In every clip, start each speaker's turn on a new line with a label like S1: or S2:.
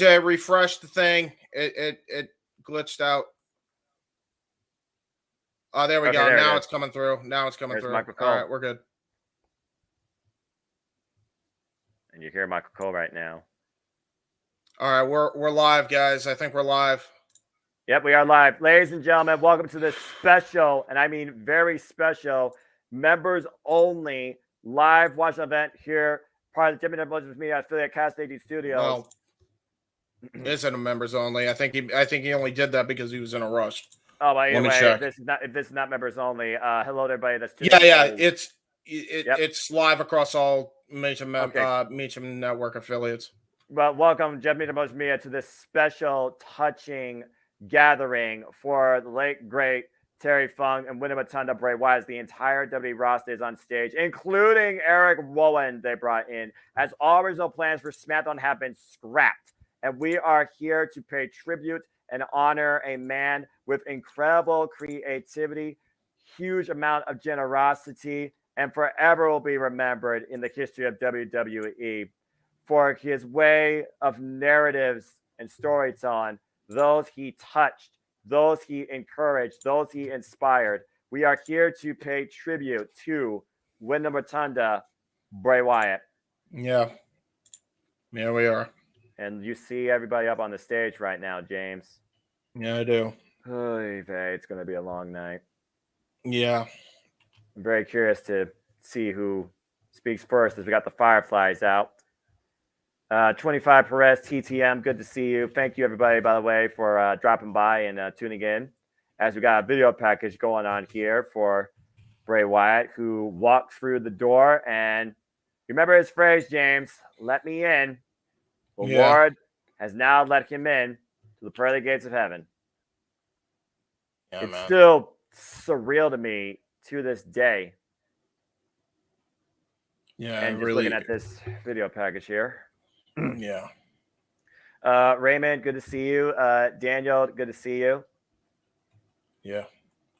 S1: I refreshed the thing. It glitched out. Oh, there we go.
S2: There
S1: now it's coming through. There's through.
S2: Michael
S1: Cole. All right, we're good.
S2: And you hear Michael Cole right now.
S1: All right, we're live, guys. I think we're live.
S2: Yep, we are live. Ladies and gentlemen, welcome to this special, and I mean very special, members only live watch event here, part of the WWE Media affiliate Cast AD Studios.
S1: Well, isn't a members only. I think he only did that because he was in a rush.
S2: Oh, by the way, if this is not members only, hello to everybody that's tuning
S1: in. It's live across all major network affiliates.
S2: Well, welcome, WWE Media, to this special, touching gathering for the late great Terry Funk and Wyndham Rotunda Bray Wyatt. The entire WWE roster is on stage, including Eric Rowan they brought in, as all original plans for SmackDown have been scrapped. And we are here to pay tribute and honor a man with incredible creativity, huge amount of generosity, and forever will be remembered in the history of WWE for his way of narratives and storytelling. Those he touched, those he encouraged, those he inspired. We are here to pay tribute to Wyndham Rotunda, Bray Wyatt.
S1: Yeah, we are.
S2: And you see everybody up on the stage right now, James.
S1: Yeah, I do.
S2: It's going to be a long night.
S1: Yeah.
S2: I'm very curious to see who speaks first as we got the Fireflies out. 25 Perez, TTM, good to see you. Thank you, everybody, by the way, for dropping by and tuning in as we got a video package going on here for Bray Wyatt, who walked through the door. And remember his phrase, James, let me in. The Lord has now let him in to the pearly gates of heaven.
S1: Yeah,
S2: it's
S1: man.
S2: still surreal to me to this day.
S1: Yeah,
S2: and just looking at this video package here.
S1: Yeah.
S2: Raymond, good to see you. Daniel, good to see you.
S1: Yeah.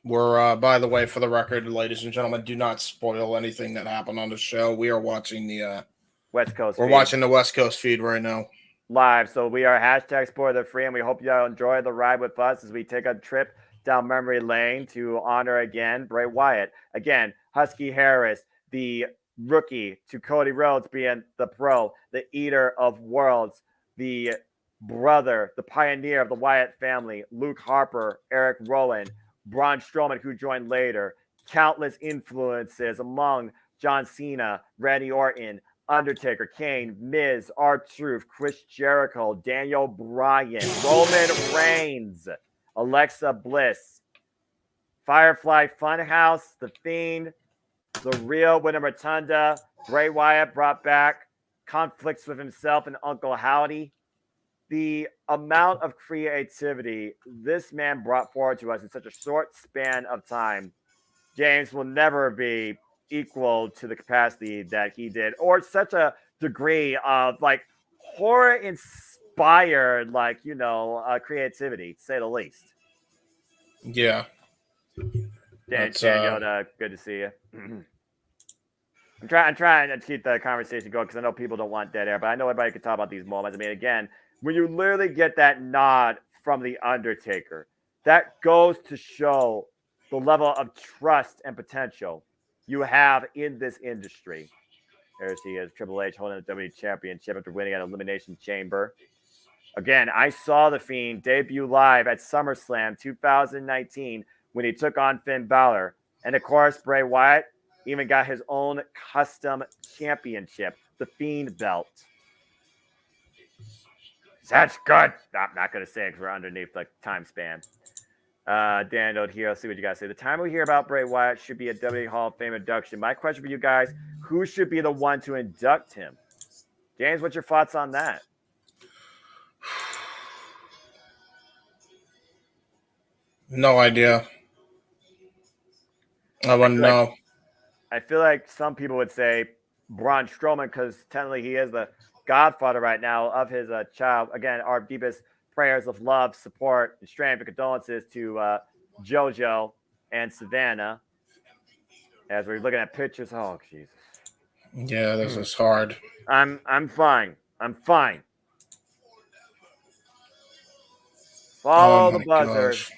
S1: We're, by the way, for the record, ladies and gentlemen, do not spoil anything that happened on the show. We are watching the
S2: West Coast
S1: feed. Watching the West Coast feed right now.
S2: Live. So we are #SpoilerFree, and we hope you all enjoy the ride with us as we take a trip down memory lane to honor again Bray Wyatt. Again, Husky Harris, the rookie, to Cody Rhodes being the pro, the eater of worlds, the brother, the pioneer of the Wyatt family, Luke Harper, Eric Rowan, Braun Strowman, who joined later, countless influences among John Cena, Randy Orton, Undertaker, Kane, Miz, R-Truth, Chris Jericho, Daniel Bryan, Roman Reigns, Alexa Bliss, Firefly Funhouse, The Fiend, the real Wyndham Rotunda, Bray Wyatt brought back, conflicts with himself and Uncle Howdy. The amount of creativity this man brought forward to us in such a short span of time, James, will never be equal to the capacity that he did, or such a degree of horror inspired, creativity, to say the least.
S1: Yeah.
S2: Daniel, good to see you. I'm trying to keep the conversation going because I know people don't want dead air, but I know everybody can talk about these moments. I mean, again, when you literally get that nod from The Undertaker, that goes to show the level of trust and potential you have in this industry. There he is, Triple H holding the WWE Championship after winning at Elimination Chamber. Again, I saw The Fiend debut live at SummerSlam 2019 when he took on Finn Balor. And of course, Bray Wyatt even got his own custom championship, the Fiend belt. That's good. I'm not going to say it because we're underneath the time span. Daniel here, let's see what you guys say. The time we hear about Bray Wyatt should be a WWE Hall of Fame induction. My question for you guys, who should be the one to induct him? James, what's your thoughts on that?
S1: No idea. I wouldn't know.
S2: I feel like some people would say Braun Strowman because technically he is the godfather right now of his child. Again, our deepest prayers of love, support, and strength and condolences to JoJo and Savannah. As we're looking at pictures, oh Jesus.
S1: Yeah, this is hard.
S2: I'm fine. I'm fine. Follow the
S1: my
S2: buzzer.
S1: gosh.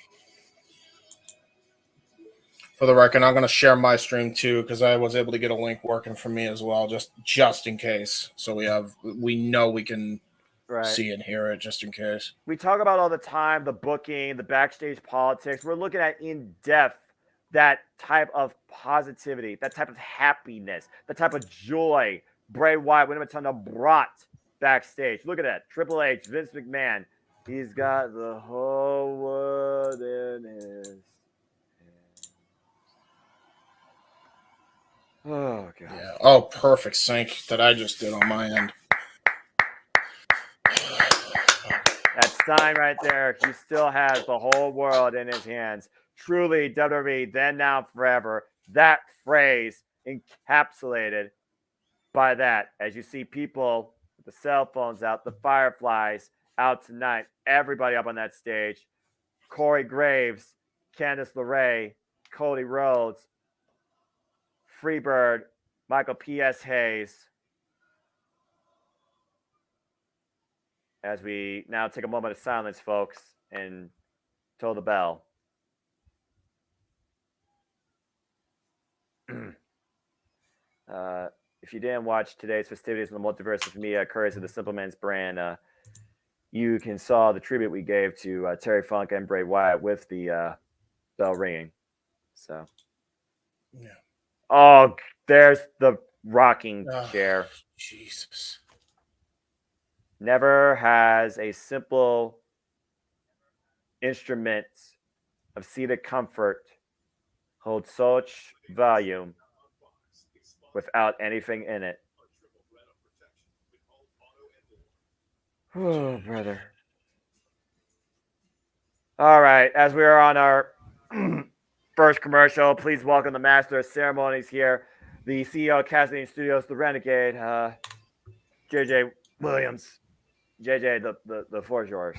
S1: For the record, I'm going to share my stream too because I was able to get a link working for me as well, just in case. So we know we can see and hear it just in case.
S2: We talk about all the time the booking, the backstage politics. We're looking at in depth that type of positivity, that type of happiness, that type of joy Bray Wyatt, Wyatt brought backstage. Look at that. Triple H, Vince McMahon. He's got the whole world in his hand. Oh, God.
S1: Yeah. Oh, perfect sync that I just did on my end.
S2: That sign right there, he still has the whole world in his hands. Truly, WWE, then, now, forever. That phrase encapsulated by that. As you see people with the cell phones out, the Fireflies out tonight, everybody up on that stage. Corey Graves, Candice LeRae, Cody Rhodes, Freebird, Michael P.S. Hayes. As we now take a moment of silence, folks, and toll the bell. If you didn't watch today's festivities in the multiverse with me, courtesy of the Simple Man's brand, you can saw the tribute we gave to Terry Funk and Bray Wyatt with the bell ringing. So,
S1: yeah.
S2: Oh, there's the rocking chair.
S1: Jesus.
S2: Never has a simple instrument of seated comfort hold such volume without anything in it. Oh, brother. All right, as we are on our first commercial, please welcome the master of ceremonies here, the CEO of Cassidy Studios, the Renegade, JJ Williams. JJ, the floor is yours.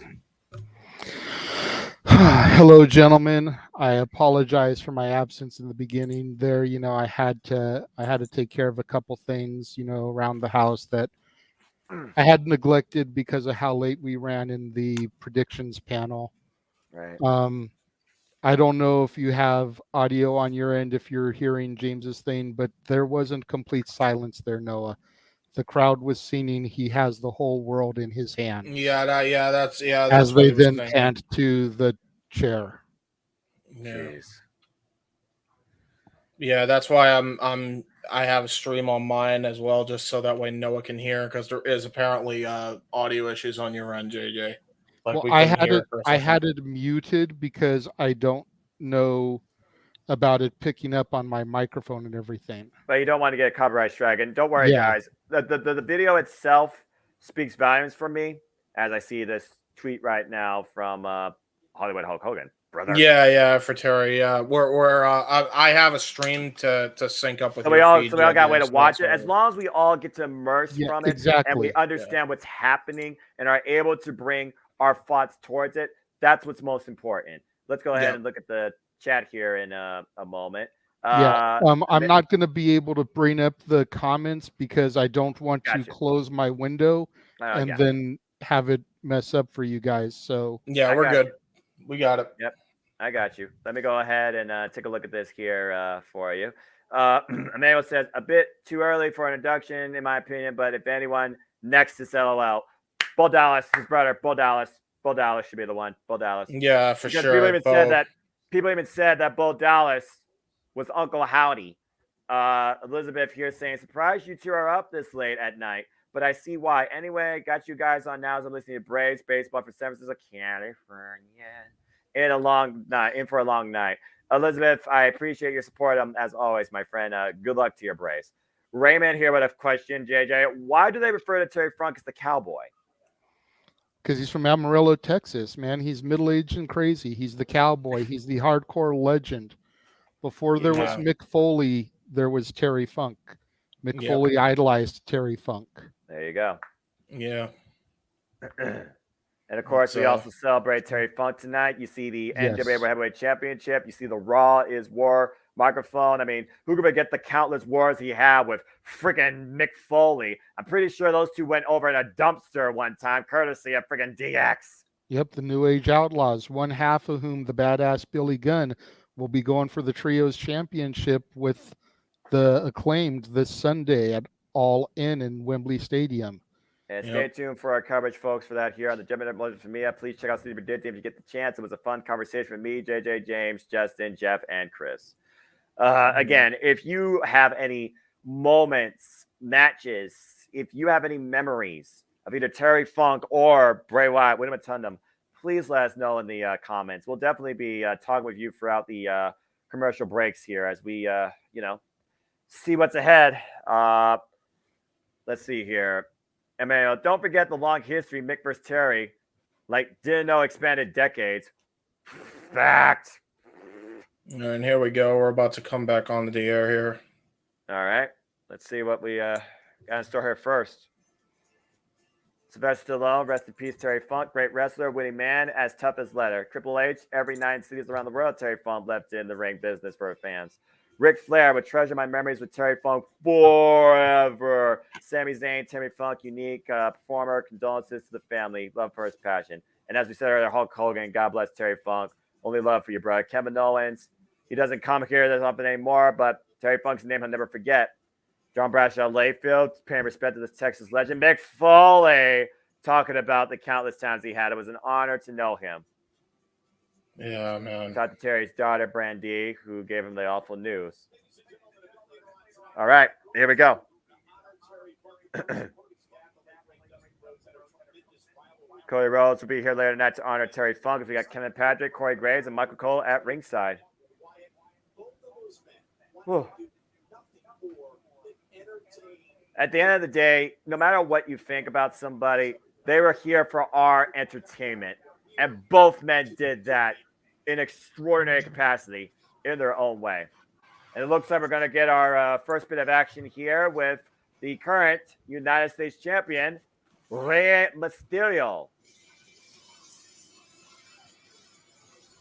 S3: Hello, gentlemen. I apologize for my absence in the beginning there. I had to take care of a couple things, around the house that I had neglected because of how late we ran in the predictions panel.
S2: Right.
S3: I don't know if you have audio on your end, if you're hearing James's thing, but there wasn't complete silence there, Noah. The crowd was singing "He Has the Whole World in His Hand."
S1: That's
S3: as they then panned to the chair.
S1: Yeah.
S2: Jeez.
S1: Yeah, that's why I have a stream on mine as well, just so that way Noah can hear, because there is apparently audio issues on your end, JJ.
S3: Well, I had it muted because I don't know about it picking up on my microphone and everything.
S2: But you don't want to get a copyright strike. And don't worry, guys. The video itself speaks volumes for me, as I see this tweet right now from Hollywood Hulk Hogan. Brother.
S1: Yeah, for Terry. Yeah, I have a stream to sync up with.
S2: So we all got a way to watch it. As long as we all get to immerse from it,
S3: exactly,
S2: and we understand what's happening and are able to bring our thoughts towards it, that's what's most important. Let's go ahead and look at the chat here in a moment.
S3: I'm not going to be able to bring up the comments because I don't want to close my window and then have it mess up for you guys. So
S1: yeah, we're good. We got it.
S2: Yep, I got you. Let me go ahead and take a look at this here for you. Emmanuel says, a bit too early for an induction, in my opinion, but if anyone next to LOL, Bull Dallas, his brother, Bull Dallas should be the one. Bull Dallas.
S1: Yeah, for sure.
S2: People even said that Bull Dallas was Uncle Howdy. Elizabeth here saying, surprised you two are up this late at night, but I see why. Anyway, got you guys on now as I'm listening to Braves baseball for San Francisco, California. In for a long night. Elizabeth, I appreciate your support as always, my friend. Good luck to your Braves. Raymond here with a question, JJ. Why do they refer to Terry Funk as the cowboy?
S3: Because he's from Amarillo, Texas, man. He's middle-aged and crazy. He's the cowboy. He's the hardcore legend. Before there was Mick Foley, there was Terry Funk. Mick Foley idolized Terry Funk.
S2: There you go.
S1: Yeah.
S2: And of course, we also celebrate Terry Funk tonight. You see the NWA Heavyweight Championship. You see the Raw is War microphone. I mean, who could forget the countless wars he had with freaking Mick Foley? I'm pretty sure those two went over in a dumpster one time, courtesy of freaking DX.
S3: Yep, the New Age Outlaws, one half of whom, the badass Billy Gunn, will be going for the Trios Championship with the Acclaimed this Sunday at All In Wembley Stadium.
S2: And stay tuned for our coverage, folks, for that here on the WWE for me. Please check out Steve Did if you get the chance. It was a fun conversation with me, JJ, James, Justin, Jeff, and Chris. Again, if you have any moments, matches, if you have any memories of either Terry Funk or Bray Wyatt, Win Rotundum, please let us know in the comments. We'll definitely be talking with you throughout the commercial breaks here as we, see what's ahead. Let's see here. Emmanuel, don't forget the long history, Mick versus Terry. Like, didn't know expanded decades. Fact.
S1: And here we go. We're about to come back onto the air here.
S2: All right. Let's see what we got in store here first. Sylvester Stallone, rest in peace, Terry Funk. Great wrestler, winning man, as tough as leather. Triple H, every night in cities around the world, Terry Funk left in the ring business for her fans. Ric Flair would treasure my memories with Terry Funk forever. Sami Zayn, Terry Funk, unique performer. Condolences to the family. Love for his passion. And as we said earlier, Hulk Hogan, God bless Terry Funk. Only love for you, brother. Kevin Owens, he doesn't come here there's nothing anymore, but Terry Funk's name I'll never forget. John Bradshaw Layfield, paying respect to this Texas legend. Mick Foley, talking about the countless times he had. It was an honor to know him.
S1: Yeah, man.
S2: Talked to Terry's daughter, Brandy, who gave him the awful news. All right, here we go. Cody Rhodes will be here later tonight to honor Terry Funk. We got Kevin Patrick, Corey Graves, and Michael Cole at ringside. Whew. At the end of the day, no matter what you think about somebody, they were here for our entertainment. And both men did that in extraordinary capacity in their own way. And it looks like we're going to get our first bit of action here with the current United States champion, Rey Mysterio.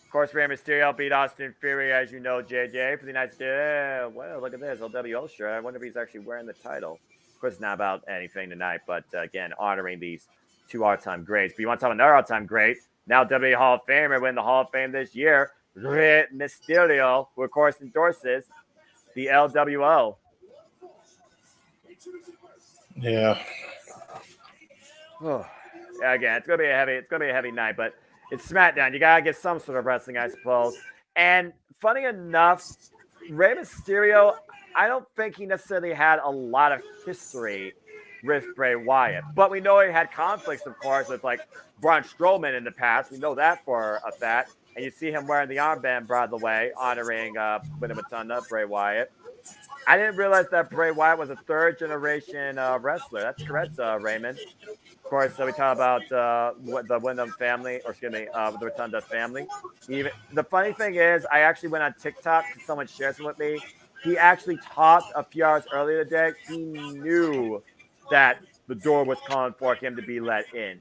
S2: Of course, Rey Mysterio beat Austin Theory, as you know, JJ, for the United States. Well, look at this, LWO shirt. I wonder if he's actually wearing the title. Of course, it's not about anything tonight, but again, honoring these two all-time greats. But you want to talk about another all-time great? Now WWE Hall of Famer, win the Hall of Fame this year, Rey Mysterio, who of course endorses the LWO.
S1: Yeah.
S2: Oh, again, it's gonna be a heavy night, but it's SmackDown. You gotta get some sort of wrestling, I suppose. And funny enough, Rey Mysterio, I don't think he necessarily had a lot of history with Bray Wyatt, but we know he had conflicts, of course, with like Braun Strowman in the past. We know that for a fact. And you see him wearing the armband, by the way, honoring Win Rotunda, Bray Wyatt. I didn't realize that Bray Wyatt was a third-generation wrestler. That's correct, Raymond. Of course, we talk about the Wyndham family, or excuse me, the Rotunda family. The funny thing is, I actually went on TikTok because someone shared some with me. He actually talked a few hours earlier today. He knew that the door was calling for him to be let in.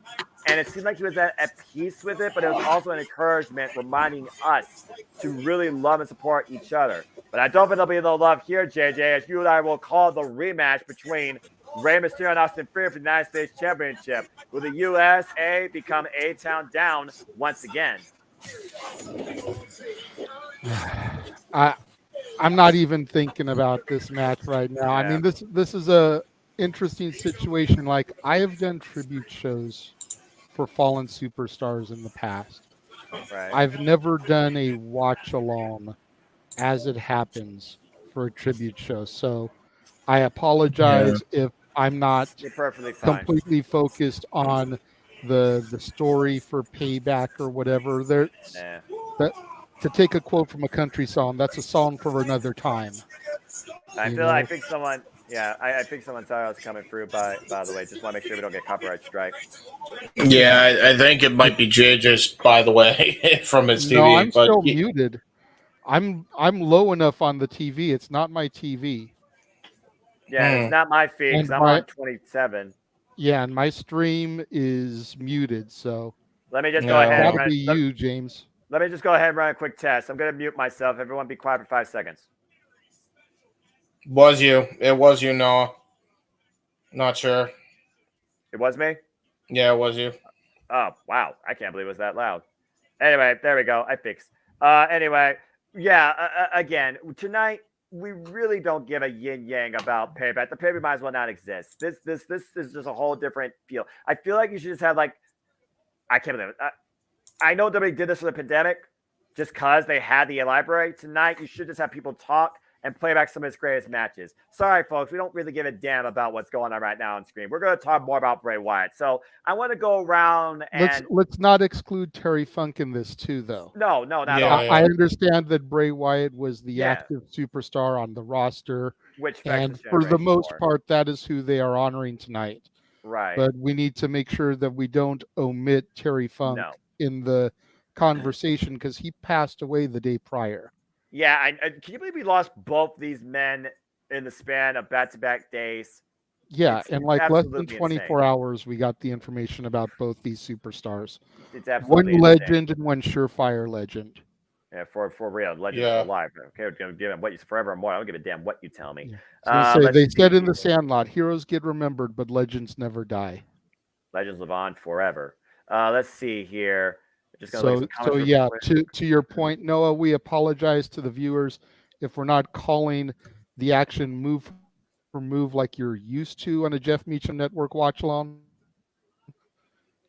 S2: And it seemed like he was at peace with it, but it was also an encouragement reminding us to really love and support each other. But I don't think there'll be no love here, JJ, as you and I will call the rematch between Rey Mysterio and Austin Theory for the United States Championship. Will the USA become A-Town down once again?
S3: I'm not even thinking about this match right now. Yeah. I mean, this is a interesting situation. Like, I have done tribute shows for fallen superstars in the past.
S2: Right.
S3: I've never done a watch along as it happens for a tribute show. So I apologize if I'm not completely focused on the story for Payback or whatever. To take a quote from a country song, that's a song for another time.
S2: I think someone thought I was coming through, by the way. Just want to make sure we don't get copyright strike.
S1: Yeah, I think it might be JJ's, by the way, from his TV.
S3: No, I'm still muted. I'm low enough on the TV. It's not my TV.
S2: Yeah, it's not my feed because I'm on 27.
S3: Yeah, and my stream is muted, so
S2: let me just go ahead.
S3: That'll be you, James.
S2: Let me just go ahead and run a quick test. I'm going to mute myself. Everyone be quiet for 5 seconds.
S1: Was you? It was you, Noah. Not sure.
S2: It was me?
S1: Yeah, it was you.
S2: Oh, wow. I can't believe it was that loud. Anyway, there we go. I fixed. Anyway, yeah, again, tonight, we really don't give a yin yang about Payback. The Payback might as well not exist. This is just a whole different feel. I feel like you should just have like, I can't believe it. I know WWE did this for the pandemic just because they had the library. Tonight, you should just have people talk and play back some of his greatest matches. Sorry, folks, we don't really give a damn about what's going on right now on screen. We're going to talk more about Bray Wyatt. So I want to go around and
S3: let's not exclude Terry Funk in this too, though.
S2: No, not
S1: Yeah,
S2: at all.
S3: I understand that Bray Wyatt was the active superstar on the roster,
S2: Which
S3: and for the most part, that is who they are honoring tonight.
S2: Right.
S3: But we need to make sure that we don't omit Terry Funk in the conversation because he passed away the day prior.
S2: Yeah, can you believe we lost both these men in the span of back-to-back days?
S3: Yeah,
S2: It's
S3: and like less than
S2: absolutely
S3: 24
S2: insane.
S3: hours, we got the information about both these superstars.
S2: It's absolutely
S3: one legend
S2: insane.
S3: and one surefire legend.
S2: Yeah, for real, legends for life. Okay, we're gonna give him what you forever and more. I don't give a damn what you tell me.
S3: So they said in the Sandlot, heroes get remembered, but legends never die.
S2: Legends live on forever. Let's see here. Just
S3: so yeah, to your point, Noah, we apologize to the viewers if we're not calling the action move for move like you're used to on a Jeff Meacham Network watch along.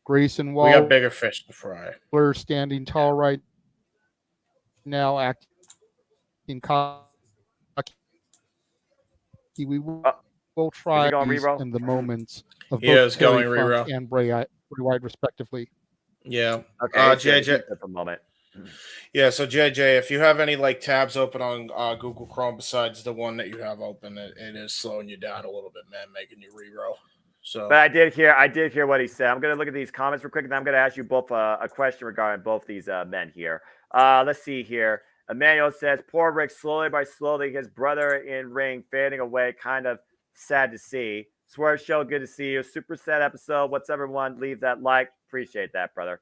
S3: Grayson Waller,
S1: we got bigger fish to fry.
S3: We're standing tall right now, acting cocky. We will try in the moments of both Terry Funk and Bray Wyatt, respectively.
S1: Yeah.
S2: Okay.
S1: JJ.
S2: For a moment.
S1: Yeah. So JJ, if you have any like tabs open on Google Chrome besides the one that you have open, it is slowing you down a little bit, man, making you reroll. So,
S2: but I did hear what he said. I'm going to look at these comments real quick, and I'm going to ask you both a question regarding both these men here. Let's see here. Emmanuel says, "Poor Rick, slowly by slowly, his brother in ring fading away. Kind of sad to see. Swerve Show, good to see you. Super sad episode. What's everyone? Leave that like. Appreciate that, brother."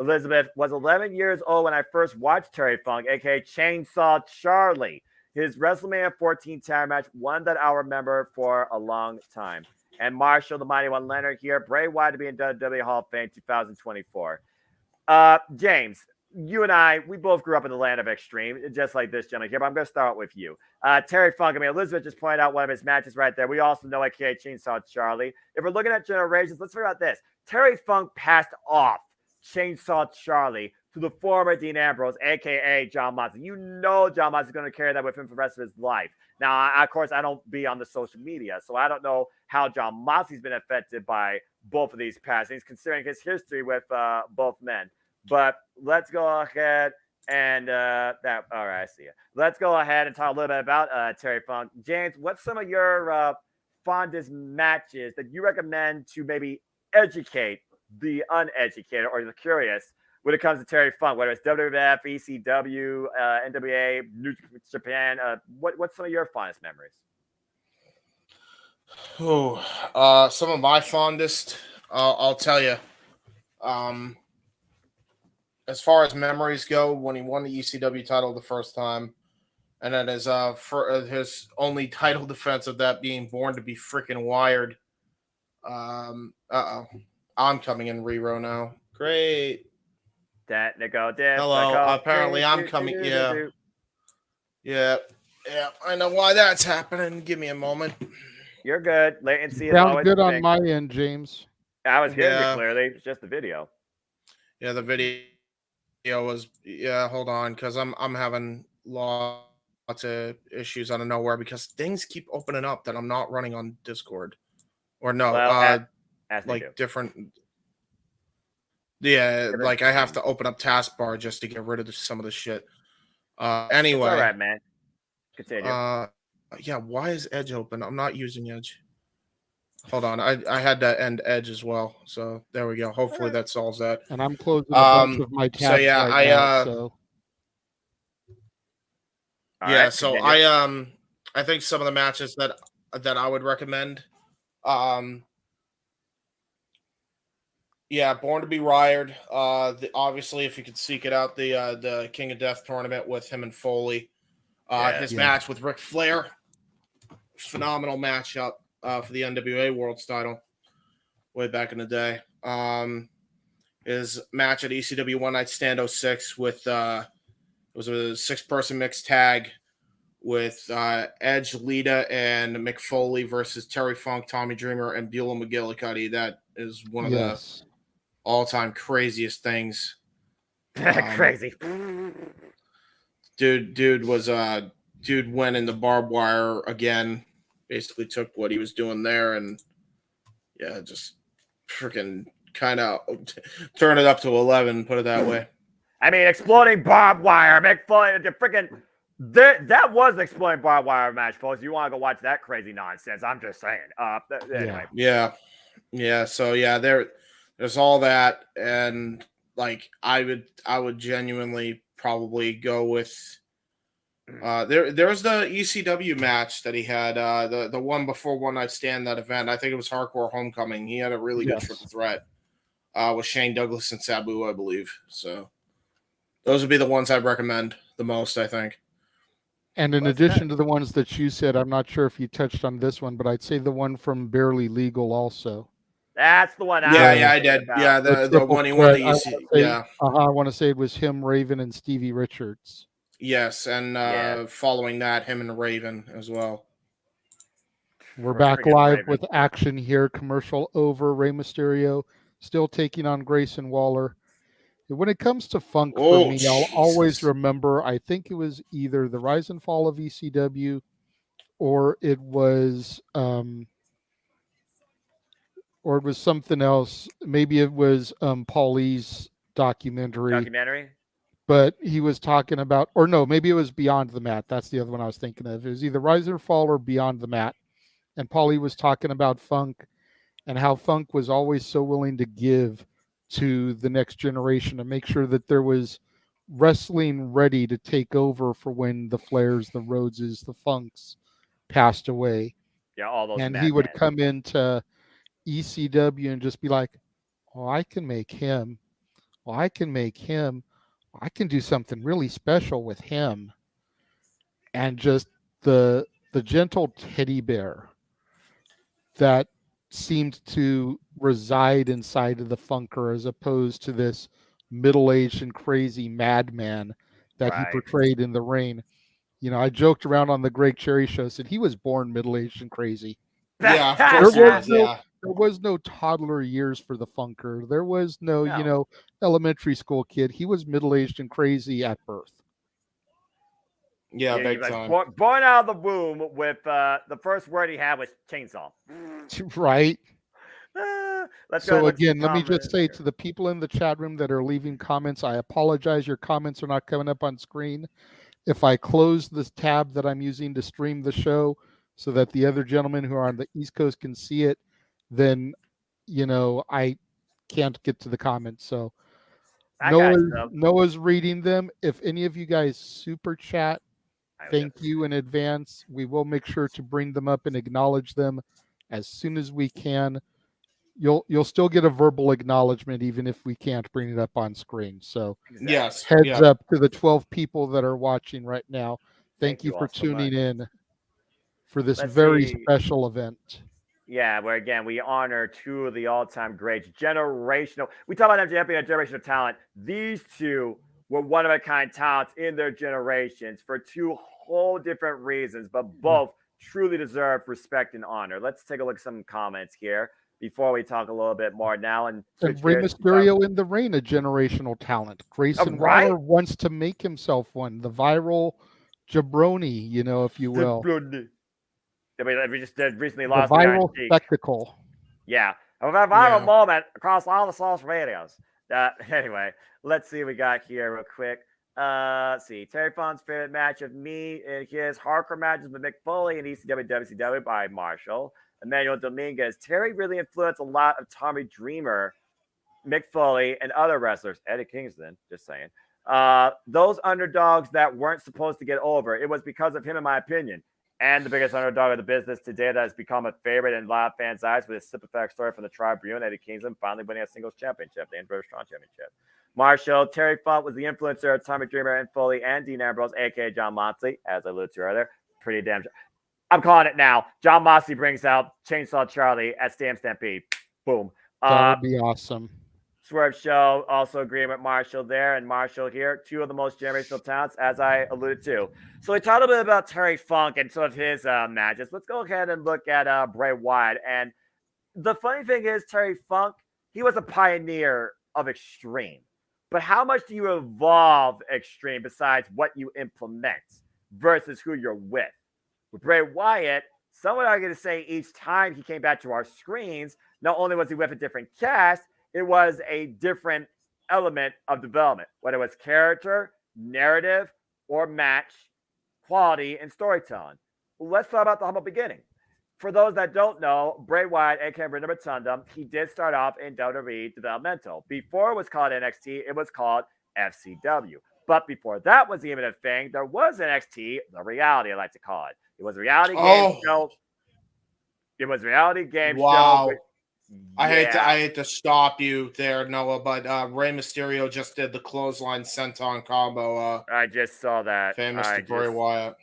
S2: Elizabeth was 11 years old when I first watched Terry Funk, aka Chainsaw Charlie. His WrestleMania 14 title match, one that I'll remember for a long time. And Marshall, the Mighty One Leonard here. Bray Wyatt to be in WWE Hall of Fame 2024. James, you and I, we both grew up in the land of extreme, just like this gentleman here, but I'm going to start with you. Terry Funk, I mean, Elizabeth just pointed out one of his matches right there. We also know aka Chainsaw Charlie. If we're looking at generations, let's figure out this. Terry Funk passed off Chainsaw Charlie to the former Dean Ambrose, aka John Moxley. You know John Moxley is going to carry that with him for the rest of his life. Now, of course, I don't be on the social media, so I don't know how John Moxley's been affected by both of these passings, considering his history with both men. But let's go ahead and all right, I see you. Let's go ahead and talk a little bit about Terry Funk. James, what's some of your fondest matches that you recommend to maybe educate the uneducated or the curious when it comes to Terry Funk, whether it's WWF, ECW, NWA, New Japan? What's some of your fondest memories?
S1: Oh, some of my fondest, I'll tell you. As far as memories go, when he won the ECW title the first time, and then his only title defense of that being Born to be Freaking Wired. I'm coming in Rero now. Great. Hello. Apparently I'm coming. Yeah. I know why that's happening. Give me a moment.
S2: You're good. Latency is
S3: Sounds
S2: always
S3: good on my end, James.
S2: I was hearing you clearly. It's just the video.
S1: Yeah, the video was. Yeah, hold on, because I'm having lots of issues out of nowhere because things keep opening up that I'm not running on Discord. Or no, like different. Yeah, like I have to open up taskbar just to get rid of some of the shit. Anyway.
S2: It's all right, man. Continue.
S1: Yeah, why is Edge open? I'm not using Edge. Hold on. I had to end Edge as well. So there we go. Hopefully that solves that.
S3: And I'm closing a bunch of my tabs right now. So.
S1: Yeah, so I think some of the matches that I would recommend. Yeah, Born to be Wired. Obviously, if you could seek it out, the King of Death tournament with him and Foley. His match with Ric Flair. Phenomenal matchup for the NWA World's title way back in the day. his match at ECW One Night Stand 06 with it was a 6-person mixed tag with Edge, Lita, and Mick Foley versus Terry Funk, Tommy Dreamer, and Beulah McGillicuddy. That is one of the all-time craziest things.
S2: Crazy.
S1: Dude went in the barbed wire again. Basically took what he was doing there and just freaking kind of turn it up to 11. Put it that way.
S2: I mean, exploding barbed wire, Mick Foley, freaking. That was an exploding barbed wire match, folks. You want to go watch that crazy nonsense? I'm just saying. Anyway.
S1: Yeah. So there's all that, and like I would genuinely probably go with there's the ECW match that he had, the one before One Night Stand, that event. I think it was Hardcore Homecoming. He had a really good triple threat with Shane Douglas and Sabu, I believe. So those would be the ones I'd recommend the most, I think.
S3: And in addition to the ones that you said, I'm not sure if you touched on this one, but I'd say the one from Barely Legal also.
S2: That's the one.
S1: I did. About. Yeah, the one he won the ECW.
S3: I want to say it was him, Raven, and Stevie Richards.
S1: Yes, and following that, him and Raven as well.
S3: We're back live with action here. Commercial over. Rey Mysterio still taking on Grayson Waller. When it comes to Funk, for me, I'll always remember, I think it was either the Rise and Fall of ECW or it was something else. Maybe it was Paulie's documentary. But he was talking about, or no, maybe it was Beyond the Mat. That's the other one I was thinking of. It was either Rise and Fall or Beyond the Mat. And Paulie was talking about Funk and how Funk was always so willing to give to the next generation to make sure that there was wrestling ready to take over for when the Flairs, the Rhodeses, the Funks passed away.
S2: Yeah, all those.
S3: And he would come into ECW and just be like, "Oh, I can make him. Well, I can make him. I can do something really special with him." And just the gentle teddy bear that seemed to reside inside of the Funker, as opposed to this middle-aged and crazy madman that he portrayed in the ring. You know, I joked around on the Greg Cherry show, said he was born middle-aged and crazy.
S1: Yeah, of course
S3: there was no toddler years for the Funker. There was no, elementary school kid. He was middle-aged and crazy at birth.
S1: Yeah, big time.
S2: Born out of the womb with the first word he had was chainsaw.
S3: Right.
S2: So
S3: again, let me just say to the people in the chat room that are leaving comments, I apologize. Your comments are not coming up on screen. If I close this tab that I'm using to stream the show so that the other gentlemen who are on the East Coast can see it, then, I can't get to the comments. So Noah's reading them. If any of you guys super chat, thank you in advance. We will make sure to bring them up and acknowledge them as soon as we can. You'll still get a verbal acknowledgement even if we can't bring it up on screen. So heads up to the 12 people that are watching right now. Thank you for tuning in for this very special event.
S2: Yeah, where again we honor two of the all-time greats, generational. We talk about them champion, generational talent. These two were one-of-a-kind talents in their generations for two whole different reasons, but both truly deserve respect and honor. Let's take a look at some comments here before we talk a little bit more now. And
S3: Rey Mysterio in the ring, a generational talent. Grayson Waller wants to make himself one. The viral jabroni, if you will.
S2: We just recently lost
S3: the viral spectacle.
S2: Yeah, a viral moment across all the social medias. Anyway, let's see what we got here real quick. Let's see. Terry Funk's favorite match of me and his hardcore matches with Mick Foley and ECW WCW by Marshall. Emmanuel Dominguez. Terry really influenced a lot of Tommy Dreamer, Mick Foley, and other wrestlers. Eddie Kingston, just saying. Those underdogs that weren't supposed to get over. It was because of him, in my opinion. And the biggest underdog of the business today that has become a favorite in a lot of fans' eyes with his sympathetic story from the Tribune, Eddie Kingston finally winning a singles championship, the British Strong Championship. Marshall, Terry Funk was the influencer of Tommy Dreamer and Foley and Dean Ambrose, a.k.a. John Moxley, as I alluded to earlier. Pretty damn. I'm calling it now. John Moxley brings out Chainsaw Charlie at Stampede. Boom.
S3: That would be awesome.
S2: Swerve Show also agreeing with Marshall there, and Marshall here, two of the most generational talents, as I alluded to. So we talked a bit about Terry Funk and some of his matches. Let's go ahead and look at Bray Wyatt. And the funny thing is, Terry Funk, he was a pioneer of Extreme. But how much do you evolve Extreme besides what you implement versus who you're with? With Bray Wyatt, some would argue to say each time he came back to our screens, not only was he with a different cast, it was a different element of development, whether it was character, narrative, or match, quality, and storytelling. Let's talk about the humble beginning. For those that don't know, Bray Wyatt, aka Brenda Rotunda, he did start off in WWE Developmental. Before it was called NXT, it was called FCW. But before that was even a thing, there was NXT, the reality, I like to call it. It was a reality game show. It was a reality game show.
S1: With, I hate to stop you there, Noah, but Rey Mysterio just did the clothesline senton combo.
S2: I just saw that.
S1: Famous to Bray Wyatt.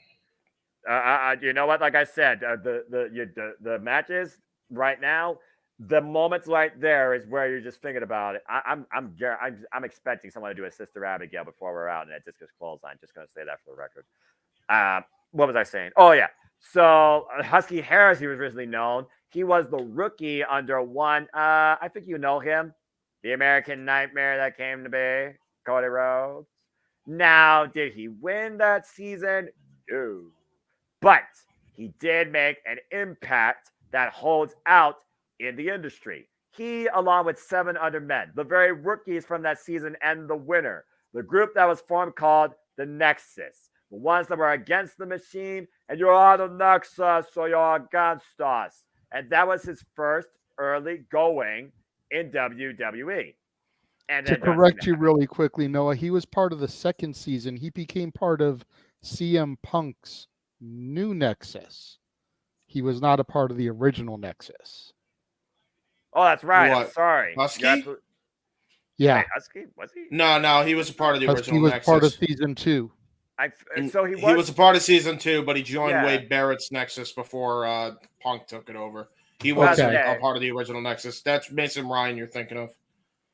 S2: You know what? Like I said, the matches right now, the moments right there is where you're just thinking about it. I'm expecting someone to do a Sister Abigail before we're out, and it just goes clothesline. Just gonna say that for the record. What was I saying? Oh yeah. So Husky Harris, he was originally known. He was the rookie under one. I think you know him, the American Nightmare that came to be, Cody Rhodes. Now, did he win that season? No. But he did make an impact that holds out in the industry. He, along with 7 other men, the very rookies from that season and the winner, the group that was formed called the Nexus, the ones that were against the machine, and you are the Nexus, so you're against us. And that was his first early going in WWE. And
S3: to correct you really quickly, Noah, he was part of the second season. He became part of CM Punk's new Nexus. He was not a part of the original Nexus.
S2: Oh, that's right.
S1: What?
S2: I'm sorry.
S1: Husky?
S3: Yeah.
S2: Wait, Husky? Was he?
S1: No, he was a part of the
S3: Husky
S1: original
S3: was
S1: Nexus.
S3: part of season 2.
S2: So he
S1: was a part of season 2, but he joined Wade Barrett's Nexus before Punk took it over. He was a part of the original Nexus. That's Mason Ryan you're thinking of.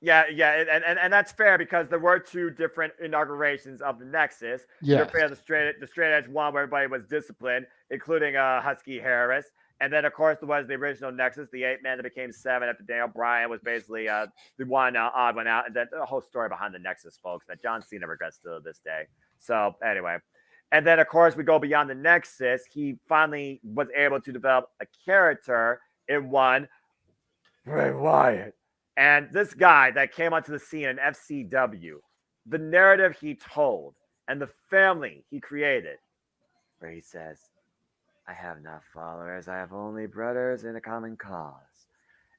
S2: Yeah, and that's fair because there were 2 different inaugurations of the Nexus.
S3: Yeah,
S2: the straight edge one where everybody was disciplined, including Husky Harris, and then of course there was the original Nexus, the 8-man that became 7 after Daniel Bryan was basically the one odd one out, and then the whole story behind the Nexus, folks, that John Cena regrets to this day. So anyway, and then of course we go beyond the Nexus. He finally was able to develop a character in one Bray Wyatt. And this guy that came onto the scene in FCW, the narrative he told and the family he created, where he says, I have not followers, I have only brothers in a common cause.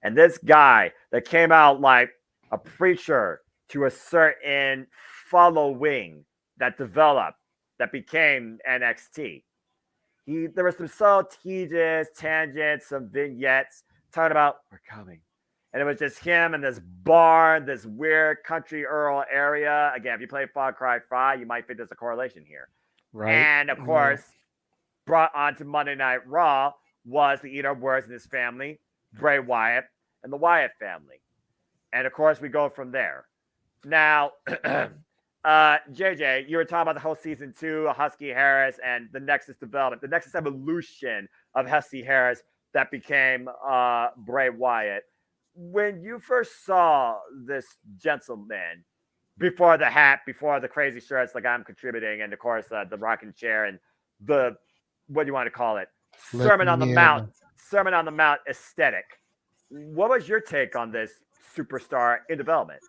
S2: And this guy that came out like a preacher to a certain following that developed, that became NXT. There were some subtle teases, tangents, some vignettes talking about, we're coming. And it was just him in this barn, this weird country rural area. Again, if you play Far Cry 5, you might think there's a correlation here. Right. And, of course, brought on to Monday Night Raw was the Eater of Words and his family, Bray Wyatt, and the Wyatt family. And, of course, we go from there. Now, JJ, you were talking about the whole season 2, Husky Harris, and the Nexus development, the Nexus evolution of Husky Harris that became Bray Wyatt. When you first saw this gentleman, before the hat, before the crazy shirts like I'm contributing, and of course the rocking chair and the, what do you want to call it? Sermon on the Mount aesthetic. What was your take on this superstar in development?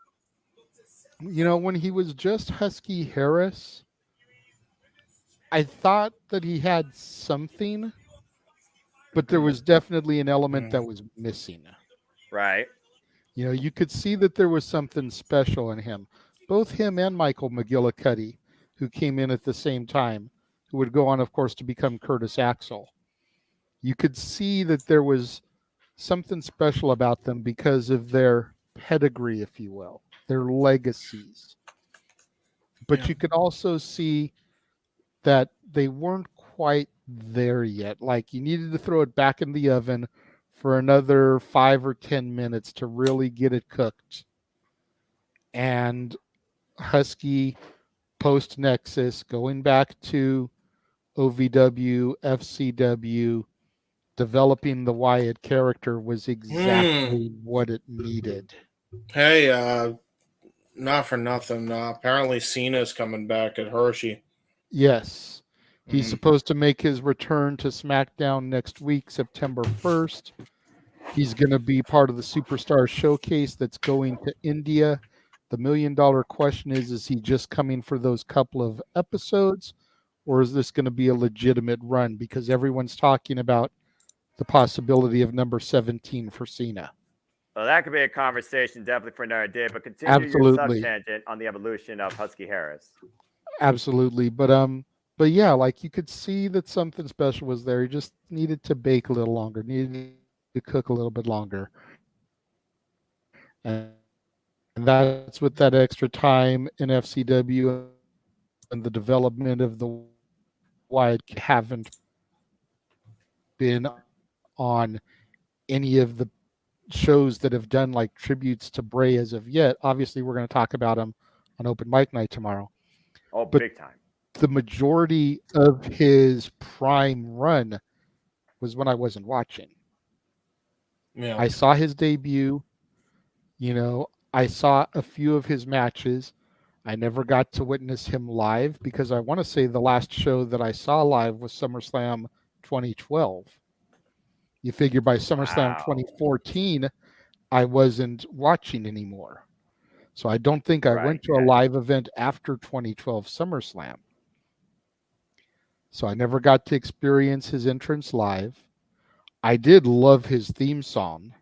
S3: You know, when he was just Husky Harris, I thought that he had something, but there was definitely an element that was missing.
S2: Right.
S3: You know, you could see that there was something special in him. Both him and Michael McGillicuddy, who came in at the same time, who would go on, of course, to become Curtis Axel. You could see that there was something special about them because of their pedigree, if you will, their legacies. But you could also see that they weren't quite there yet. Like, you needed to throw it back in the oven for another 5 or 10 minutes to really get it cooked. and Husky post Nexus, going back to OVW, FCW, developing the Wyatt character was exactly what it needed.
S1: Hey, not for nothing. Apparently Cena's coming back at Hershey.
S3: Yes. He's supposed to make his return to SmackDown next week, September 1st. He's going to be part of the Superstar Showcase that's going to India. The $1 million question is he just coming for those couple of episodes, or is this going to be a legitimate run? Because everyone's talking about the possibility of number 17 for Cena.
S2: Well, that could be a conversation definitely for another day, but continue
S3: Absolutely.
S2: your sub-tangent on the evolution of Husky Harris.
S3: Absolutely. But yeah, like you could see that something special was there. He just needed to bake a little longer, needed to cook a little bit longer. And that's with that extra time in FCW and the development of the Wyatt haven't been on any of the shows that have done like tributes to Bray as of yet. Obviously, we're going to talk about him on Open Mic Night tomorrow.
S2: Oh,
S3: but
S2: big time.
S3: The majority of his prime run was when I wasn't watching.
S1: Yeah.
S3: I saw his debut. I saw a few of his matches. I never got to witness him live because I want to say the last show that I saw live was SummerSlam 2012. You figure by SummerSlam 2014, I wasn't watching anymore. So I don't think I went to a live event after 2012 SummerSlam. So I never got to experience his entrance live. I did love his theme song.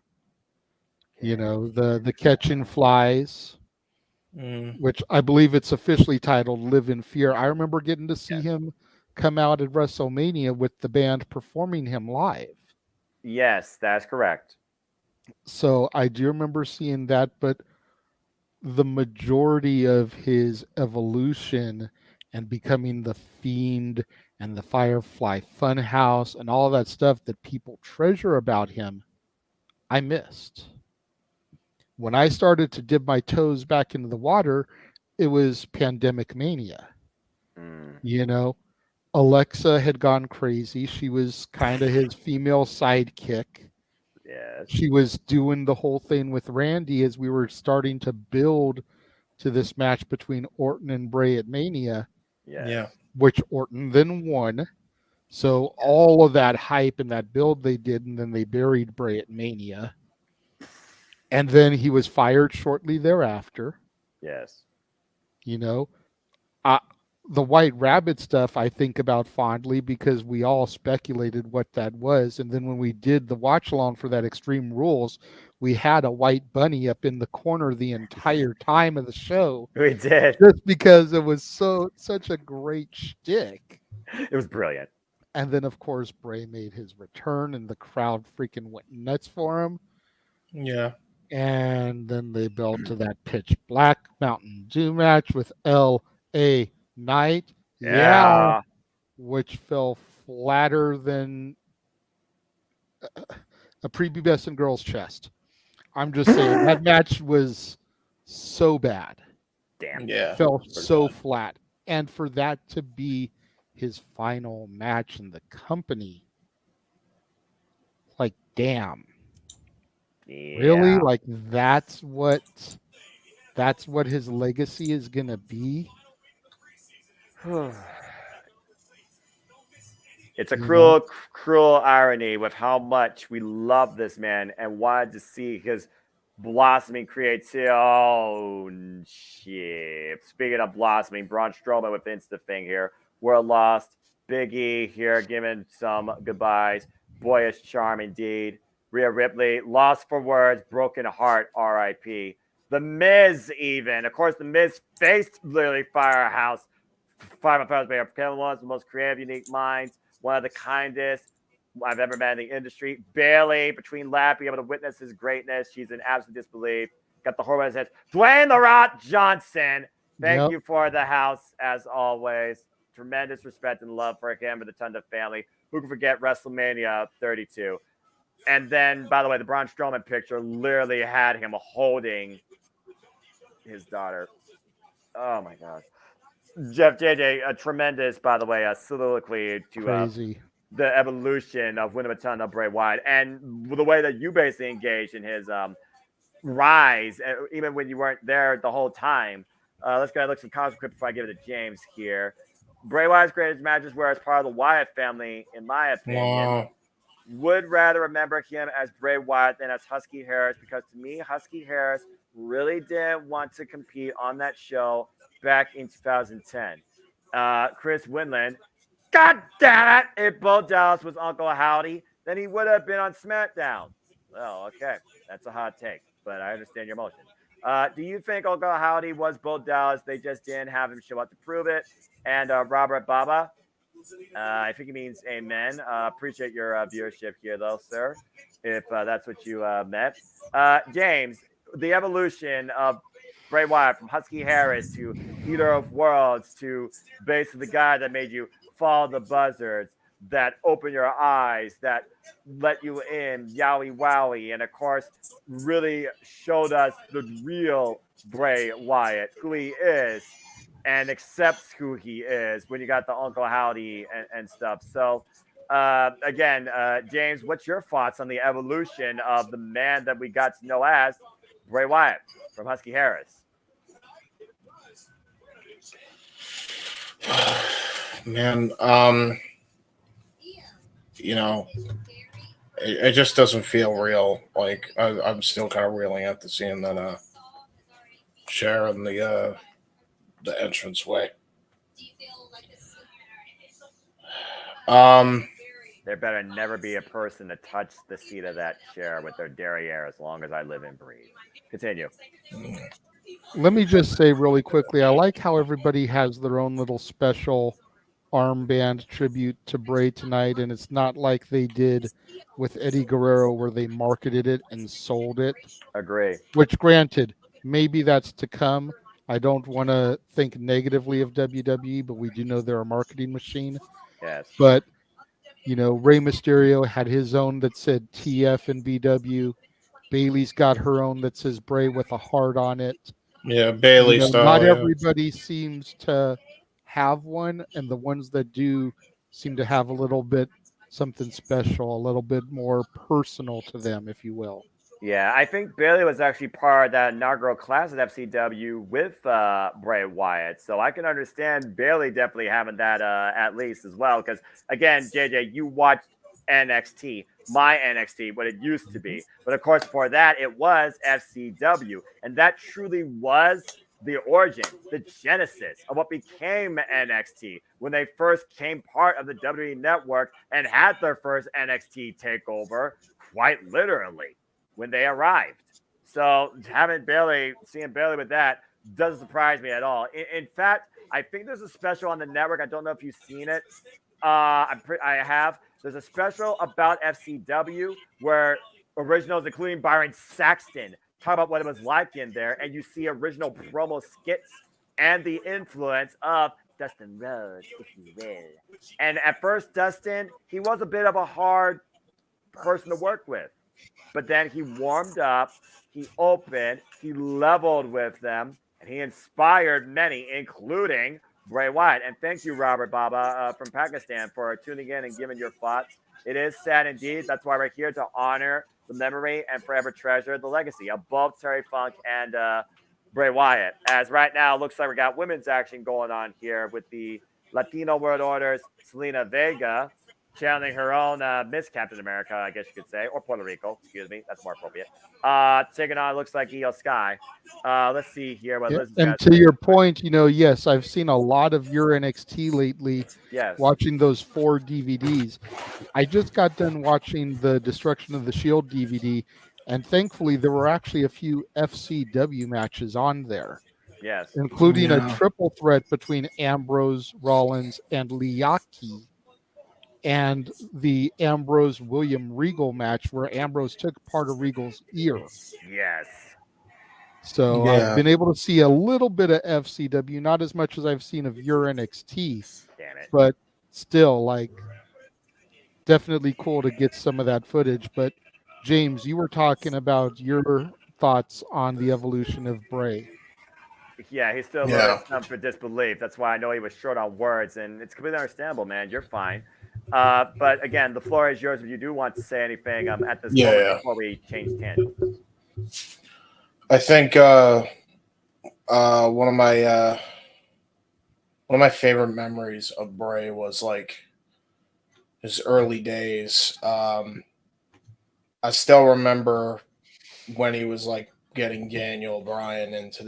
S3: The Catching Flies, which I believe it's officially titled Live in Fear. I remember getting to see him come out at WrestleMania with the band performing him live.
S2: Yes, that's correct.
S3: So I do remember seeing that, but the majority of his evolution and becoming the Fiend and the Firefly Funhouse and all that stuff that people treasure about him, I missed. When I started to dip my toes back into the water, it was Pandemic Mania. Alexa had gone crazy. She was kind of his female sidekick.
S2: Yes.
S3: She was doing the whole thing with Randy as we were starting to build to this match between Orton and Bray at Mania.
S1: Yeah.
S3: Which Orton then won. So all of that hype and that build they did, and then they buried Bray at Mania. And then he was fired shortly thereafter.
S2: Yes.
S3: The White Rabbit stuff I think about fondly because we all speculated what that was. And then when we did the watch along for that Extreme Rules, we had a white bunny up in the corner the entire time of the show.
S2: We did.
S3: Just because it was such a great shtick.
S2: It was brilliant.
S3: And then, of course, Bray made his return and the crowd freaking went nuts for him.
S1: Yeah.
S3: And then they built to that Pitch Black Mountain Dew match with L.A. Knight.
S2: Yeah.
S3: Which fell flatter than a prepubescent girl's chest. I'm just saying that match was so bad.
S2: Damn.
S1: Yeah.
S3: Fell so flat. And for that to be his final match in the company, like, damn.
S2: Yeah.
S3: Really? Like, that's what his legacy is going to be?
S2: It's a cruel irony with how much we love this man and wanted to see his blossoming creativity. Oh, shit. Speaking of blossoming, Braun Strowman with Insta-Thing here. World lost. Big E here giving some goodbyes. Boyish charm indeed. Rhea Ripley, lost for words, broken heart, R.I.P. The Miz even. Of course, The Miz faced literally Firehouse. Kevin Owens, the most creative, unique minds. One of the kindest I've ever met in the industry. Barely between Lappy, able to witness his greatness. She's in absolute disbelief. Got the hormones head. Dwayne The Rock Johnson. Thank you for the house, as always. Tremendous respect and love for him and the Tunda family. Who can forget WrestleMania 32? And then, by the way, the Braun Strowman picture literally had him holding his daughter. Oh my gosh. Jeff JJ, a tremendous, by the way, soliloquy to
S3: Crazy.
S2: the evolution of Winnie of Bray Wyatt and the way that you basically engaged in his rise, even when you weren't there the whole time. Let's go ahead and look some comments quick before I give it to James here. Bray Wyatt's greatest matches were as part of the Wyatt family, in my opinion.
S1: Wow.
S2: Would rather remember him as Bray Wyatt than as Husky Harris, because to me, Husky Harris really didn't want to compete on that show back in 2010. Chris Winland, God damn it! If Bo Dallas was Uncle Howdy, then he would have been on SmackDown. Well, okay, that's a hot take, but I understand your emotion. Do you think Uncle Howdy was Bo Dallas? They just didn't have him show up to prove it. And Robert Baba, I think he means amen. Appreciate your viewership here, though, sir, if that's what you meant. James, the evolution of Bray Wyatt from Husky Harris to Eater of Worlds to basically the guy that made you follow the buzzards, that opened your eyes, that let you in, yowie wowie, and of course, really showed us the real Bray Wyatt, who he is, and accepts who he is when you got the Uncle Howdy and stuff. So, again, James, what's your thoughts on the evolution of the man that we got to know as Bray Wyatt from Husky Harris?
S1: Man, you know, it just doesn't feel real. Like I'm still kind of reeling at the scene that Cher in the entranceway.
S2: There better never be a person to touch the seat of that chair with their derriere as long as I live and breathe. Continue.
S3: Let me just say really quickly, I like how everybody has their own little special armband tribute to Bray tonight, and it's not like they did with Eddie Guerrero where they marketed it and sold it.
S2: Agree.
S3: Which, granted, maybe that's to come. I don't want to think negatively of WWE, but we do know they're a marketing machine.
S2: Yes.
S3: But, you know, Rey Mysterio had his own that said TF and BW. Bailey's got her own that says Bray with a heart on it.
S1: Yeah, Bailey style.
S3: Not
S1: yeah.
S3: everybody seems to have one, and the ones that do seem to have a little bit something special, a little bit more personal to them, if you will.
S2: Yeah, I think Bailey was actually part of that inaugural class at FCW with Bray Wyatt. So I can understand Bailey definitely having that at least as well. Because, again, JJ, you watched NXT, my NXT, what it used to be. But, of course, for that, it was FCW. And that truly was the origin, the genesis of what became NXT when they first came part of the WWE Network and had their first NXT takeover, quite literally, when they arrived. So seeing Bailey with that doesn't surprise me at all. In fact, I think there's a special on the network. I don't know if you've seen it. I have. There's a special about FCW where originals, including Byron Saxton, talk about what it was like in there, and you see original promo skits and the influence of Dustin Rhodes, if you will. And at first, Dustin, he was a bit of a hard person to work with. But then he warmed up, he opened, he leveled with them, and he inspired many, including Bray Wyatt. And thank you, Robert Baba from Pakistan, for tuning in and giving your thoughts. It is sad indeed. That's why we're here to honor the memory and forever treasure the legacy of both Terry Funk and Bray Wyatt. As right now, it looks like we got women's action going on here with the Latino World Order's Selena Vega channeling her own Miss Captain America, I guess you could say, or Puerto Rico, excuse me, that's more appropriate. Taking on, looks like Io Sky. Let's see here what Liz
S3: and to your point, yes, I've seen a lot of your NXT lately.
S2: Yes.
S3: Watching those 4 DVDs. I just got done watching the Destruction of the Shield DVD, and thankfully there were actually a few FCW matches on there.
S2: Yes.
S3: Including a triple threat between Ambrose, Rollins, and Liaki. And the Ambrose William Regal match where Ambrose took part of Regal's ear.
S2: Yes.
S3: So I've been able to see a little bit of FCW, not as much as I've seen of your NXT.
S2: Damn it.
S3: But still, definitely cool to get some of that footage. But James, you were talking about your thoughts on the evolution of Bray.
S2: Yeah, he's still a little bit stumped for disbelief. That's why I know he was short on words, and it's completely understandable, man. You're fine. But again, the floor is yours if you do want to say anything at this moment before we change tangent.
S1: I think one of my favorite memories of Bray was like his early days. I still remember when he was like getting Daniel Bryan into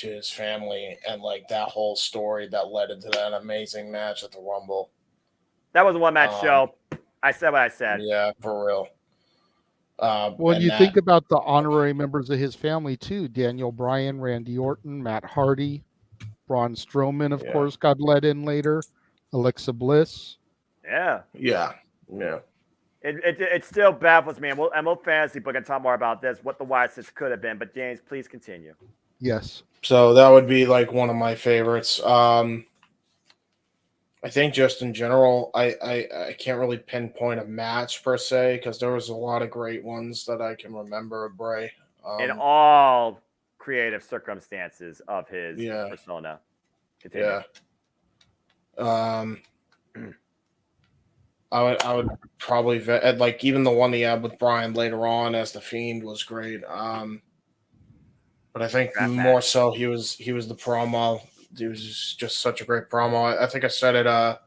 S1: his family, and like that whole story that led into that amazing match at the Rumble.
S2: That was a one-match show. I said what I said.
S1: Yeah, for real.
S3: When you think about the honorary members of his family too, Daniel Bryan, Randy Orton, Matt Hardy, Braun Strowman, of course, got let in later. Alexa Bliss.
S2: Yeah.
S1: It
S2: still baffles me, and we'll fantasy book and talk more about this, what the Wyatts could have been. But James, please continue.
S3: Yes.
S1: So that would be like one of my favorites. I think just in general, I can't really pinpoint a match per se because there was a lot of great ones that I can remember of Bray.
S2: In all creative circumstances of his persona. Continue.
S1: Yeah. I would probably like even the one he had with Bryan later on as the Fiend was great. But I think more so he was the promo. He was just such a great promo. I think I said it. I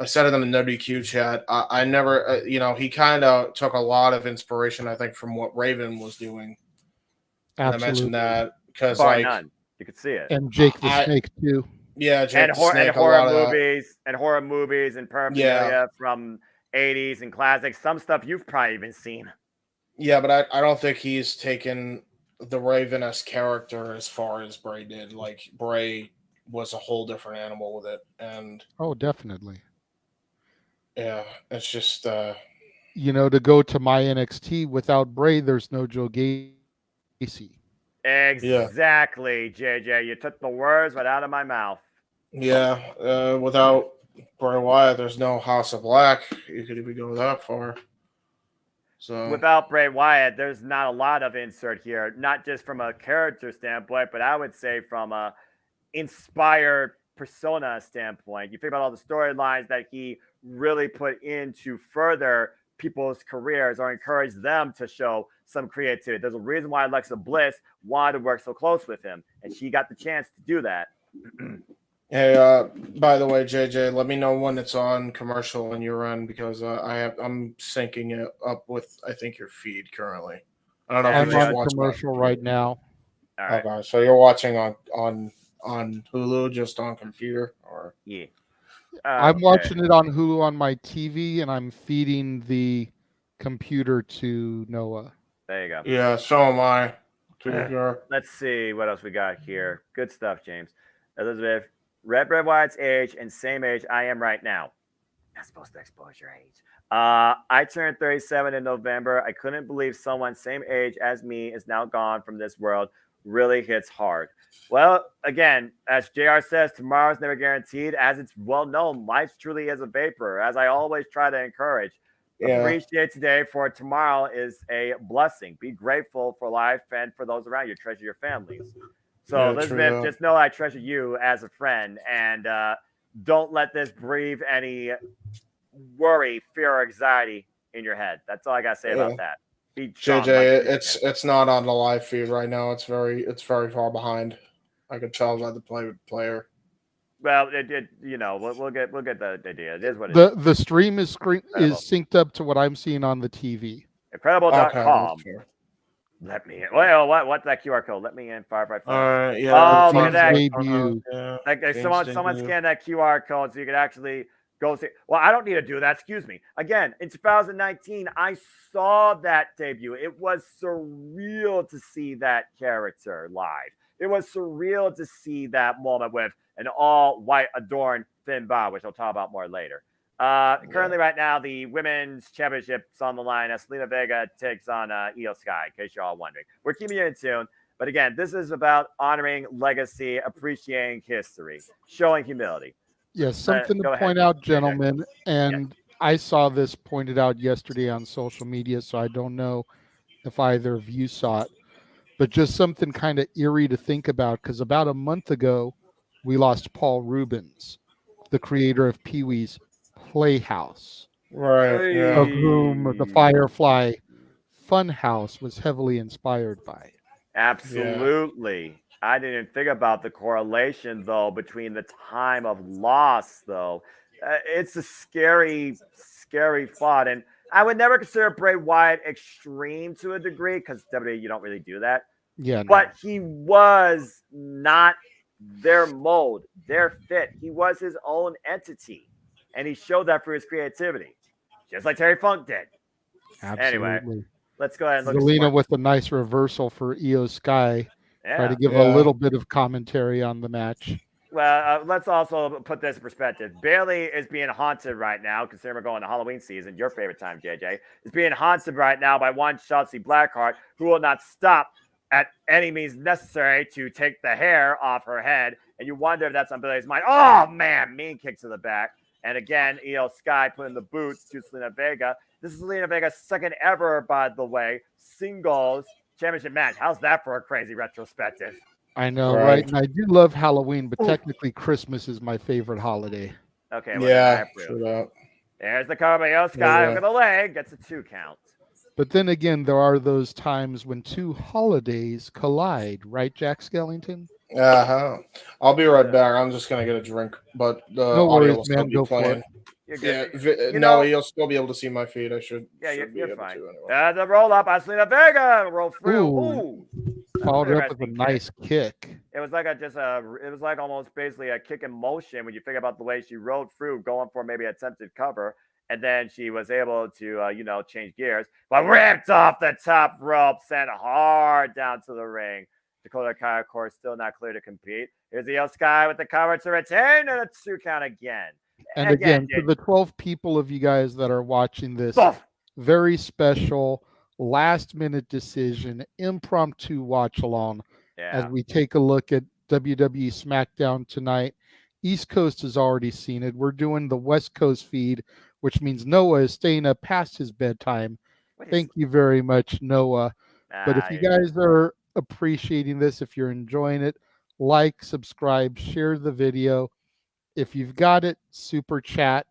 S1: said it in the WQ chat. I never, he kind of took a lot of inspiration, I think, from what Raven was doing.
S3: Absolutely.
S1: And I mentioned that because,
S2: none. You could see it.
S3: And Jake the Snake too.
S1: Yeah, Jake
S2: and
S1: the Snake.
S2: And horror movies and paraphernalia from 80s and classics. Some stuff you've probably even seen.
S1: Yeah, but I don't think he's taken the Raven-esque character as far as Bray did. Like, Bray was a whole different animal with it. And
S3: definitely.
S1: Yeah, it's just
S3: to go to my NXT without Bray, there's no Joe Gacy.
S2: Exactly, JJ. You took the words right out of my mouth.
S1: Yeah, without Bray Wyatt, there's no House of Black. You could even go that far. So
S2: without Bray Wyatt, there's not a lot of insert here, not just from a character standpoint, but I would say from a inspired persona standpoint. You think about all the storylines that he really put into further people's careers or encourage them to show some creativity. There's a reason why Alexa Bliss wanted to work so close with him, and she got the chance to do that.
S1: Hey, by the way, JJ, let me know when it's on commercial on your end because I'm syncing it up with I think your feed currently. I don't know if
S3: I'm on commercial right now.
S2: All right.
S1: Okay, so you're watching on Hulu, just on computer, or
S3: I'm watching it on Hulu on my TV, and I'm feeding the computer to Noah.
S2: There you go.
S1: Yeah, so am I.
S2: Let's see what else we got here. Good stuff, James. Elizabeth, Red Wyatt's age and same age I am right now. Not supposed to expose your age. I turned 37 in November. I couldn't believe someone same age as me is now gone from this world. Really hits hard. Well, again, as JR says, tomorrow's never guaranteed. As it's well known, life truly is a vapor. As I always try to encourage, appreciate today, for tomorrow is a blessing. Be grateful for life and for those around you. Treasure your families. So, Elizabeth, just know I treasure you as a friend, and don't let this breathe any worry, fear, or anxiety in your head. That's all I gotta say about that.
S1: JJ, it's not on the live feed right now. It's very far behind. I could tell by the player.
S2: Well, we'll get the idea. It is what it is.
S3: The stream is synced up to what I'm seeing on the TV.
S2: Incredible.com. Okay, let me in. Well, what's that QR code? Let me in. 555.
S1: Yeah.
S2: Oh, look at that.
S3: Debut.
S2: Someone scan that QR code so you can actually go see. Well, I don't need to do that. Excuse me. Again, in 2019, I saw that debut. It was surreal to see that character live. It was surreal to see that moment with an all-white adorned Finn Balor, which I'll talk about more later. Currently, right now, the women's championship's on the line as Selena Vega takes on Io Sky, in case you're all wondering. We're keeping you in tune. But again, this is about honoring legacy, appreciating history, showing humility.
S3: Yes, something to point out, gentlemen, and I saw this pointed out yesterday on social media, so I don't know if either of you saw it. but just something kind of eerie to think about, because about a month ago, we lost Paul Rubens, the creator of Pee-wee's Playhouse,
S1: Right. Yeah.
S3: of whom the Firefly Funhouse was heavily inspired by.
S2: Absolutely. I didn't even think about the correlation, though, between the time of loss, though. It's a scary, scary thought. And I would never consider Bray Wyatt extreme to a degree because WWE, you don't really do that.
S3: Yeah, no.
S2: But he was not their mold, their fit. He was his own entity. And he showed that through his creativity, just like Terry Funk did.
S3: Absolutely.
S2: Anyway, let's go ahead and look
S3: Zelina
S2: at
S3: with a nice reversal for Io Sky. Try to give
S1: Yeah.
S3: a little bit of commentary on the match.
S2: Well, let's also put this in perspective. Bailey is being haunted right now, considering we're going to Halloween season, your favorite time, JJ, is being haunted right now by one Chelsea Blackheart, who will not stop at any means necessary to take the hair off her head. And you wonder if that's on Bailey's mind. Oh, man, mean kick to the back. And again, Io Sky putting the boots to Zelina Vega. This is Zelina Vega's second ever, by the way, singles championship match. How's that for a crazy retrospective?
S3: I know, right? And I do love Halloween, but technically Christmas is my favorite holiday.
S2: Okay. Well,
S1: Yeah. True that.
S2: There's the cover by Io Sky over the leg. Gets a 2 count.
S3: But then again, there are those times when two holidays collide, right, Jack Skellington?
S1: I'll be right back. I'm just gonna get a drink, but the
S3: No
S1: audio
S3: worries,
S1: will still
S3: man.
S1: be
S3: Go for
S1: playing.
S3: it.
S1: No, you'll still be able to see my feed. I should.
S2: Yeah,
S1: should
S2: you're
S1: be able
S2: fine.
S1: to anyway.
S2: The roll up by Zelina Vega. Roll through.
S3: Ooh. Followed up with a nice kick.
S2: It was like it was like almost basically a kick in motion when you think about the way she rode through, going for maybe attempted cover, and then she was able to, change gears, but ripped off the top rope, sent hard down to the ring. Dakota Kai, of course, still not clear to compete. Here's Io Sky with the cover to retain, and a 2 count again.
S3: And again, for the 12 people of you guys that are watching this, very special last-minute decision, impromptu watch-along as we take a look at WWE Smackdown tonight. East Coast has already seen it. We're doing the West Coast feed, which means Noah is staying up past his bedtime. Thank you very much, Noah. But if you guys are appreciating this, if you're enjoying it, like, subscribe, share the video. If you've got it, super chat,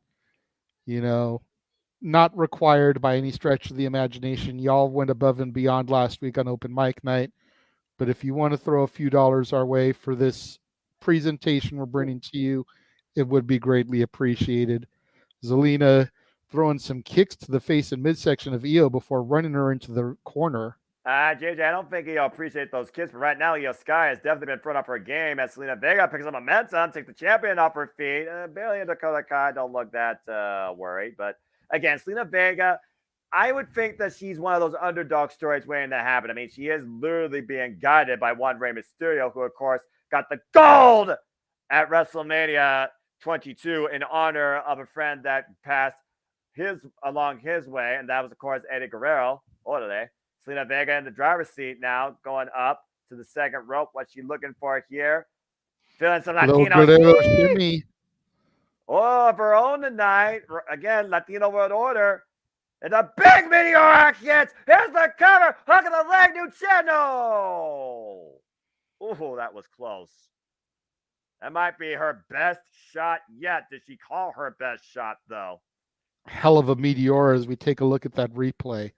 S3: not required by any stretch of the imagination. Y'all went above and beyond last week on open mic night. But if you want to throw a few dollars our way for this presentation we're bringing to you, it would be greatly appreciated. Zelina throwing some kicks to the face and midsection of Io before running her into the corner.
S2: JJ, I don't think he'll appreciate those kicks, but right now, Io Sky has definitely been thrown off her game as Zelina Vega picks up momentum, takes the champion off her feet. Bailey and Dakota Kai don't look that worried, but again, Zelina Vega, I would think that she's one of those underdog stories waiting to happen. I mean, she is literally being guided by one Rey Mysterio, who, of course, got the gold at WrestleMania 22 in honor of a friend that passed along his way, and that was, of course, Eddie Guerrero. Orale. Zelina Vega in the driver's seat now, going up to the second rope. What's she looking for here? Feeling some Latino
S3: shimmy.
S2: Oh, of her own tonight. Again, Latino World Order. And a big meteoric hit. Here's the cover. Hook of the leg, Nuceno. Oh, that was close. That might be her best shot yet. Did she call her best shot, though?
S3: Hell of a meteor as we take a look at that replay.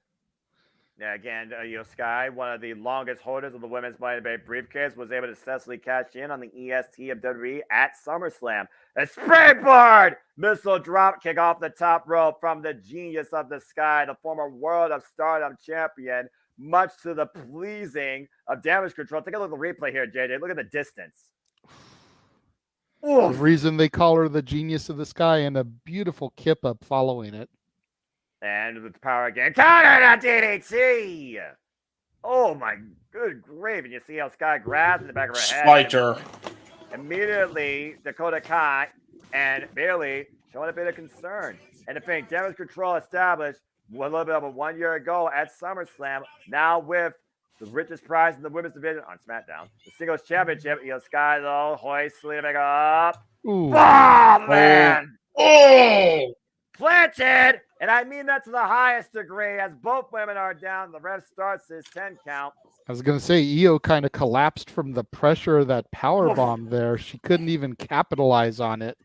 S2: Yeah, again, Io Sky, one of the longest holders of the women's Money in the Bank briefcase, was able to successfully cash in on the EST of WWE at SummerSlam. A springboard missile drop kick off the top rope from the genius of the sky, the former World of Stardom champion, much to the pleasing of Damage Control. Take a look at the replay here, JJ. Look at the distance.
S3: The reason they call her the genius of the sky, and a beautiful kip up following it.
S2: And with the power again, counter to DDT. Oh my good grief! And you see how Sky grabs in the back of her head.
S1: Spider.
S2: Immediately, Dakota Kai and Bailey showing a bit of concern. And the thing, Damage Control established a little bit over 1 year ago at SummerSlam. Now with the richest prize in the women's division on SmackDown, the Singles Championship. Io Sky though hoists Zelina Vega up.
S3: Ooh.
S2: Oh man!
S1: Oh!
S2: Planted, And I mean that to the highest degree, as both women are down. The ref starts his 10 count.
S3: I was going to say, Io kind of collapsed from the pressure of that power bomb there. She couldn't even capitalize on it.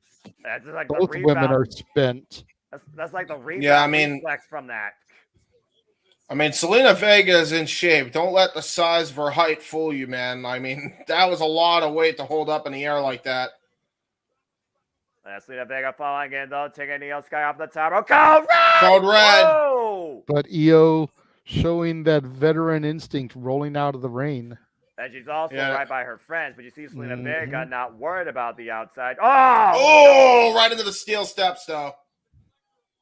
S2: That's just like
S3: Both
S2: the
S3: women
S2: rebound.
S3: are spent.
S2: That's like the rebound
S1: Yeah, I mean,
S2: reflex from that.
S1: I mean, Selena Vega is in shape. Don't let the size of her height fool you, man. I mean, that was a lot of weight to hold up in the air like that.
S2: Selena Vega falling in, though, taking Io Sky off the top. Oh, code red!
S1: Code red!
S2: Whoa!
S3: But Io showing that veteran instinct rolling out of the rain.
S2: And she's also right by her friends, but you see Selena Vega not worried about the outside.
S1: Oh, right into the steel steps, though.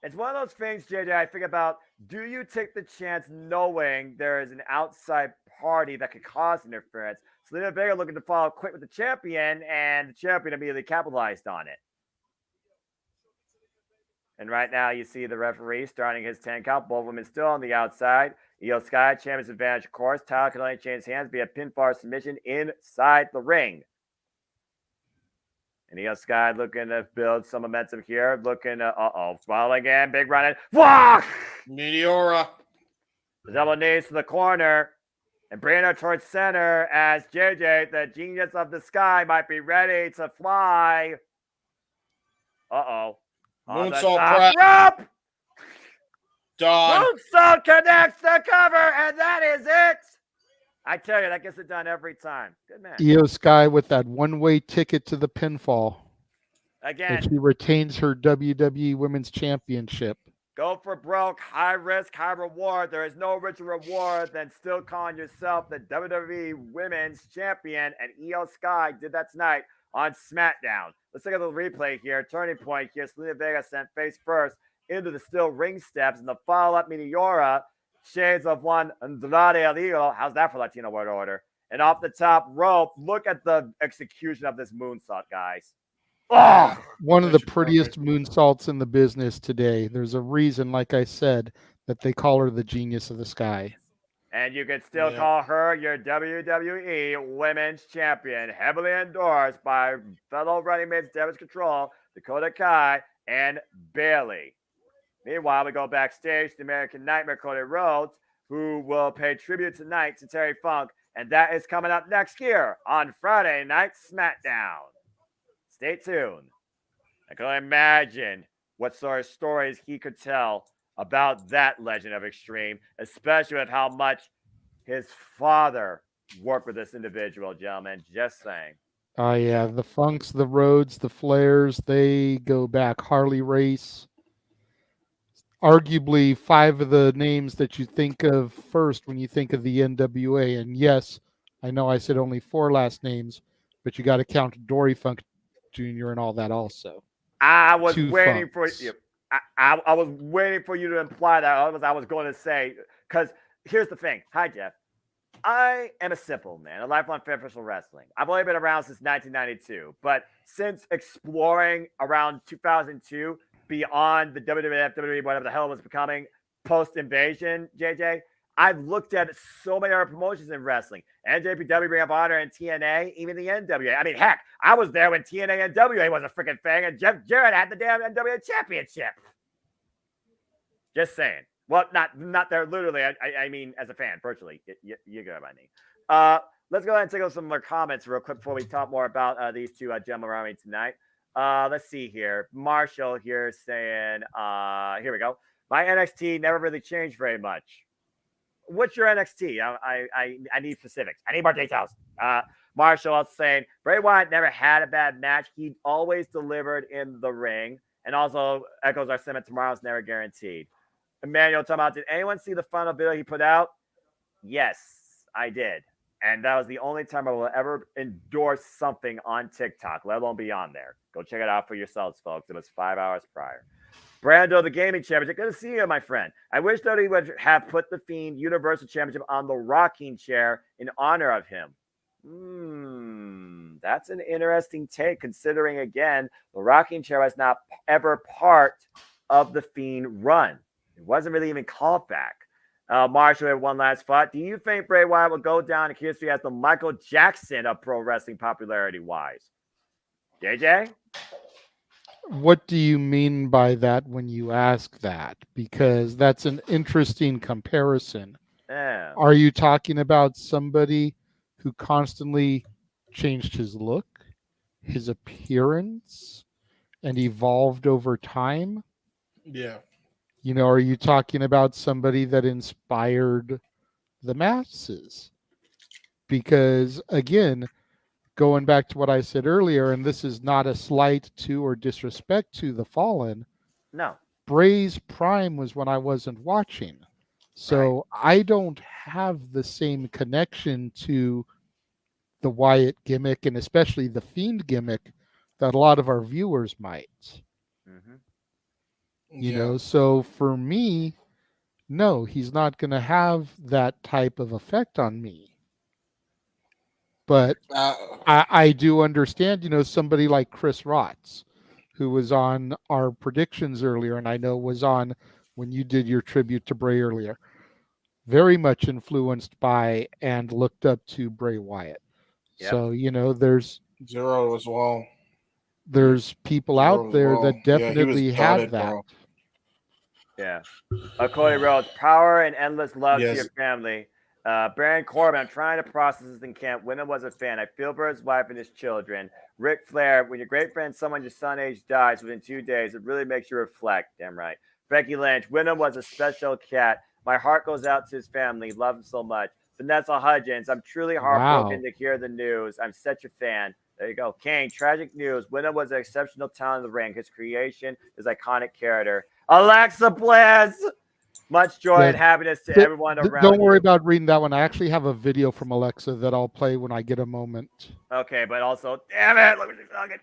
S2: It's one of those things, JJ, I think about, do you take the chance knowing there is an outside party that could cause interference? Selena Vega looking to follow quick with the champion, and the champion immediately capitalized on it. And right now you see the referee starting his 10 count. Both women still on the outside. Io Sky, champion's advantage, of course. Title can only change hands via pinfall submission inside the ring. And Io Sky looking to build some momentum here. Looking to, fall again. Big run in. Fuck!
S1: Meteora.
S2: The double knees to the corner. And bringing her towards center as JJ, the genius of the sky, might be ready to fly.
S1: Moonsault prep.
S2: Rope!
S1: Done.
S2: Moonsault connects the cover, and that is it. I tell you, that gets it done every time. Good man.
S3: Io Sky with that one-way ticket to the pinfall.
S2: Again.
S3: And she retains her WWE Women's Championship.
S2: Go for broke, high risk, high reward. There is no richer reward than still calling yourself the WWE Women's Champion, and Io Sky did that tonight on SmackDown. Let's take a little replay here. Turning point here. Selena Vega sent face first into the steel ring steps, and the follow-up Meteora, shades of one Andrade El Idolo. How's that for Latino word order? And off the top rope, look at the execution of this moonsault, guys.
S3: Oh, one of the prettiest moonsaults in the business today. There's a reason, like I said, that they call her the genius of the sky.
S2: And you can still call her your WWE Women's Champion, heavily endorsed by fellow running mates Damage Control, Dakota Kai, and Bailey. Meanwhile, we go backstage to American Nightmare Cody Rhodes, who will pay tribute tonight to Terry Funk, and that is coming up next year on Friday Night SmackDown. Stay tuned. I can only imagine what sort of stories he could tell about that legend of Extreme, especially with how much his father worked with this individual, gentlemen. Just saying.
S3: Oh, yeah. The Funks, the Rhodes, the Flairs, they go back. Harley Race. Arguably 5 of the names that you think of first when you think of the NWA. And yes, I know I said only 4 last names, but you got to count Dory Funk Jr. and all that also.
S2: I was
S3: 2
S2: waiting
S3: Funks.
S2: for you. I was waiting for you to imply that. I was going to say, because here's the thing. Hi, Jeff. I am a simple man, a lifelong fan of professional wrestling. I've only been around since 1992, but since exploring around 2002 beyond the WWF, WWE, whatever the hell it was becoming post-invasion, JJ, I've looked at so many other promotions in wrestling. NJPW, Ring of Honor, and TNA, even the NWA. I mean, heck, I was there when TNA and NWA was a freaking thing, and Jeff Jarrett had the damn NWA Championship. Just saying. Well, not there literally. I mean, as a fan, virtually. You get what I mean. Let's go ahead and take out some more comments real quick before we talk more about these two gentlemen around me tonight. Let's see here. Marshall here saying, here we go. My NXT never really changed very much. What's your NXT? I need specifics. I need more details. Marshall saying, Bray Wyatt never had a bad match. He always delivered in the ring. And also echoes our sentiment, tomorrow's never guaranteed. Emmanuel talking about, did anyone see the final video he put out? Yes, I did. And that was the only time I will ever endorse something on TikTok, let alone be on there. Go check it out for yourselves, folks. It was 5 hours prior. Brando, the gaming championship. Good to see you, my friend. I wish that he would have put the Fiend Universal Championship on the rocking chair in honor of him. That's an interesting take, considering, again, the rocking chair was not ever part of the Fiend run. It wasn't really even called back. Marshall had one last thought. Do you think Bray Wyatt will go down in history as the Michael Jackson of pro wrestling popularity-wise? JJ?
S3: what do you mean by that when you ask that? Because that's an interesting comparison.
S2: Yeah.
S3: Are you talking about somebody who constantly changed his look, his appearance, and evolved over time?
S1: Yeah.
S3: Are you talking about somebody that inspired the masses? Because again, going back to what I said earlier, and this is not a slight to or disrespect to the Fallen,
S2: No.
S3: Bray's prime was when I wasn't watching. So I don't have the same connection to the Wyatt gimmick and especially the Fiend gimmick that a lot of our viewers might.
S2: Mm-hmm.
S3: So for me, no, he's not going to have that type of effect on me. But I do understand, somebody like Chris Rotz, who was on our predictions earlier, and I know was on when you did your tribute to Bray earlier, very much influenced by and looked up to Bray Wyatt.
S2: Yep.
S3: So, there's
S1: Zero as well.
S3: There's people
S1: Zero
S3: out
S1: as
S3: there
S1: well.
S3: that definitely
S1: he was
S3: have
S1: gutted,
S3: that.
S1: bro.
S2: Yeah. Cody Rhodes, power and endless love to
S1: Yes.
S2: your family. Baron Corbin, I'm trying to process this in camp. Wyndham was a fan. I feel for his wife and his children. Ric Flair, when your great friend, someone your son age dies within 2 days, it really makes you reflect. Damn right. Becky Lynch, Wyndham was a special cat. My heart goes out to his family. Love him so much. Vanessa Hudgens, I'm truly heartbroken to hear the news. I'm such a fan. There you go. Kane, tragic news. Wyndham was an exceptional talent in the ring. His creation, his iconic character. Alexa Bliss, much joy and happiness to everyone around
S3: Don't worry
S2: you.
S3: about reading that one. I actually have a video from Alexa that I'll play when I get a moment.
S2: Okay, but also, damn it, look what she's talking.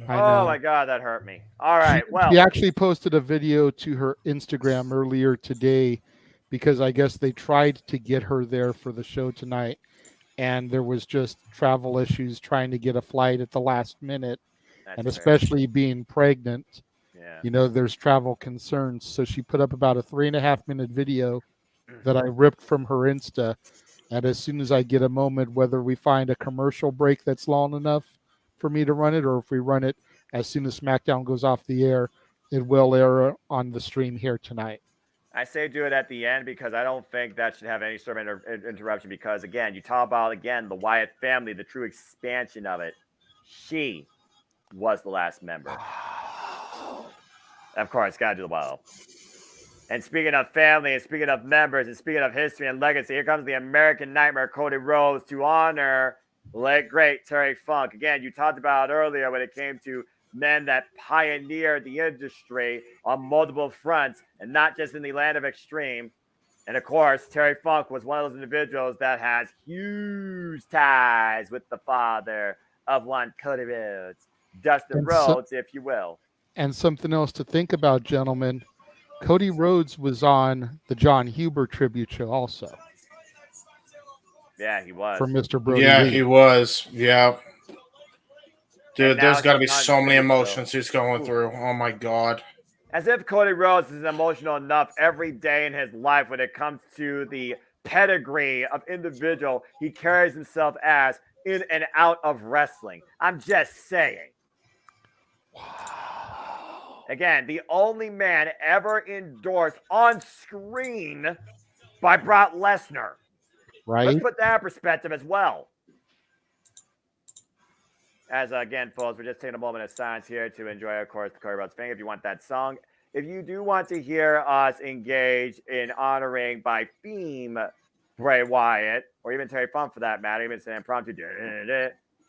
S2: Oh my God, that hurt me. All right, well.
S3: She actually posted a video to her Instagram earlier today because I guess they tried to get her there for the show tonight, and there was just travel issues trying to get a flight at the last minute. And especially being pregnant, there's travel concerns. So she put up about a 3.5-minute video that I ripped from her Insta. And as soon as I get a moment, whether we find a commercial break that's long enough for me to run it, or if we run it as soon as SmackDown goes off the air, it will air on the stream here tonight.
S2: I say do it at the end because I don't think that should have any sort of interruption because, again, you talk about, again, the Wyatt family, the true expansion of it. She was the last member. Of course, got to do the well. And speaking of family, and speaking of members, and speaking of history and legacy, here comes the American Nightmare, Cody Rhodes, to honor late great Terry Funk. Again, you talked about earlier when it came to men that pioneered the industry on multiple fronts, and not just in the land of extreme. And of course, Terry Funk was one of those individuals that has huge ties with the father of one Cody Rhodes, Dustin Rhodes, if you will.
S3: And something else to think about, gentlemen. Cody Rhodes was on the John Huber tribute show also.
S2: Yeah, he was.
S3: For Mr. Brody
S1: Yeah,
S3: Lee.
S1: he was. Yeah. Dude, there's got to be so many emotions he's going through. Oh, my God.
S2: As if Cody Rhodes is emotional enough every day in his life when it comes to the pedigree of individual he carries himself as in and out of wrestling. I'm just saying. Wow. Again, the only man ever endorsed on screen by Brock Lesnar.
S3: Right.
S2: Let's put that in perspective as well. As again, folks, we're just taking a moment of silence here to enjoy, of course, the Cody Rhodes thing. If you want that song, if you do want to hear us engage in honoring by theme Bray Wyatt, or even Terry Funk for that matter, even an impromptu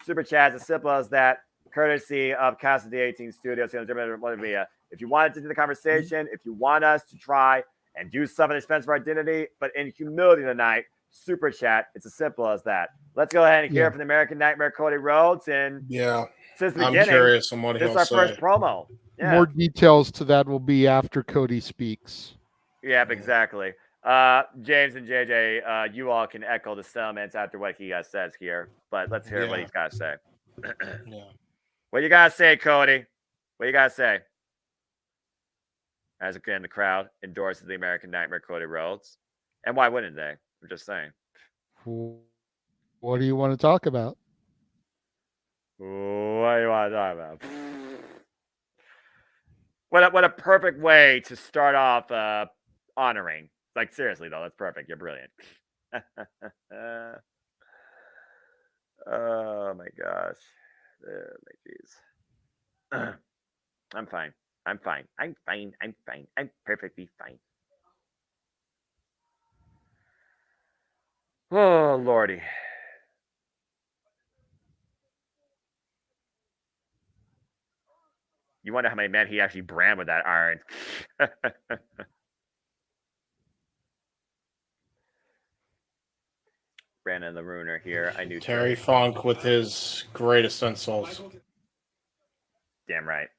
S2: super chat, as simple as that, courtesy of Casa 18 Studios. If you wanted to do the conversation, if you want us to try and do some of the expense for identity, but in humility tonight, super chat. It's as simple as that. Let's go ahead and hear from the American Nightmare, Cody Rhodes. And since the beginning,
S1: I'm curious on what
S2: this is our first promo. Yeah.
S3: More details to that will be after Cody speaks.
S2: Yeah, exactly. James and JJ, you all can echo the sentiments after what he says here, but let's hear what he's got to say. What you got to say, Cody? What you got to say? As again, the crowd endorses the American Nightmare, Cody Rhodes. And why wouldn't they? I'm just saying.
S3: What do you want to talk about?
S2: What do you want to talk about? What a perfect way to start off honoring. Like, seriously, though, that's perfect. You're brilliant. Oh, my gosh. My jeez. I'm fine. I'm fine. I'm fine. I'm fine. I'm perfectly fine. Oh, Lordy. You wonder how many men he actually brand with that iron. Brandon the Ruiner here. I knew
S1: Terry Funk with his greatest insults.
S2: Damn right.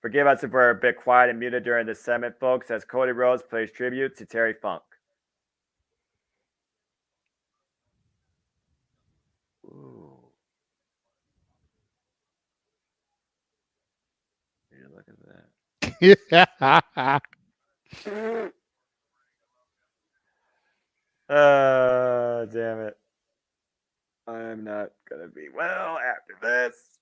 S2: Forgive us if we're a bit quiet and muted during this segment, folks, as Cody Rhodes plays tribute to Terry Funk. Ooh. Look at that. Damn it. I'm not going to be well after this.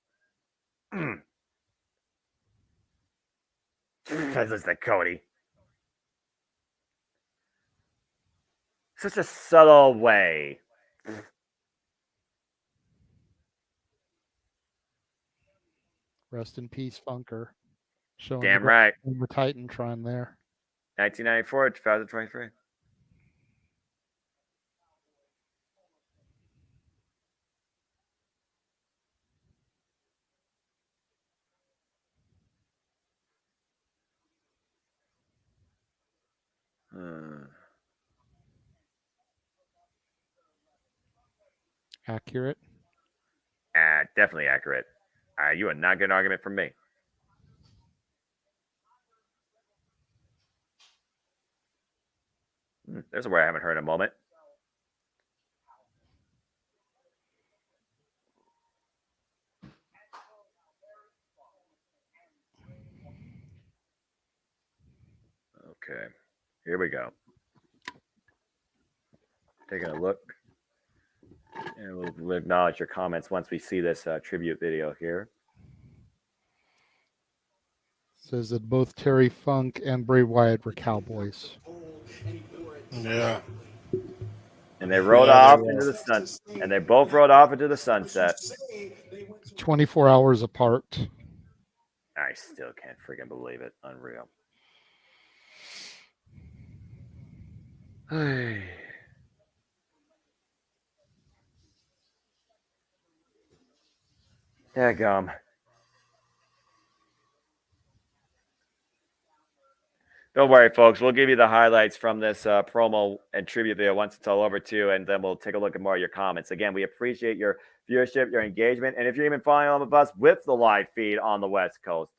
S2: This is the Cody. Such a subtle way.
S3: Rest in peace, Funker. Showing
S2: Damn right.
S3: the Titantron there.
S2: 1994, 2023.
S3: Accurate.
S2: Definitely accurate. You are not getting an argument from me. There's a word I haven't heard in a moment. Okay, here we go. Taking a look. And we'll acknowledge your comments once we see this tribute video here.
S3: Says that both Terry Funk and Bray Wyatt were cowboys.
S1: Yeah.
S2: And they rode off into the sun. And they both rode off into the sunset.
S3: 24 hours apart.
S2: I still can't freaking believe it. Unreal. Daggum. Don't worry, folks. We'll give you the highlights from this promo and tribute video once it's all over, too, and then we'll take a look at more of your comments. Again, we appreciate your viewership, your engagement, and if you're even following all of us with the live feed on the West Coast,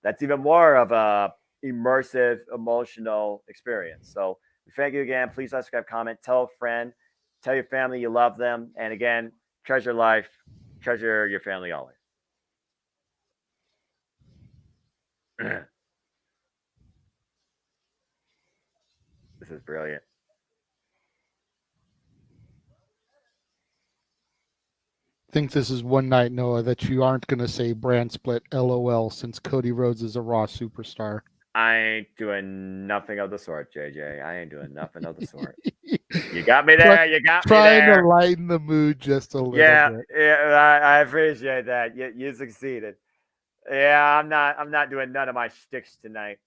S2: that's even more of a immersive, emotional experience. So we thank you again. Please subscribe, comment, tell a friend, tell your family you love them, and again, treasure life, treasure your family always. This is brilliant.
S3: I think this is one night, Noah, that you aren't going to say brand split LOL since Cody Rhodes is a Raw superstar.
S2: I ain't doing nothing of the sort, JJ. I ain't doing nothing of the sort. You got me there. You got me there.
S3: Trying to lighten the mood just a little bit.
S2: Yeah, I appreciate that. You succeeded. Yeah, I'm not doing none of my shticks tonight.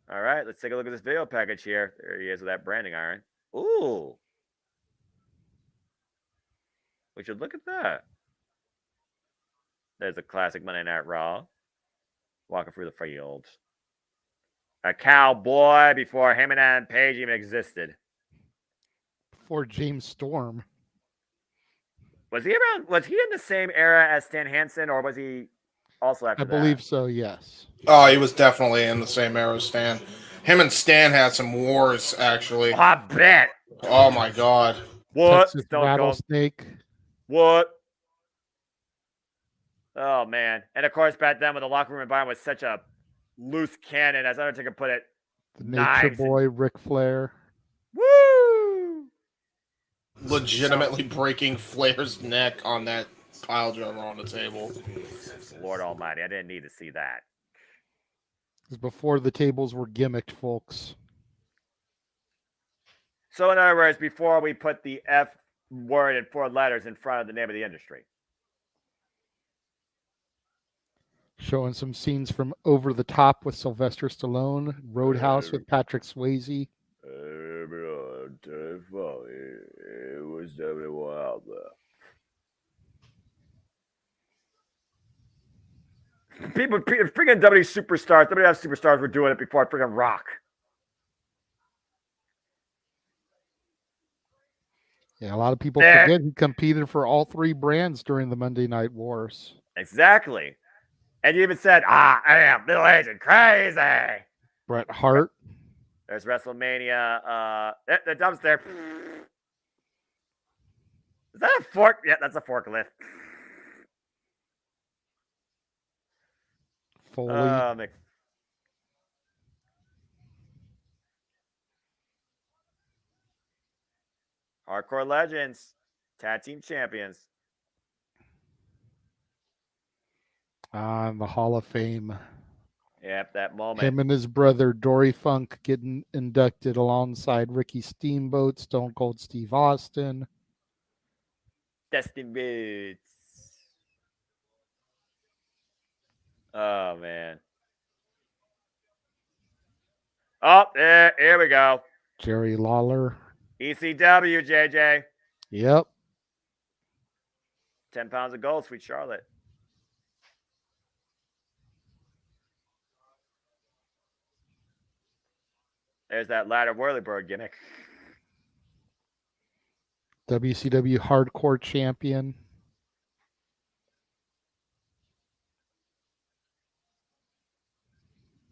S2: All right, let's take a look at this video package here. There he is with that branding iron. Ooh. We should look at that. There's a classic Monday Night Raw. Walking through the field. A cowboy before him and Page even existed.
S3: Before James Storm.
S2: Was he around? Was he in the same era as Stan Hansen, or was he also after that?
S3: I believe so, yes.
S1: Oh, he was definitely in the same era as Stan. Him and Stan had some wars, actually.
S2: I bet.
S1: Oh, my God.
S2: What?
S3: Texas rattlesnake.
S2: What? Oh, man. And, of course, back then when the locker room environment was such a loose cannon, as Undertaker put it.
S3: The Nature Boy, Ric Flair.
S2: Woo!
S1: Legitimately breaking Flair's neck on that pile driver on the table.
S2: Lord Almighty, I didn't need to see that.
S3: It was before the tables were gimmicked, folks.
S2: So in other words, before we put the F word in 4 letters in front of the name of the industry.
S3: Showing some scenes from Over the Top with Sylvester Stallone, Roadhouse with Patrick Swayze.
S2: It was definitely wild there. People, freaking WWE superstars, WWF superstars were doing it before freaking Rock.
S3: Yeah, a lot of people forget he competed for all 3 brands during the Monday Night Wars.
S2: Exactly. And you even said, I am middle-aged crazy.
S3: Bret Hart.
S2: There's WrestleMania. The dumpster. Is that a fork? Yeah, that's a forklift.
S3: Foley.
S2: Hardcore Legends. Tag Team Champions.
S3: In the Hall of Fame.
S2: Yep, that moment.
S3: Him and his brother Dory Funk getting inducted alongside Ricky Steamboat, Stone Cold Steve Austin.
S2: Dustin Rhodes. Oh, man. Oh, here we go.
S3: Jerry Lawler.
S2: ECW, JJ.
S3: Yep.
S2: 10 pounds of gold, Sweet Charlotte. There's that ladder whirlybird gimmick.
S3: WCW Hardcore Champion.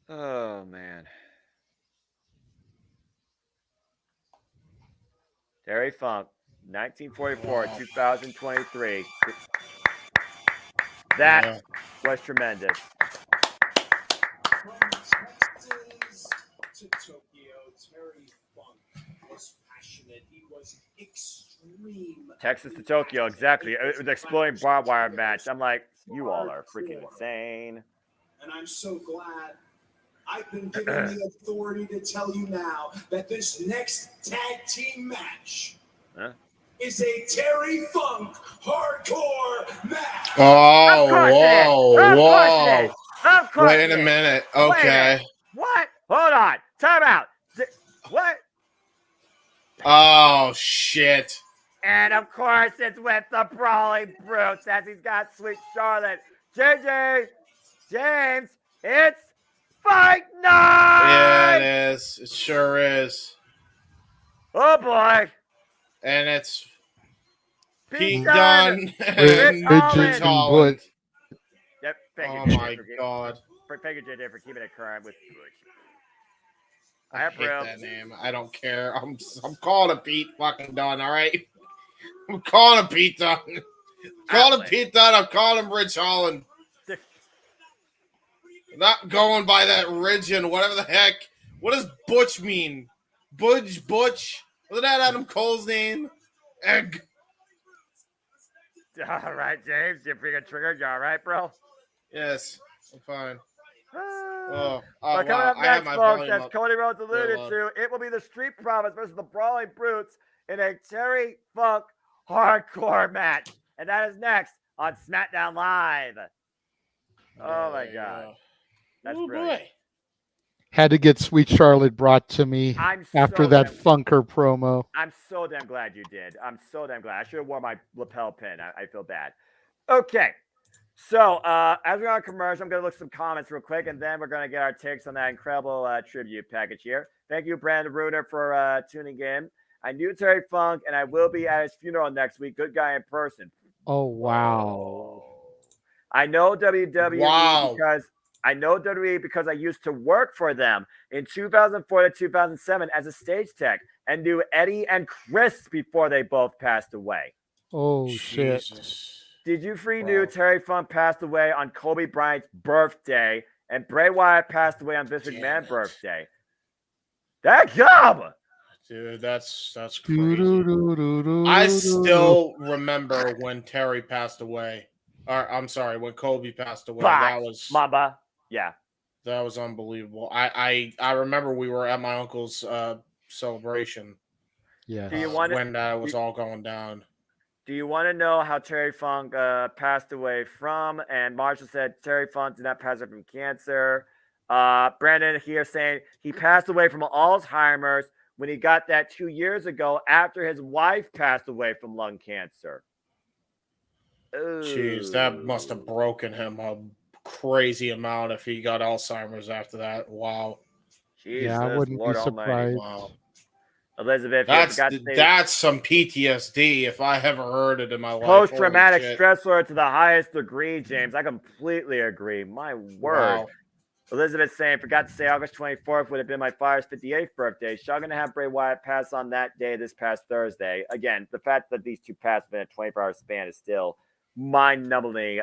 S2: Oh, man. Terry Funk, 1944, 2023. That was tremendous.
S4: To Tokyo, Terry Funk was passionate. He was extreme.
S2: Texas to Tokyo, exactly. It was an exploding barbed wire match. I'm like, you all are freaking insane.
S4: And I'm so glad I've been given the authority to tell you now that this next tag team match is a Terry Funk hardcore match.
S1: Oh,
S2: whoa. Of course
S1: Wait a minute. Okay.
S2: What? Hold on. Time out. What?
S1: Oh, shit.
S2: And of course, it's with the Brawling Brutes as he's got Sweet Charlotte. JJ, James, it's fight night!
S1: Yeah, it is. It sure is.
S2: Oh, boy.
S1: And it's
S2: Pete
S1: Dunne
S2: and
S1: Rich
S2: Holland.
S1: Holland.
S2: Yep, thank
S1: Oh,
S2: you,
S1: my God.
S2: Thank you, JJ, for keeping it current with Bush.
S1: I hate that name. I don't care. I'm calling it Pete fucking Dunne, all right? I'm calling him Pete Dunne. Calling him Pete Dunne. I'm calling him Rich Holland. Not going by that Ridgeon, whatever the heck. What does Butch mean? Butch? Wasn't that Adam Cole's name? Egg.
S2: All right, James, you freaking triggered. You all right, bro?
S1: Yes, I'm fine.
S2: Well, coming up next, folks, as Cody Rhodes alluded to, it will be the Street Profits versus the Brawling Brutes in a Terry Funk hardcore match. And that is next on SmackDown Live. Oh, my God. That's brilliant.
S1: Boy.
S3: Had to get Sweet Charlotte brought to me after that Funker promo.
S2: I'm so damn glad you did. I'm so damn glad. I should have worn my lapel pin. I feel bad. Okay. So, as we're on commercial, I'm going to look at some comments real quick, and then we're going to get our takes on that incredible tribute package here. Thank you, Brandon Ruder, for tuning in. I knew Terry Funk, and I will be at his funeral next week. Good guy in person.
S3: Oh, wow.
S2: I know WWE because I used to work for them in 2004 to 2007 as a stage tech and knew Eddie and Chris before they both passed away.
S3: Oh,
S1: Jesus.
S3: shit.
S2: Did you knew Terry Funk passed away on Kobe Bryant's birthday and Bray Wyatt passed away on Vince McMahon's birthday? That job!
S1: Dude, that's crazy. I still remember when Terry passed away. Or I'm sorry, when Kobe passed away.
S2: Box, Mamba. Yeah.
S1: That was unbelievable. I remember we were at my uncle's celebration.
S3: Yeah.
S2: Do you want
S1: when that was all going down?
S2: Do you want to know how Terry Funk passed away from? And Marshall said Terry Funk did not pass away from cancer. Brandon here saying he passed away from Alzheimer's when he got that 2 years ago after his wife passed away from lung cancer.
S1: Jeez, that must have broken him a crazy amount if he got Alzheimer's after that. Wow.
S2: Jesus,
S3: yeah, I wouldn't
S2: Lord
S3: be surprised.
S1: Wow.
S2: Elizabeth,
S1: that's some PTSD if I ever heard it in my life.
S2: Post-traumatic stress disorder to the highest degree, James. I completely agree. My word.
S1: Wow.
S2: Elizabeth saying, forgot to say August 24th would have been my father's 58th birthday. Shall going to have Bray Wyatt pass on that day this past Thursday. Again, the fact that these two passed within a 24-hour span is still mind-numbingly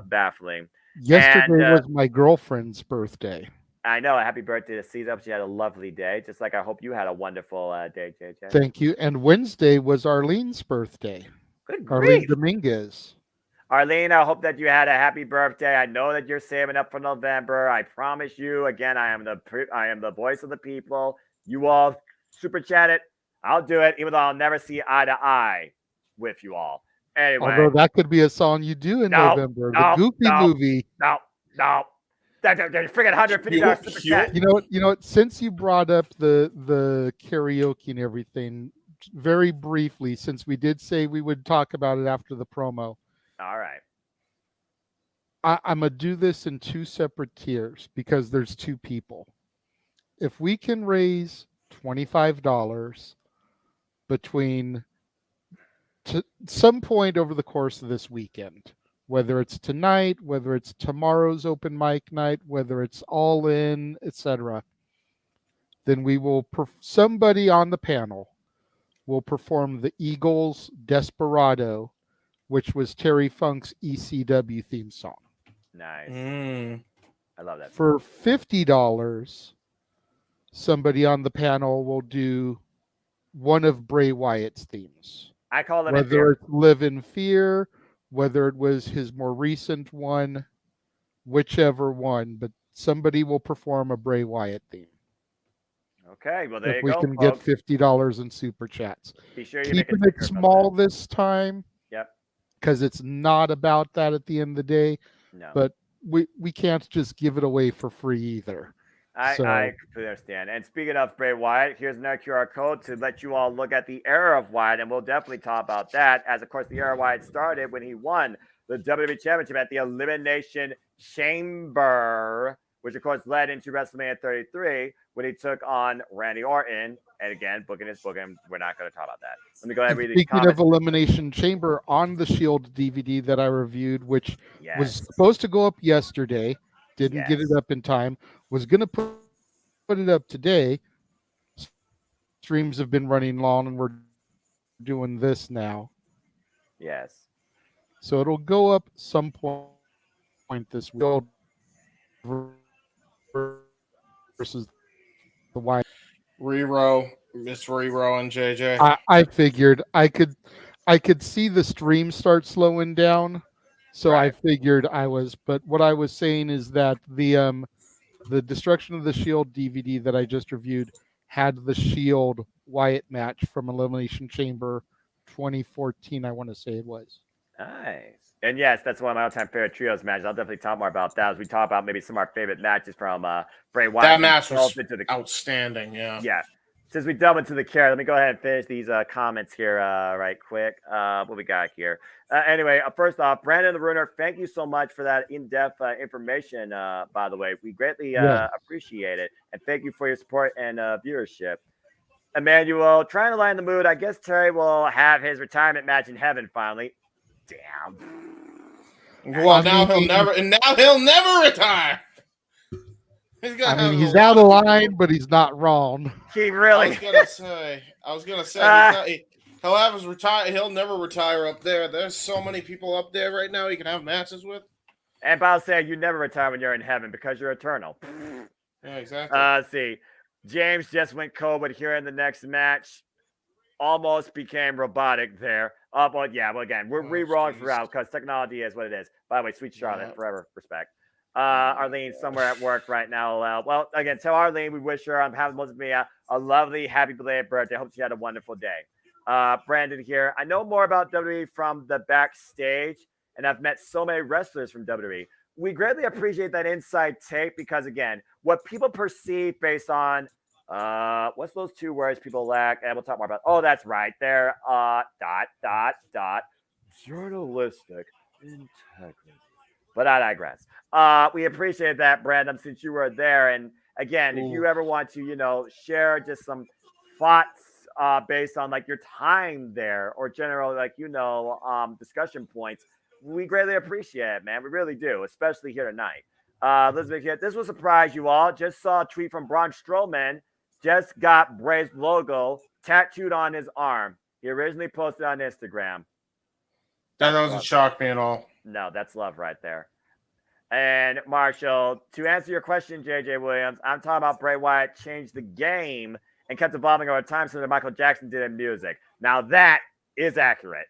S2: baffling.
S3: Yesterday was my girlfriend's birthday.
S2: I know. Happy birthday to Caesar. Hope she had a lovely day. Just like I hope you had a wonderful day, JJ.
S3: Thank you. And Wednesday was Arlene's birthday.
S2: Good
S3: Arlene
S2: grief.
S3: Dominguez.
S2: Arlene, I hope that you had a happy birthday. I know that you're saving up for November. I promise you. Again, I am the voice of the people. You all super chat it. I'll do it, even though I'll never see eye to eye with you all. Anyway,
S3: although that could be a song you do in November. The Goofy movie.
S2: No. That's freaking $150 super chat.
S3: You know what? Since you brought up the karaoke and everything, very briefly, since we did say we would talk about it after the promo.
S2: All right.
S3: I'm going to do this in two separate tiers because there's two people. If we can raise $25 between some point over the course of this weekend, whether it's tonight, whether it's tomorrow's open mic night, whether it's all in, etc., then we will somebody on the panel will perform the Eagles' Desperado, which was Terry Funk's ECW theme song.
S2: Nice. I love that.
S3: For $50, somebody on the panel will do one of Bray Wyatt's themes.
S2: I call them
S3: whether it's Live in Fear, whether it was his more recent one, whichever one, but somebody will perform a Bray Wyatt theme.
S2: Okay, well there
S3: if
S2: you go.
S3: We can
S2: folks.
S3: get $50 in super chats.
S2: Be sure you
S3: keeping it small this time.
S2: Yep.
S3: Because it's not about that at the end of the day.
S2: No.
S3: But we can't just give it away for free either.
S2: I completely understand. And speaking of Bray Wyatt, here's another QR code to let you all look at the era of Wyatt, and we'll definitely talk about that. As of course, the era of Wyatt started when he won the WWE Championship at the Elimination Chamber, which of course led into WrestleMania 33 when he took on Randy Orton. And again, booking. We're not going to talk about that. Let me go ahead and read these comments.
S3: Speaking of Elimination Chamber, on the Shield DVD that I reviewed, which was supposed to go up yesterday, didn't get it up in time, was going to put it up today. Streams have been running long, and we're doing this now.
S2: Yes.
S3: So it'll go up some point this week versus the Wyatt.
S1: Miss Rero and JJ.
S3: I figured I could see the stream start slowing down, so I figured but what I was saying is that the Destruction of the Shield DVD that I just reviewed had the Shield Wyatt match from Elimination Chamber 2014, I want to say it was.
S2: Nice. And yes, that's one of my all-time favorite trios matches. I'll definitely talk more about that as we talk about maybe some of our favorite matches from Bray Wyatt.
S1: That match was outstanding, yeah.
S2: Yeah. Since we delve into the care, let me go ahead and finish these comments here right quick. What we got here? Anyway, first off, Brandon the Ruiner, thank you so much for that in-depth information, by the way. We greatly appreciate it. And thank you for your support and viewership. Emmanuel, trying to lighten the mood. I guess Terry will have his retirement match in heaven finally. Damn.
S1: Well, now he'll never retire.
S3: He's out of line, but he's not wrong.
S2: He really.
S1: I was gonna say he'll have his retire. He'll never retire up there. There's so many people up there right now he can have matches with.
S2: And I'll say you never retire when you're in heaven because you're eternal.
S1: Yeah, exactly.
S2: Let's see. James just went COVID here in the next match. Almost became robotic there. Well, yeah. Well, again, we're re-rolling throughout because technology is what it is. By the way, sweet Charlotte, forever respect. Arlene somewhere at work right now. Well, again, tell Arlene we wish her on behalf of most of me a lovely, happy belated birthday. Hope she had a wonderful day. Brandon here. I know more about WWE from the backstage, and I've met so many wrestlers from WWE. We greatly appreciate that inside take because, again, what people perceive based on what's those two words people lack? And we'll talk more about. Oh, that's right. They're journalistic integrity. But I digress. We appreciate that, Brandon, since you were there. And again, if you ever want to, share just some thoughts based on like your time there or general, discussion points, we greatly appreciate it, man. We really do, especially here tonight. This will surprise you all. Just saw a tweet from Braun Strowman. Just got Bray's logo tattooed on his arm. He originally posted on Instagram.
S1: That doesn't shock me at all.
S2: No, that's love right there. And Marshall, to answer your question, JJ Williams, I'm talking about Bray Wyatt changed the game and kept evolving over time similar to Michael Jackson did in music. Now that is accurate.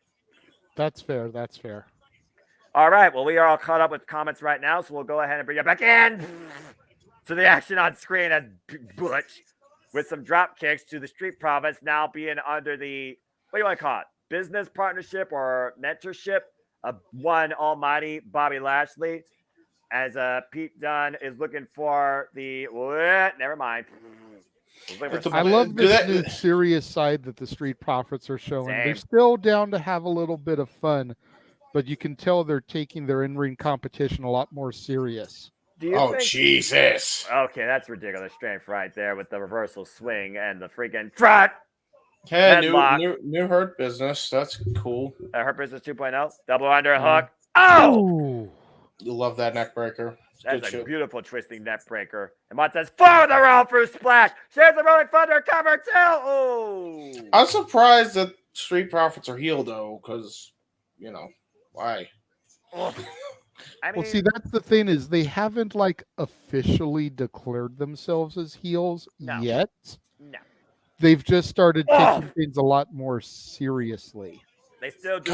S3: That's fair. That's fair.
S2: All right. Well, we are all caught up with comments right now, so we'll go ahead and bring you back in to the action on screen as Butch with some drop kicks to the Street Profits now being under the, what do you want to call it? Business partnership or mentorship of one almighty Bobby Lashley, as Pete Dunne is looking for the never mind.
S3: I love this new serious side that the Street Profits are showing. They're still down to have a little bit of fun, but you can tell they're taking their in-ring competition a lot more serious.
S1: Jesus.
S2: Okay, that's ridiculous strength right there with the reversal swing and the freaking trot.
S1: Hey, new Hurt Business. That's cool.
S2: Hurt Business 2.0. Double underhook. Oh!
S1: You love that neck breaker.
S2: That's a beautiful twisting neck breaker. And Montez for the roll through splash. Shares the Rolling Thunder cover too. Oh!
S1: I'm surprised that Street Profits are heel though, because why?
S3: Well, see, that's the thing is they haven't officially declared themselves as heels yet.
S2: No.
S3: They've just started taking things a lot more seriously.
S2: They still do.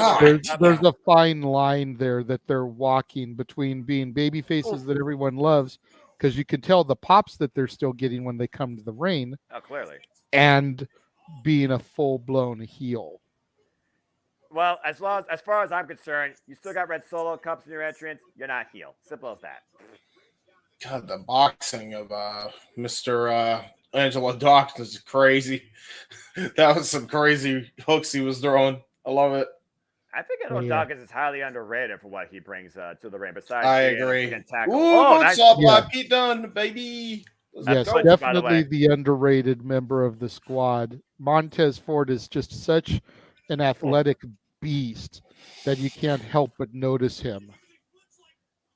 S3: There's a fine line there that they're walking between being baby faces that everyone loves, because you can tell the pops that they're still getting when they come to the ring.
S2: Oh, clearly.
S3: And being a full-blown heel.
S2: Well, as far as I'm concerned, you still got red solo cups in your entrance. You're not heel. Simple as that.
S1: God, the boxing of Mr. Angelo Dawkins is crazy. That was some crazy hooks he was throwing. I love it.
S2: I think Angelo Dawkins is highly underrated for what he brings to the ring. Besides,
S1: I agree.
S2: Nice.
S1: By Pete Dunne, baby.
S3: Yes, definitely the underrated member of the squad. Montez Ford is just such an athletic beast that you can't help but notice him.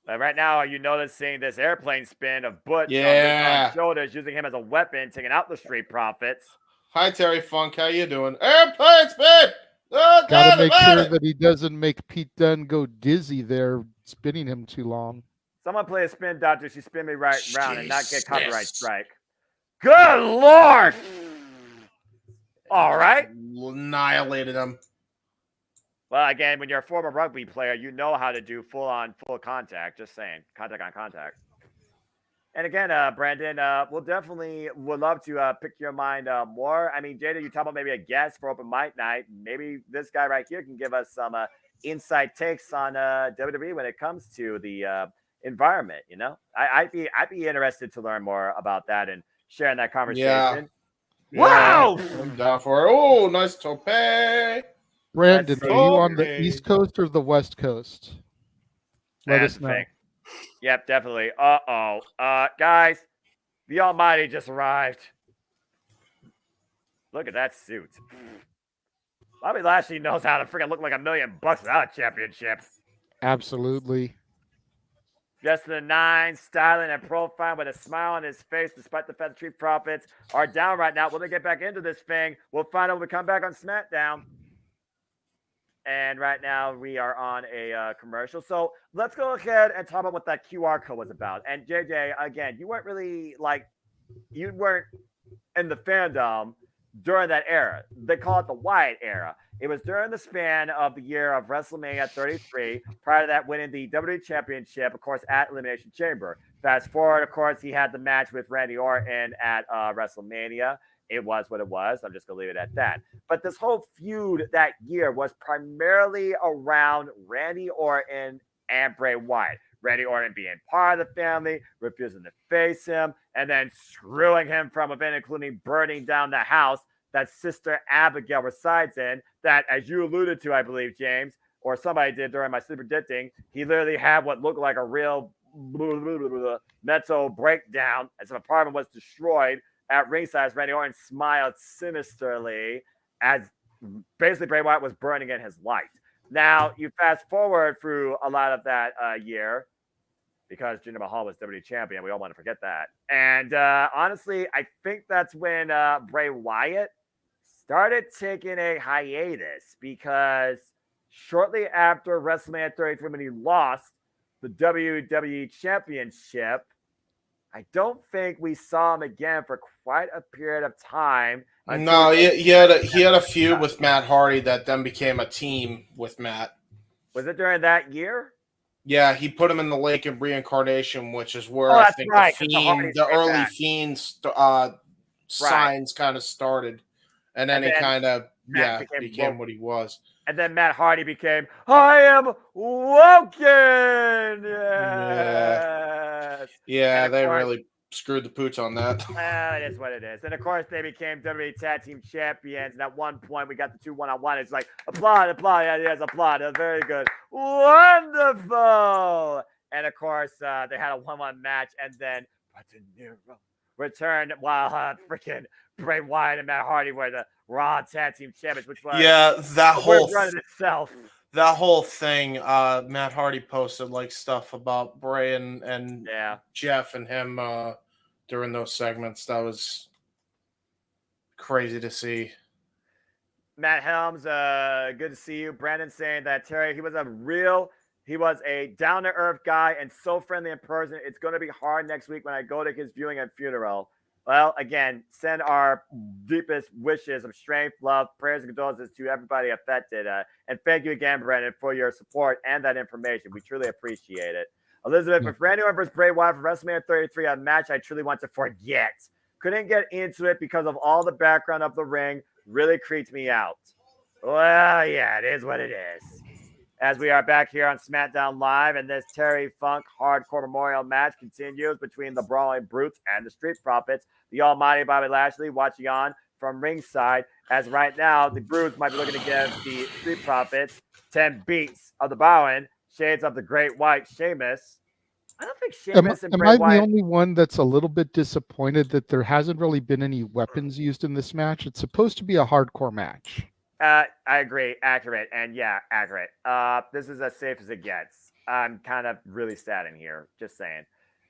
S2: Right now, are you noticing this airplane spin of Butch on his shoulders, using him as a weapon, taking out the Street Profits?
S1: Hi, Terry Funk. How you doing? Airplane spin!
S3: Gotta make sure that he doesn't make Pete Dunne go dizzy there, spinning him too long.
S2: Someone play a spin doctor. She spin me right round and not get copyright strike. Good Lord! All right.
S1: Annihilated him.
S2: Well, again, when you're a former rugby player, you know how to do full contact. Just saying. Contact on contact. And again, Brandon, would love to pick your mind more. I mean, Jada, you talk about maybe a guest for open mic night. Maybe this guy right here can give us some inside takes on WWE when it comes to the environment. I'd be interested to learn more about that and sharing that conversation.
S1: Yeah.
S2: Wow!
S1: I'm down for it. Oh, nice tope.
S3: Brandon, are you on the East Coast or the West Coast? Let us know.
S2: Yep, definitely. Guys, the Almighty just arrived. Look at that suit. Bobby Lashley knows how to freaking look like $1 million without a championship.
S3: Absolutely.
S2: Just the 9, styling and profile with a smile on his face, despite the fact the Street Profits are down right now. Will they get back into this thing? We'll find out when we come back on SmackDown. And right now we are on a commercial. So let's go ahead and talk about what that QR code was about. And JJ, again, you weren't in the fandom during that era. They call it the Wyatt era. It was during the span of the year of WrestleMania 33. Prior to that, winning the WWE Championship, of course, at Elimination Chamber. Fast forward, of course, he had the match with Randy Orton at WrestleMania. It was what it was. I'm just going to leave it at that. But this whole feud that year was primarily around Randy Orton and Bray Wyatt. Randy Orton being part of the family, refusing to face him, and then screwing him from event, including burning down the house that Sister Abigail resides in. That, as you alluded to, I believe, James, or somebody did during my sleep predicting, he literally had what looked like a real mental breakdown as an apartment was destroyed at ringside. Randy Orton smiled sinisterly as basically Bray Wyatt was burning in his light. Now, you fast forward through a lot of that year, because Jinder Mahal was WWE champion. We all want to forget that. And honestly, I think that's when Bray Wyatt started taking a hiatus, because shortly after WrestleMania 33, when he lost the WWE Championship, I don't think we saw him again for quite a period of time.
S1: No, he had a feud with Matt Hardy that then became a team with Matt.
S2: Was it during that year?
S1: Yeah, he put him in the Lake of Reincarnation, which is where I think the early Fiends signs kind of started. And then he kind of became what he was.
S2: And then Matt Hardy became, I am woken. Yes.
S1: Yeah, they really screwed the pooch on that.
S2: It is what it is. And of course, they became WWE Tag Team Champions. And at one point, we got the 2 1-on-1. It's like, applaud. Yeah, yes, applaud. That's very good. Wonderful. And of course, they had a 1-1 match. And then returned while freaking Bray Wyatt and Matt Hardy were the Raw Tag Team Champions, which was
S1: that whole
S2: itself.
S1: That whole thing, Matt Hardy posted like stuff about Bray and Jeff and him during those segments. That was crazy to see.
S2: Matt Helms, good to see you. Brandon saying that Terry, he was a down-to-earth guy and so friendly in person. It's going to be hard next week when I go to his viewing and funeral. Well, again, send our deepest wishes of strength, love, prayers, and condolences to everybody affected. And thank you again, Brandon, for your support and that information. We truly appreciate it. Elizabeth, with Randy Orton versus Bray Wyatt for WrestleMania 33, a match I truly want to forget. Couldn't get into it because of all the background of the ring. Really creeped me out. Well, yeah, it is what it is. As we are back here on SmackDown Live, and this Terry Funk Hardcore Memorial match continues between the Brawling Brutes and the Street Profits. The almighty Bobby Lashley watching on from ringside, as right now the Brutes might be looking to give the Street Profits 10 beats of the Bowen, shades of the Great White Sheamus. I don't think Sheamus and Bray Wyatt...
S3: Am I the only one that's a little bit disappointed that there hasn't really been any weapons used in this match? It's supposed to be a hardcore match.
S2: I agree. Accurate. And yeah, accurate. This is as safe as it gets. I'm kind of really sad in here. Just saying.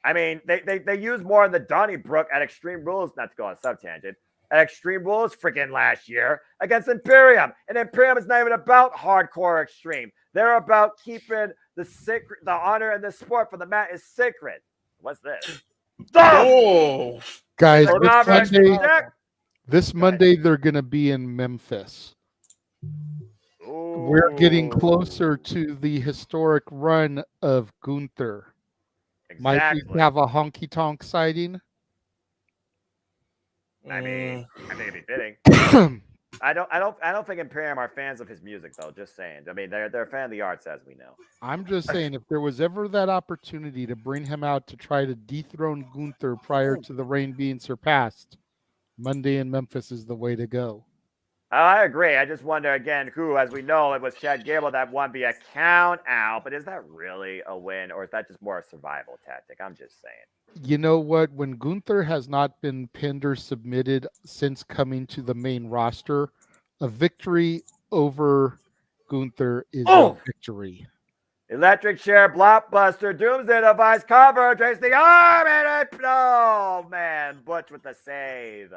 S2: I mean, they use more in the Donnybrook at Extreme Rules, not to go on a sub-tangent, at Extreme Rules freaking last year against Imperium. And Imperium is not even about hardcore extreme. They're about keeping the honor and the sport for the mat is sacred. What's this?
S1: Oh!
S3: Guys, this Monday they're going to be in Memphis. Ooh. We're getting closer to the historic run of Gunther.
S2: Exactly.
S3: Might we have a honky tonk sighting?
S2: I mean, I think it'd be fitting. I don't think Imperium are fans of his music, though. Just saying. I mean, they're a fan of the arts, as we know.
S3: I'm just saying, if there was ever that opportunity to bring him out to try to dethrone Gunther prior to the reign being surpassed, Monday in Memphis is the way to go.
S2: I agree. I just wonder again who, as we know, it was Chad Gable that won via count out. But is that really a win, or is that just more a survival tactic? I'm just saying.
S3: You know what? When Gunther has not been pinned or submitted since coming to the main roster, a victory over Gunther is a victory.
S2: Electric chair, blockbuster, doomsday device, cover, trace the arm, and oh man, Butch with the save.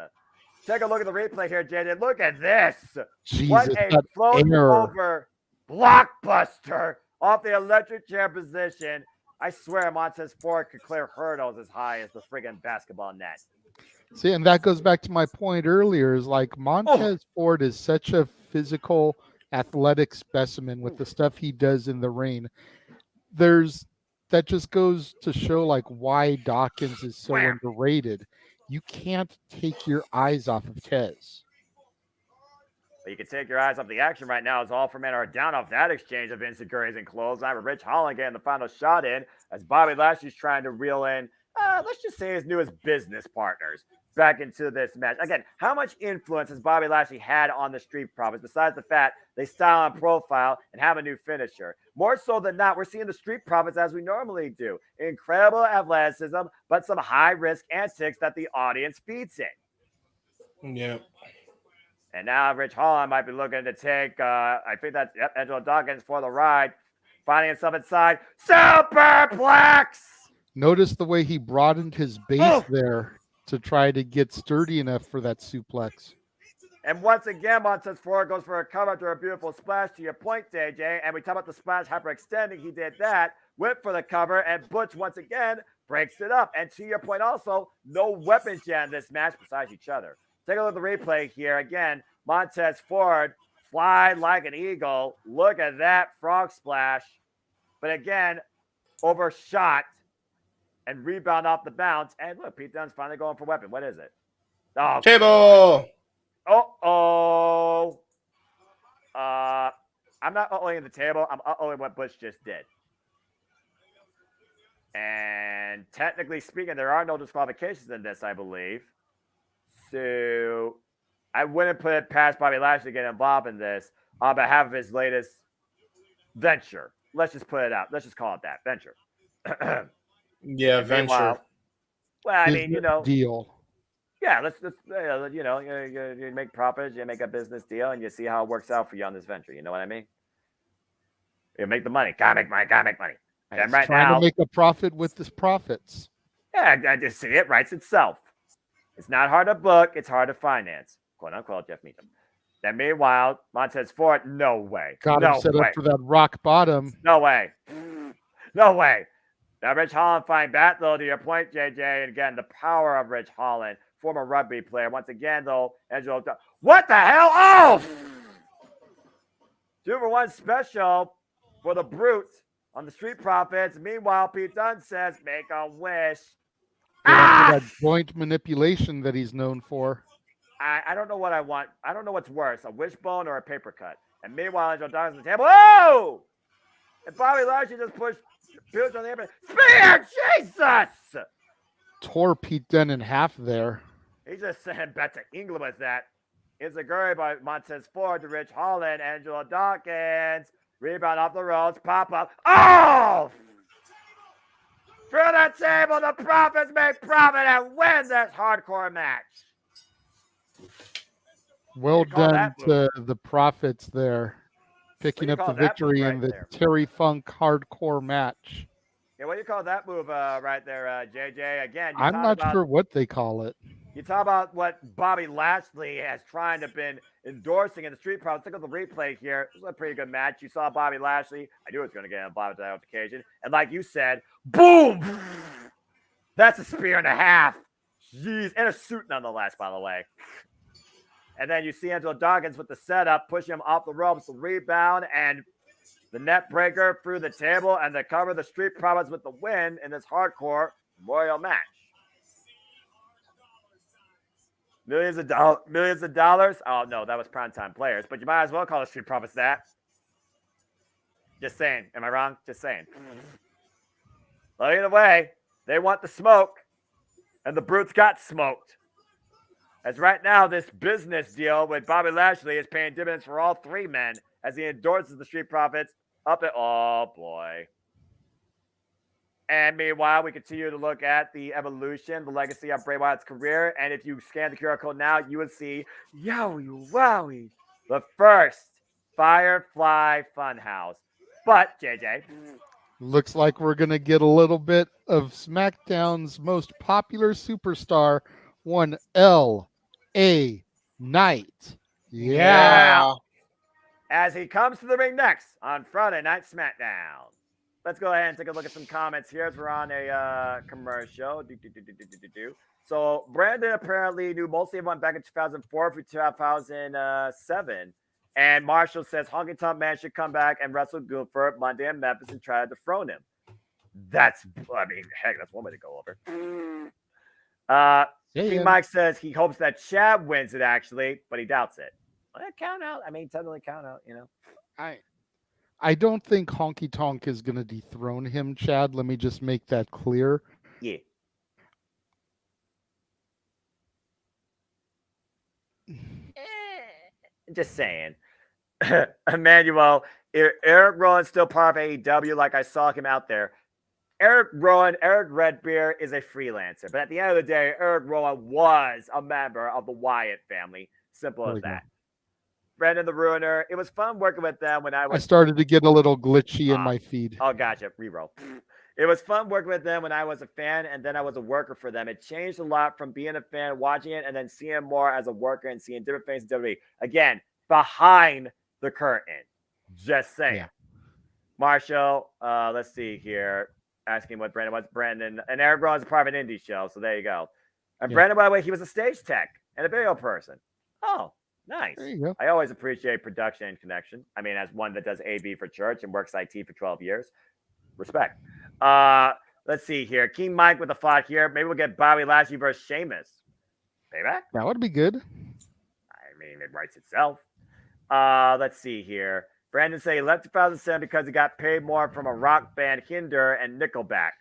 S2: Take a look at the replay here, JJ. Look at this.
S3: Jesus,
S2: what a float over blockbuster off the electric chair position. I swear Montez Ford could clear hurdles as high as the friggin' basketball net.
S3: See, and that goes back to my point earlier. Is like Montez Ford is such a physical, athletic specimen with the stuff he does in the ring. That just goes to show like why Dawkins is so underrated. You can't take your eyes off of Tez.
S2: But you can take your eyes off the action right now as all four men are down off that exchange of insecurities and clothes. I have Rich Holland getting the final shot in as Bobby Lashley's trying to reel in, let's just say his newest business partners back into this match. Again, how much influence has Bobby Lashley had on the Street Profits besides the fact they style and profile and have a new finisher? More so than not, we're seeing the Street Profits as we normally do. Incredible athleticism, but some high-risk antics that the audience feeds in.
S1: Yeah.
S2: And now Rich Holland might be looking to take, I think that's Angelo Dawkins for the ride. Finding himself inside. Superplex!
S3: Notice the way he broadened his base there to try to get sturdy enough for that suplex.
S2: And once again, Montez Ford goes for a cover after a beautiful splash to your point, JJ. And we talk about the splash hyperextending. He did that. Went for the cover. And Butch, once again, breaks it up. And to your point also, no weapons yet in this match besides each other. Take a look at the replay here. Again, Montez Ford fly like an eagle. Look at that frog splash. But again, overshot and rebound off the bounce. And look, Pete Dunne's finally going for weapon. What is it? Oh,
S1: Table.
S2: I'm not uh-ohing the table. I'm uh-ohing what Bush just did. And technically speaking, there are no disqualifications in this, I believe. So I wouldn't put it past Bobby Lashley to get involved in this on behalf of his latest venture. Let's just put it out. Let's just call it that. Venture.
S1: Yeah, venture.
S2: Well, I mean,
S3: deal.
S2: Yeah, let's you make profits, you make a business deal, and you see how it works out for you on this venture. You know what I mean? You make the money. Gotta make money. And right
S3: trying
S2: now,
S3: to make a profit with his profits.
S2: Yeah, I just see it writes itself. It's not hard to book. It's hard to finance. Quote unquote, Jeff Meacham. Then meanwhile, Montez Ford, no way.
S3: Got him set up for that rock bottom.
S2: No way. No way. Now Rich Holland find back, though, to your point, JJ. And again, the power of Rich Holland, former rugby player. Once again, though, Angelo. What the hell? Oh! 2-for-1 special for the Brute on the Street Profits. Meanwhile, Pete Dunne says, make a wish.
S3: That joint manipulation that he's known for.
S2: I don't know what I want. I don't know what's worse, a wishbone or a paper cut. And meanwhile, Angelo Dawkins on the table. Oh! And Bobby Lashley just pushed Pooch on the apron. Spear! Jesus!
S3: Tore Pete Dunne in half there.
S2: He just sent back to England with that. Izaguri by Montez Ford to Rich Holland. Angelo Dawkins. Rebound off the ropes. Pop up. Oh! Through the table, the Profits make profit and win this hardcore match.
S3: Well done to the Profits there. Picking up the victory in the Terry Funk hardcore match.
S2: Yeah, what do you call that move right there, JJ? Again,
S3: I'm not sure what they call it.
S2: You talk about what Bobby Lashley has trying to been endorsing in the Street Profits. Look at the replay here. This was a pretty good match. You saw Bobby Lashley. I knew it was going to get involved on that occasion. And like you said, boom! That's a spear and a half. Jeez. And a suit nonetheless, by the way. And then you see Angelo Dawkins with the setup, pushing him off the ropes, the rebound, and the net breaker through the table, and the cover the Street Profits with the win in this hardcore memorial match. Millions of dollars. Oh, no, that was primetime players, but you might as well call the Street Profits that. Just saying. Am I wrong? Just saying. Well, either way, they want the smoke, and the Brutes got smoked. As right now, this business deal with Bobby Lashley is paying dividends for all three men as he endorses the Street Profits up at, oh boy. And meanwhile, we continue to look at the evolution, the legacy of Bray Wyatt's career. And if you scan the QR code now, you will see, yowie wowie, the first Firefly Funhouse. But, JJ.
S3: Looks like we're going to get a little bit of SmackDown's most popular superstar, one L.A. Knight. Yeah.
S2: As he comes to the ring next on Friday Night SmackDown. let's go ahead and take a look at some comments here as we're on a commercial. So Brandon apparently knew most everyone back in 2004 through 2007. And Marshall says Honky Tonk Man should come back and wrestle Gunther Monday in Memphis and try to dethrone him. That's, I mean, heck, that's one way to go over. King Mike says he hopes that Chad wins it, actually, but he doubts it. Well, count out. I mean, technically count out, you know.
S3: I don't think Honky Tonk is going to dethrone him, Chad. Let me just make that clear.
S2: Yeah. Just saying. Emmanuel, Eric Rowan's still part of AEW, like I saw him out there. Eric Redbeard is a freelancer, but at the end of the day, Eric Rowan was a member of the Wyatt family. Simple as that. Brandon the Ruiner, it was fun working with them when I
S3: started to get a little glitchy in my feed.
S2: Oh, gotcha. Reroll. It was fun working with them when I was a fan, and then I was a worker for them. It changed a lot from being a fan, watching it, and then seeing more as a worker and seeing different things in WWE. Again, behind the curtain. Just saying. Yeah. Marshall, let's see here. Asking what Brandon was. Brandon and Eric Rowan is a private indie show, so there you go. And Brandon, by the way, he was a stage tech and a video person. Oh, nice.
S3: There you go.
S2: I always appreciate production and connection. I mean, as one that does AV for church and works IT for 12 years, respect. Let's see here. King Mike with a thought here. Maybe we'll get Bobby Lashley versus Sheamus. Payback?
S3: That would be good.
S2: I mean, it writes itself. Let's see here. Brandon said he left 2007 because he got paid more from a rock band, Hinder and Nickelback.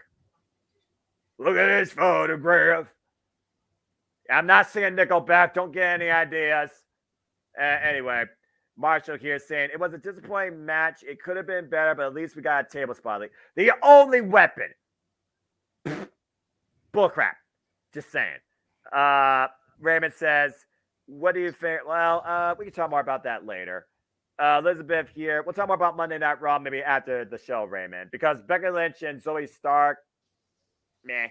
S2: Look at this photograph. I'm not saying Nickelback. Don't get any ideas. Anyway, Marshall here saying it was a disappointing match. It could have been better, but at least we got a table spot. The only weapon. Bullcrap. Just saying. Raymond says, what do you think? Well, we can talk more about that later. Elizabeth here. We'll talk more about Monday Night Raw maybe after the show, Raymond, because Becky Lynch and Zoe Stark, meh.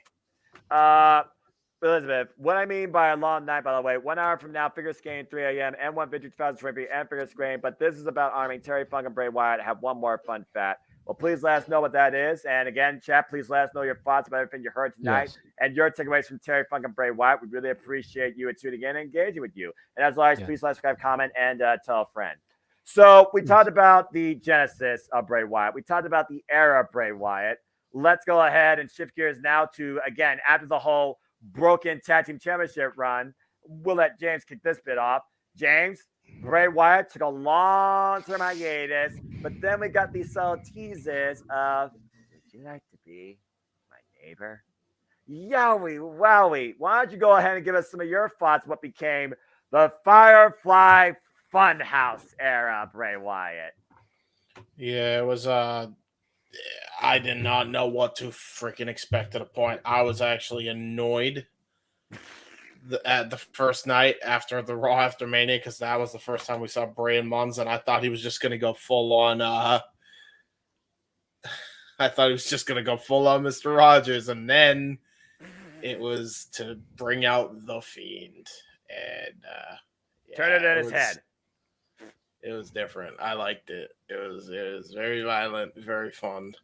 S2: Elizabeth, what I mean by a long night, by the way, 1 hour from now, figure skating 3 a.m. and 1 victory 2023 and figure skating, but this is about honoring Terry Funk and Bray Wyatt. Have one more fun fact. Well, please let us know what that is. And again, chat, please let us know your thoughts about everything you heard tonight and your takeaways from Terry Funk and Bray Wyatt. We really appreciate you and tuning in and engaging with you. And as always, please let us subscribe, comment, and tell a friend. So we talked about the genesis of Bray Wyatt. We talked about the era of Bray Wyatt. Let's go ahead and shift gears now to, again, after the whole broken tag team championship run, we'll let James kick this bit off. James, Bray Wyatt took a long-term hiatus, but then we got these subtle teases of, would you like to be my neighbor? Yowie, wowie. Why don't you go ahead and give us some of your thoughts what became the Firefly Funhouse era, Bray Wyatt?
S1: Yeah, it was I did not know what to freaking expect at a point. I was actually annoyed at the first night after the Raw after Mania, because that was the first time we saw Bray and Mons, and I thought he was just going to go full on Mr. Rogers, and then it was to bring out the Fiend and
S2: turn it in his head.
S1: It was different. I liked it. It was very violent, very fun.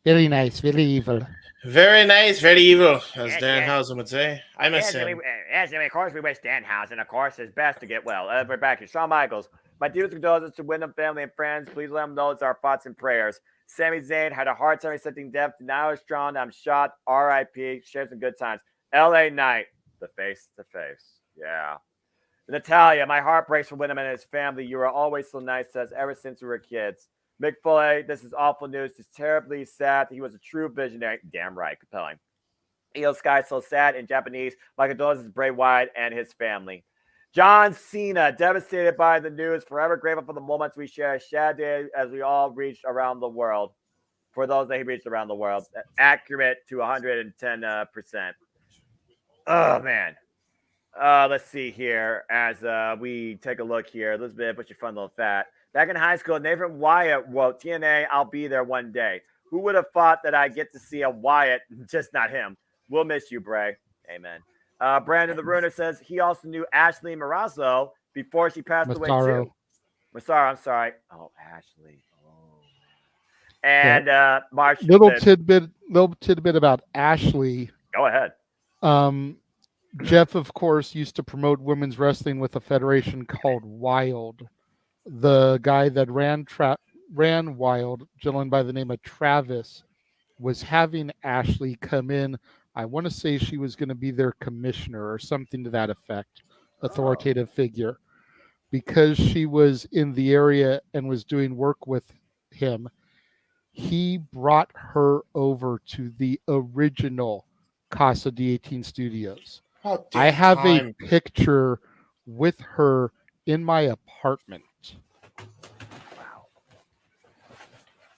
S3: Very nice, very evil.
S1: Very nice, very evil, as Danhausen would say. I miss him.
S2: Yes, of course we wish Danhausen, of course, his best to get well. We're back here. Shawn Michaels. My deepest condolences to Wyndham family and friends. Please let them know it's our thoughts and prayers. Sami Zayn had a hard time accepting death. Now is strong. I'm shot. R.I.P. Share some good times. L.A. Knight. The face to face. Yeah. Natalia, my heart breaks for Wyndham and his family. You are always so nice to us ever since we were kids. Mick Foley, this is awful news. It's terribly sad. He was a true visionary. Damn right. Compelling. Io Sky, so sad in Japanese. My condolences to Bray Wyatt and his family. John Cena, devastated by the news. Forever grateful for the moments we share. Sad day as we all reached around the world. For those that he reached around the world. Accurate to 110%. Oh, man. Let's see here as we take a look here. Elizabeth, what's your fun little fat? Back in high school, Nathan Wyatt wrote, TNA, I'll be there one day. Who would have thought that I'd get to see a Wyatt, just not him? We'll miss you, Bray. Amen. Brandon the Ruiner says he also knew Ashley Marazzo before she passed away, too. Massaro, I'm sorry. Oh, Ashley. Oh. And March.
S3: Little tidbit about Ashley.
S2: Go ahead.
S3: Jeff, of course, used to promote women's wrestling with a federation called Wild. The guy that ran Wild, gentleman by the name of Travis, was having Ashley come in. I want to say she was going to be their commissioner or something to that effect, authoritative figure. Because she was in the area and was doing work with him, he brought her over to the original Casa D18 Studios. I have a picture with her in my apartment.
S2: Wow.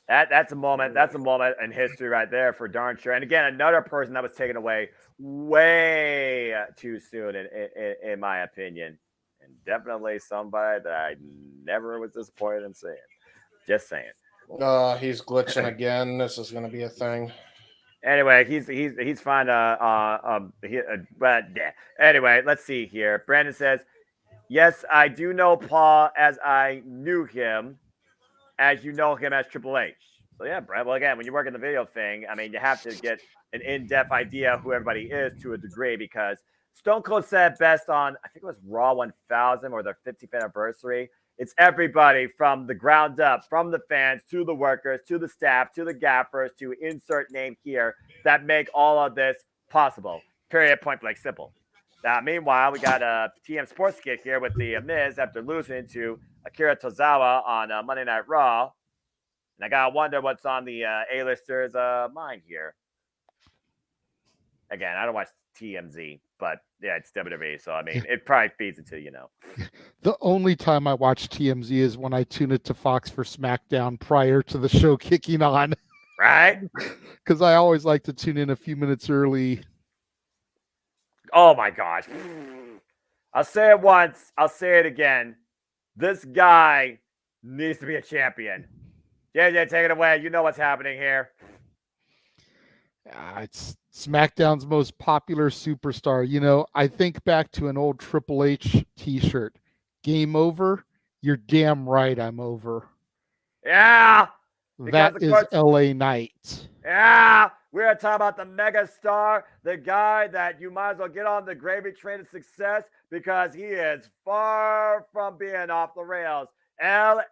S2: That's a moment. That's a moment in history right there for darn sure. And again, another person that was taken away way too soon, in my opinion. And definitely somebody that I never was disappointed in seeing. Just saying.
S1: He's glitching again. This is going to be a thing.
S2: Anyway, he's fine. But anyway, let's see here. Brandon says, "Yes, I do know Paul as I knew him, as you know him as Triple H." So yeah, Brad. Well, again, when you work in the video thing, I mean, you have to get an in-depth idea of who everybody is to a degree, because Stone Cold said best on, I think it was Raw 1000 or their 50th anniversary. It's everybody from the ground up, from the fans to the workers, to the staff, to the gaffers, to insert name here, that make all of this possible. Period, point blank, simple. Now, meanwhile, we got a TM Sports skit here with the Miz after losing to Akira Tozawa on Monday Night Raw. And I got to wonder what's on the A-listers' mind here. Again, I don't watch TMZ, but yeah, it's WWE, so I mean, it probably feeds into, you know.
S3: The only time I watch TMZ is when I tune it to Fox for SmackDown prior to the show kicking on.
S2: Right?
S3: Because I always like to tune in a few minutes early.
S2: Oh my gosh. I'll say it once, I'll say it again. This guy needs to be a champion. JJ, take it away. You know what's happening here.
S3: It's SmackDown's most popular superstar. You know, I think back to an old Triple H t-shirt. Game over? You're damn right I'm over.
S2: Yeah.
S3: That is LA Knight.
S2: Yeah. We're talking about the mega star, the guy that you might as well get on the gravy train of success, because he is far from being off the rails. LA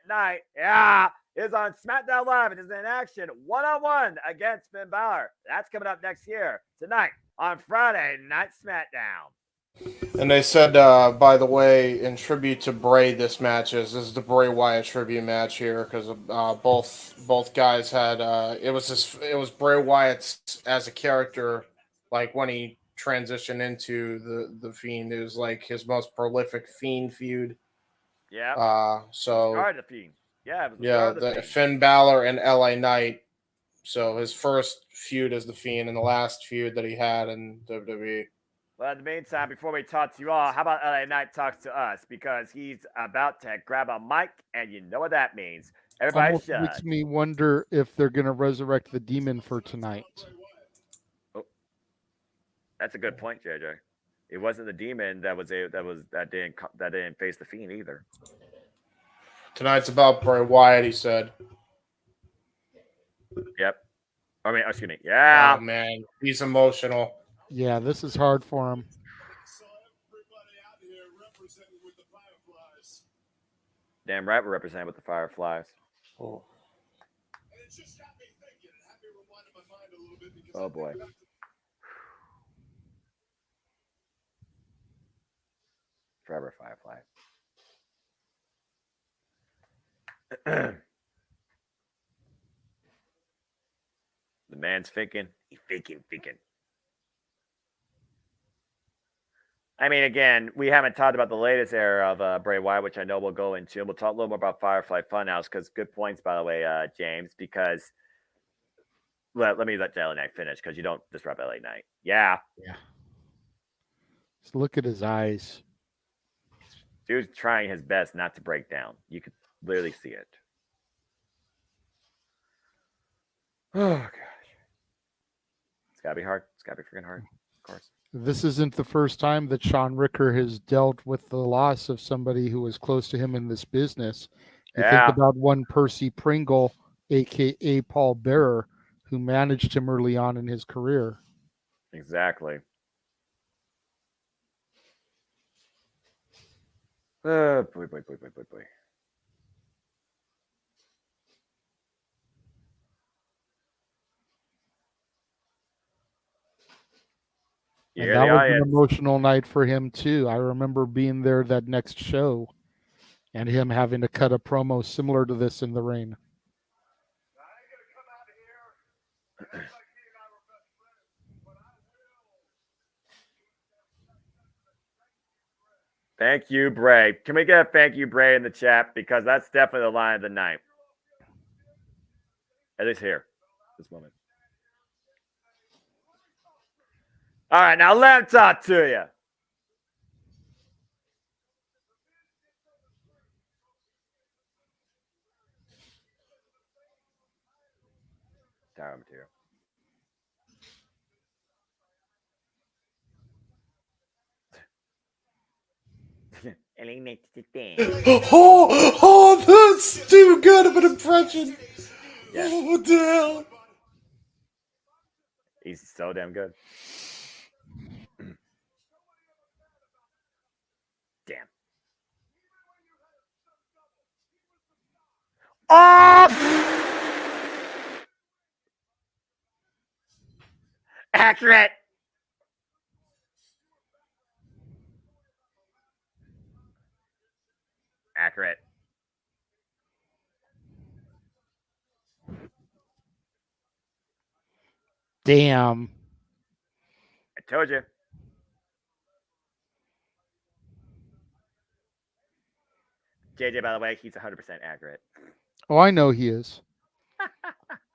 S2: Knight, yeah, is on SmackDown Live and is in action one-on-one against Finn Balor. That's coming up next year, tonight, on Friday Night SmackDown.
S1: And they said, by the way, in tribute to Bray, this is the Bray Wyatt tribute match here, because both guys had it was Bray Wyatt as a character, like when he transitioned into the Fiend. It was like his most prolific Fiend feud.
S2: Yeah.
S1: So
S2: started the Fiend. Yeah.
S1: The Finn Balor and LA Knight. So his first feud as the Fiend and the last feud that he had in WWE.
S2: Well, in the meantime, before we talk to you all, how about LA Knight talks to us? Because he's about to grab a mic, and you know what that means. Everybody
S3: Almost makes me wonder if they're going to resurrect the Demon for tonight.
S2: Oh, that's a good point, JJ. It wasn't the Demon that didn't face the Fiend either.
S1: Tonight's about Bray Wyatt, he said.
S2: Yep. I mean, excuse me. Yeah.
S1: Oh man, he's emotional.
S3: Yeah, this is hard for him.
S2: Damn right we're representing with the Fireflies.
S1: Oh,
S2: oh boy. Forever Firefly. The man's thinking. He's thinking. I mean, again, we haven't talked about the latest era of Bray Wyatt, which I know we'll go into. And we'll talk a little more about Firefly Funhouse, because good points, by the way, James, because let me let LA Knight finish, because you don't disrupt LA Knight. Yeah.
S3: Just look at his eyes.
S2: Dude's trying his best not to break down. You could literally see it. Oh, gosh. It's got to be hard. It's got to be freaking hard, of course.
S3: This isn't the first time that Sean Ricker has dealt with the loss of somebody who was close to him in this business. You think about one Percy Pringle aka Paul Bearer, who managed him early on in his career.
S2: Exactly. Boy.
S3: And that was an emotional night for him too. I remember being there that next show and him having to cut a promo similar to this in the ring.
S2: Thank you, Bray. Can we get a thank you, Bray, in the chat? Because that's definitely the line of the night. At least here, this moment. All right, now let him talk to you. Tower material.
S1: Oh, that's too good of an impression.
S2: Yeah.
S1: Oh, what the hell?
S2: He's so damn good. Damn. Oh! Accurate. Accurate.
S3: Damn.
S2: I told you. JJ, by the way, he's 100% accurate.
S3: Oh, I know he is.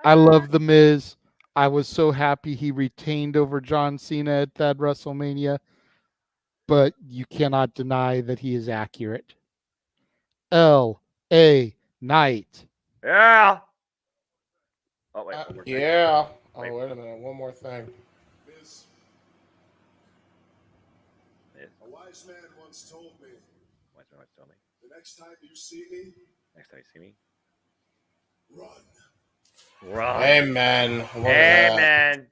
S3: I love The Miz. I was so happy he retained over John Cena at that WrestleMania, but you cannot deny that he is accurate. L.A. Knight.
S2: Yeah. Oh, wait.
S1: Yeah. Oh, wait a minute. One more thing.
S4: Miz, a wise man once told me, the next time you see me, run.
S1: Amen.
S2: Amen.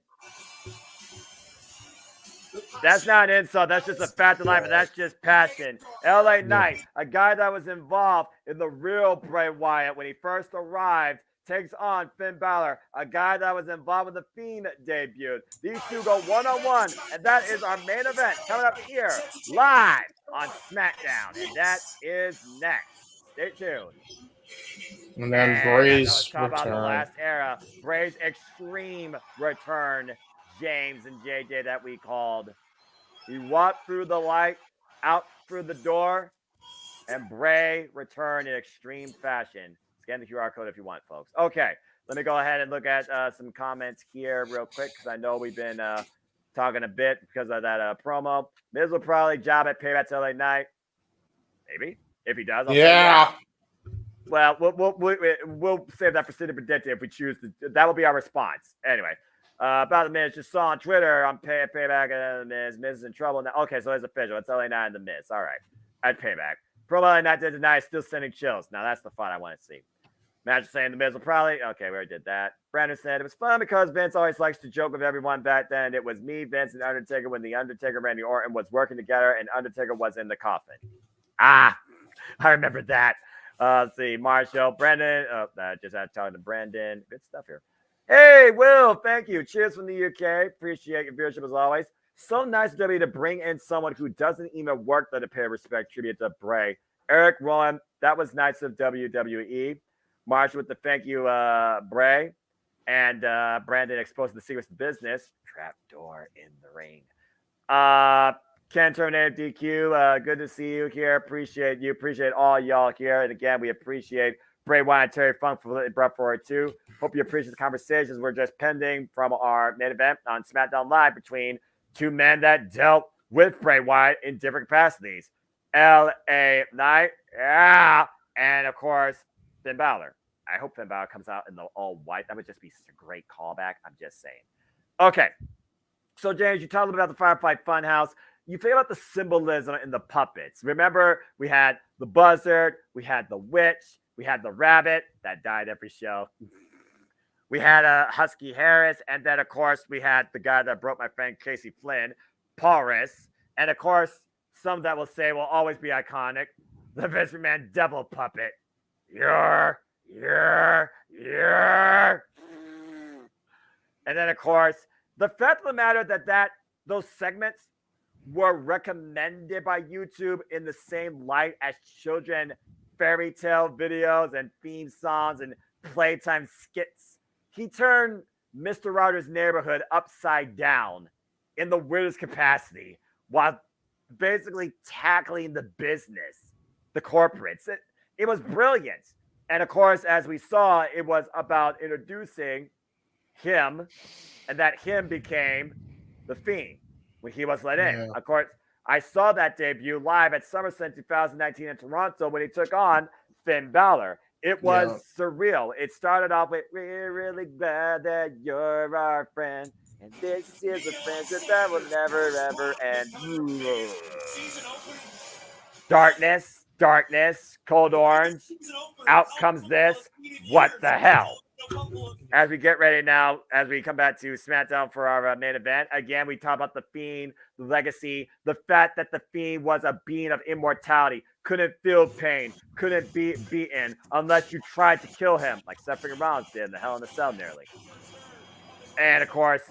S2: That's not an insult. That's just a fact of life, and that's just passion. LA Knight, a guy that was involved in the real Bray Wyatt when he first arrived, takes on Finn Balor, a guy that was involved with the Fiend debut. These two go one-on-one, and that is our main event coming up here live on SmackDown, and that is next. Stay tuned.
S1: And then Bray's
S2: talk about the
S1: return.
S2: last era, Bray's extreme return, James and JJ, that we called. He walked through the light, out through the door, and Bray returned in extreme fashion. Scan the QR code if you want, folks. Okay, let me go ahead and look at some comments here real quick because I know we've been talking a bit because of that promo. Miz will probably job at Payback LA Knight. Maybe. If he does, I'll say yeah. Well, we'll save that for City Predictive if we choose to. That will be our response. Anyway, about the Miz, just saw on Twitter on Payback and the Miz. Miz is in trouble now. Okay, so it's official. It's LA Knight and the Miz. All right. At Payback. Promo LA Knight did tonight, still sending chills. Now that's the fun I want to see. Match saying the Miz will probably. Okay, we already did that. Brandon said it was fun because Vince always likes to joke with everyone back then. It was me, Vince, and Undertaker when the Undertaker and Randy Orton was working together and Undertaker was in the coffin. I remember that. Let's see, Marshall, Brendan. I just had to talk to Brandon. Good stuff here. Hey, Will, thank you. Cheers from the UK. Appreciate your viewership as always. So nice of WWE to bring in someone who doesn't even work there to pay respect tribute to Bray. Eric Rowan, that was nice of WWE. Marshall with the thank you, Bray. And Brandon exposing the secrets of the business. Trapdoor in the ring. Ken Terminator DQ, good to see you here. Appreciate you. Appreciate all y'all here. And again, we appreciate Bray Wyatt and Terry Funk for what they brought forward too. Hope you appreciate the conversations we're just pending from our main event on SmackDown Live between two men that dealt with Bray Wyatt in different capacities. LA Knight, yeah, and of course, Finn Balor. I hope Finn Balor comes out in the all white. That would just be such a great callback. I'm just saying. Okay. So, James, you talked a little bit about the Firefly Funhouse. You think about the symbolism in the puppets. Remember, we had the buzzard, we had the witch, we had the rabbit that died every show. We had Husky Harris, and then, of course, we had the guy that broke my friend Casey Flynn, Paulus, and, of course, some that will say will always be iconic, the Vince McMahon devil puppet. And then, of course, the fact of the matter that those segments were recommended by YouTube in the same light as children fairy tale videos and theme songs and playtime skits. He turned Mr. Rogers' Neighborhood upside down in the weirdest capacity while basically tackling the business, the corporates. It was brilliant. And of course, as we saw, it was about introducing him, and that him became the Fiend when he was let in. Of course, I saw that debut live at SummerSlam 2019 in Toronto when he took on Finn Balor. It was surreal. It started off with, "We're really glad that you're our friend, and this is a friendship that will never, ever end." Darkness, Cold Orange. Out comes this. What the hell? As we get ready now, as we come back to SmackDown for our main event, again, we talk about the Fiend, the legacy, the fact that the Fiend was a being of immortality, couldn't feel pain, couldn't be beaten unless you tried to kill him, like Seth freaking Rollins did in the Hell in a Cell nearly. And, of course,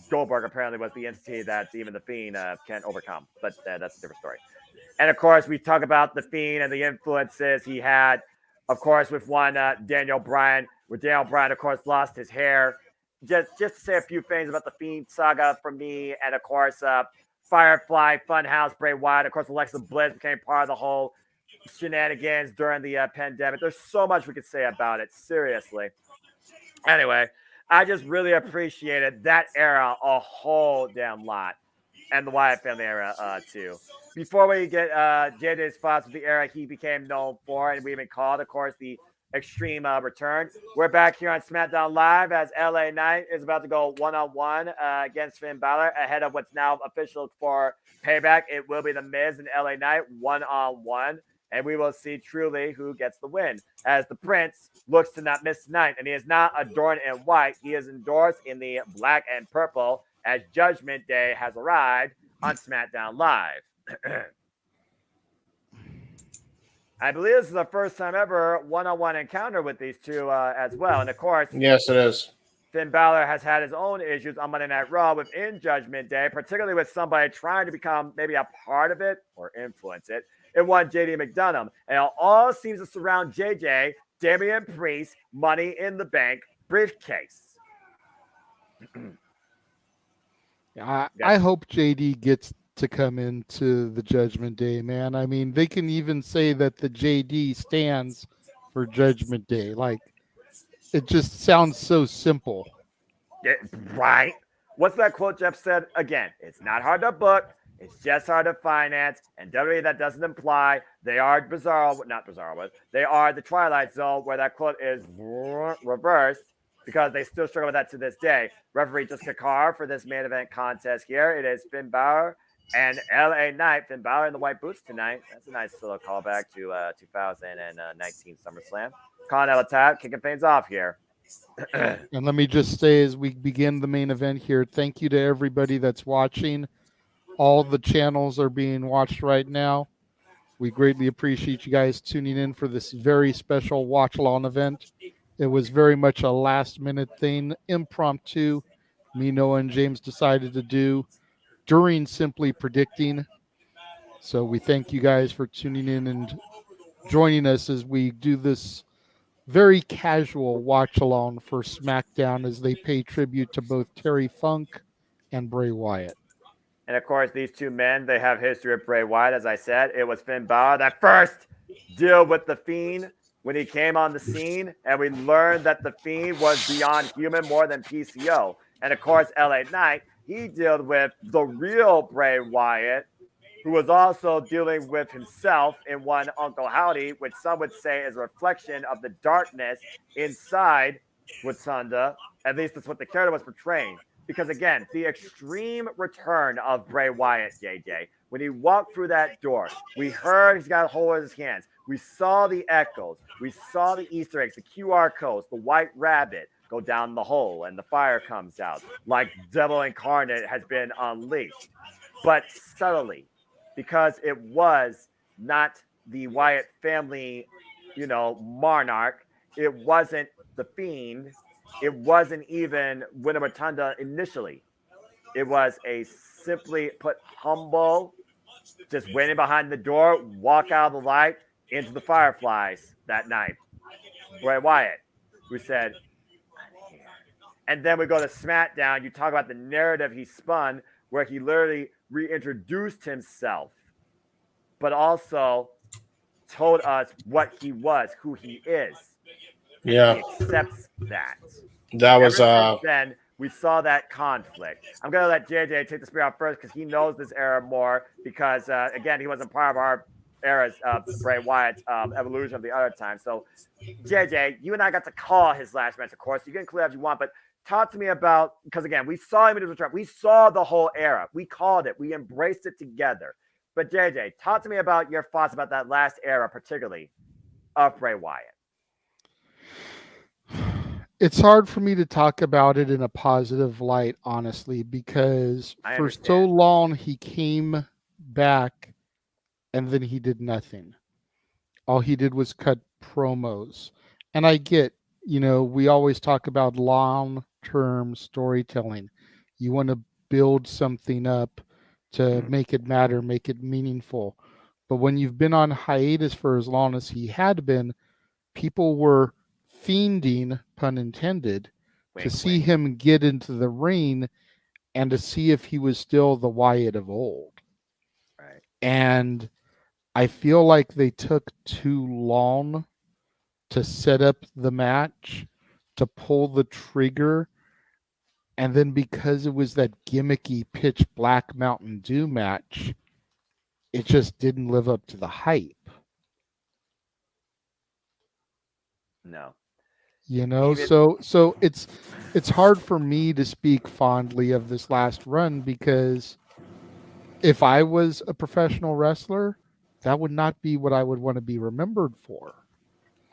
S2: Goldberg apparently was the entity that even the Fiend can't overcome, but that's a different story. And, of course, we talk about the Fiend and the influences he had, of course, with one Daniel Bryan, where Daniel Bryan, of course, lost his hair. Just to say a few things about the Fiend saga for me, and, of course, Firefly, Funhouse, Bray Wyatt. Of course, Alexa Bliss became part of the whole shenanigans during the pandemic. There's so much we could say about it, seriously. Anyway, I just really appreciated that era a whole damn lot, and the Wyatt family era, too. Before we get JJ's thoughts of the era he became known for, and we even called, of course, the Extreme return. We're back here on SmackDown Live as LA Knight is about to go one-on-one against Finn Balor ahead of what's now official for Payback. It will be The Miz and LA Knight one-on-one, and we will see truly who gets the win, as the Prince looks to not miss tonight, and he is not adorned in white. He is endorsed in the black and purple as Judgment Day has arrived on SmackDown Live. I believe this is the first time ever one-on-one encounter with these two as well. And, of course,
S1: yes, it is.
S2: Finn Balor has had his own issues on Monday Night Raw within Judgment Day, particularly with somebody trying to become maybe a part of it or influence it. It won JD McDonough. And it all seems to surround JJ, Damian Priest, Money in the Bank briefcase.
S3: I hope JD gets to come into the Judgment Day, man. I mean, they can even say that the JD stands for Judgment Day. Like, it just sounds so simple.
S2: Yeah, right? What's that quote Jeff said? Again, it's not hard to book. It's just hard to finance. And WWE, that doesn't imply they are not Bizarro, but they are the Twilight Zone, where that quote is reversed, because they still struggle with that to this day. Referee Jessica Carr for this main event contest here. It is Finn Balor and LA Knight. Finn Balor in the white boots tonight. That's a nice little callback to 2019 SummerSlam. Con El Attack kicking things off here.
S3: And let me just say, as we begin the main event here, thank you to everybody that's watching. All the channels are being watched right now. We greatly appreciate you guys tuning in for this very special watch-along event. It was very much a last-minute thing, impromptu. Me, Noah, and James decided to do during Simply Predicting. So we thank you guys for tuning in and joining us as we do this very casual watch-along for SmackDown as they pay tribute to both Terry Funk and Bray Wyatt.
S2: And, of course, these two men, they have history with Bray Wyatt. As I said, it was Finn Balor that first deal with The Fiend when he came on the scene, and we learned that The Fiend was beyond human, more than PCO. And, of course, LA Knight, he dealt with the real Bray Wyatt, who was also dealing with himself in one Uncle Howdy, which some would say is a reflection of the darkness inside Wakanda. At least that's what the character was portraying. Because, again, the extreme return of Bray Wyatt, JJ, when he walked through that door, we heard he's got a hole in his hands. We saw the echoes. We saw the Easter eggs, the QR codes, the white rabbit, go down the hole and the fire comes out, like Devil Incarnate has been unleashed, but subtly, because it was not the Wyatt family, monarch. It wasn't the Fiend. It wasn't even Winter Rotunda initially. It was a simply put humble, just waiting behind the door, walk out of the light into the fireflies that night. Bray Wyatt, who said, I'm here. And then we go to SmackDown. You talk about the narrative he spun, where he literally reintroduced himself, but also told us what he was, who he is.
S1: Yeah.
S2: He accepts that.
S1: That was
S2: then we saw that conflict. I'm gonna let JJ take the spear out first because he knows this era more. Because again, he wasn't part of our era's Bray Wyatt's evolution of the other time. So, JJ, you and I got to call his last match, of course. You can include as you want, but talk to me about, because again, we saw him in his return. We saw the whole era. We called it. We embraced it together. But JJ, talk to me about your thoughts about that last era, particularly of Bray Wyatt.
S3: It's hard for me to talk about it in a positive light, honestly, because for so long he came back and then he did nothing. All he did was cut promos. And I get, we always talk about long-term storytelling. You want to build something up to make it matter, make it meaningful. But when you've been on hiatus for as long as he had been, people were fiending, pun intended, to see him get into the ring and to see if he was still the Wyatt of old.
S2: Right.
S3: And I feel like they took too long to set up the match, to pull the trigger, and then because it was that gimmicky pitch black Mountain Dew match, it just didn't live up to the hype.
S2: No.
S3: So it's hard for me to speak fondly of this last run, because if I was a professional wrestler, that would not be what I would want to be remembered for.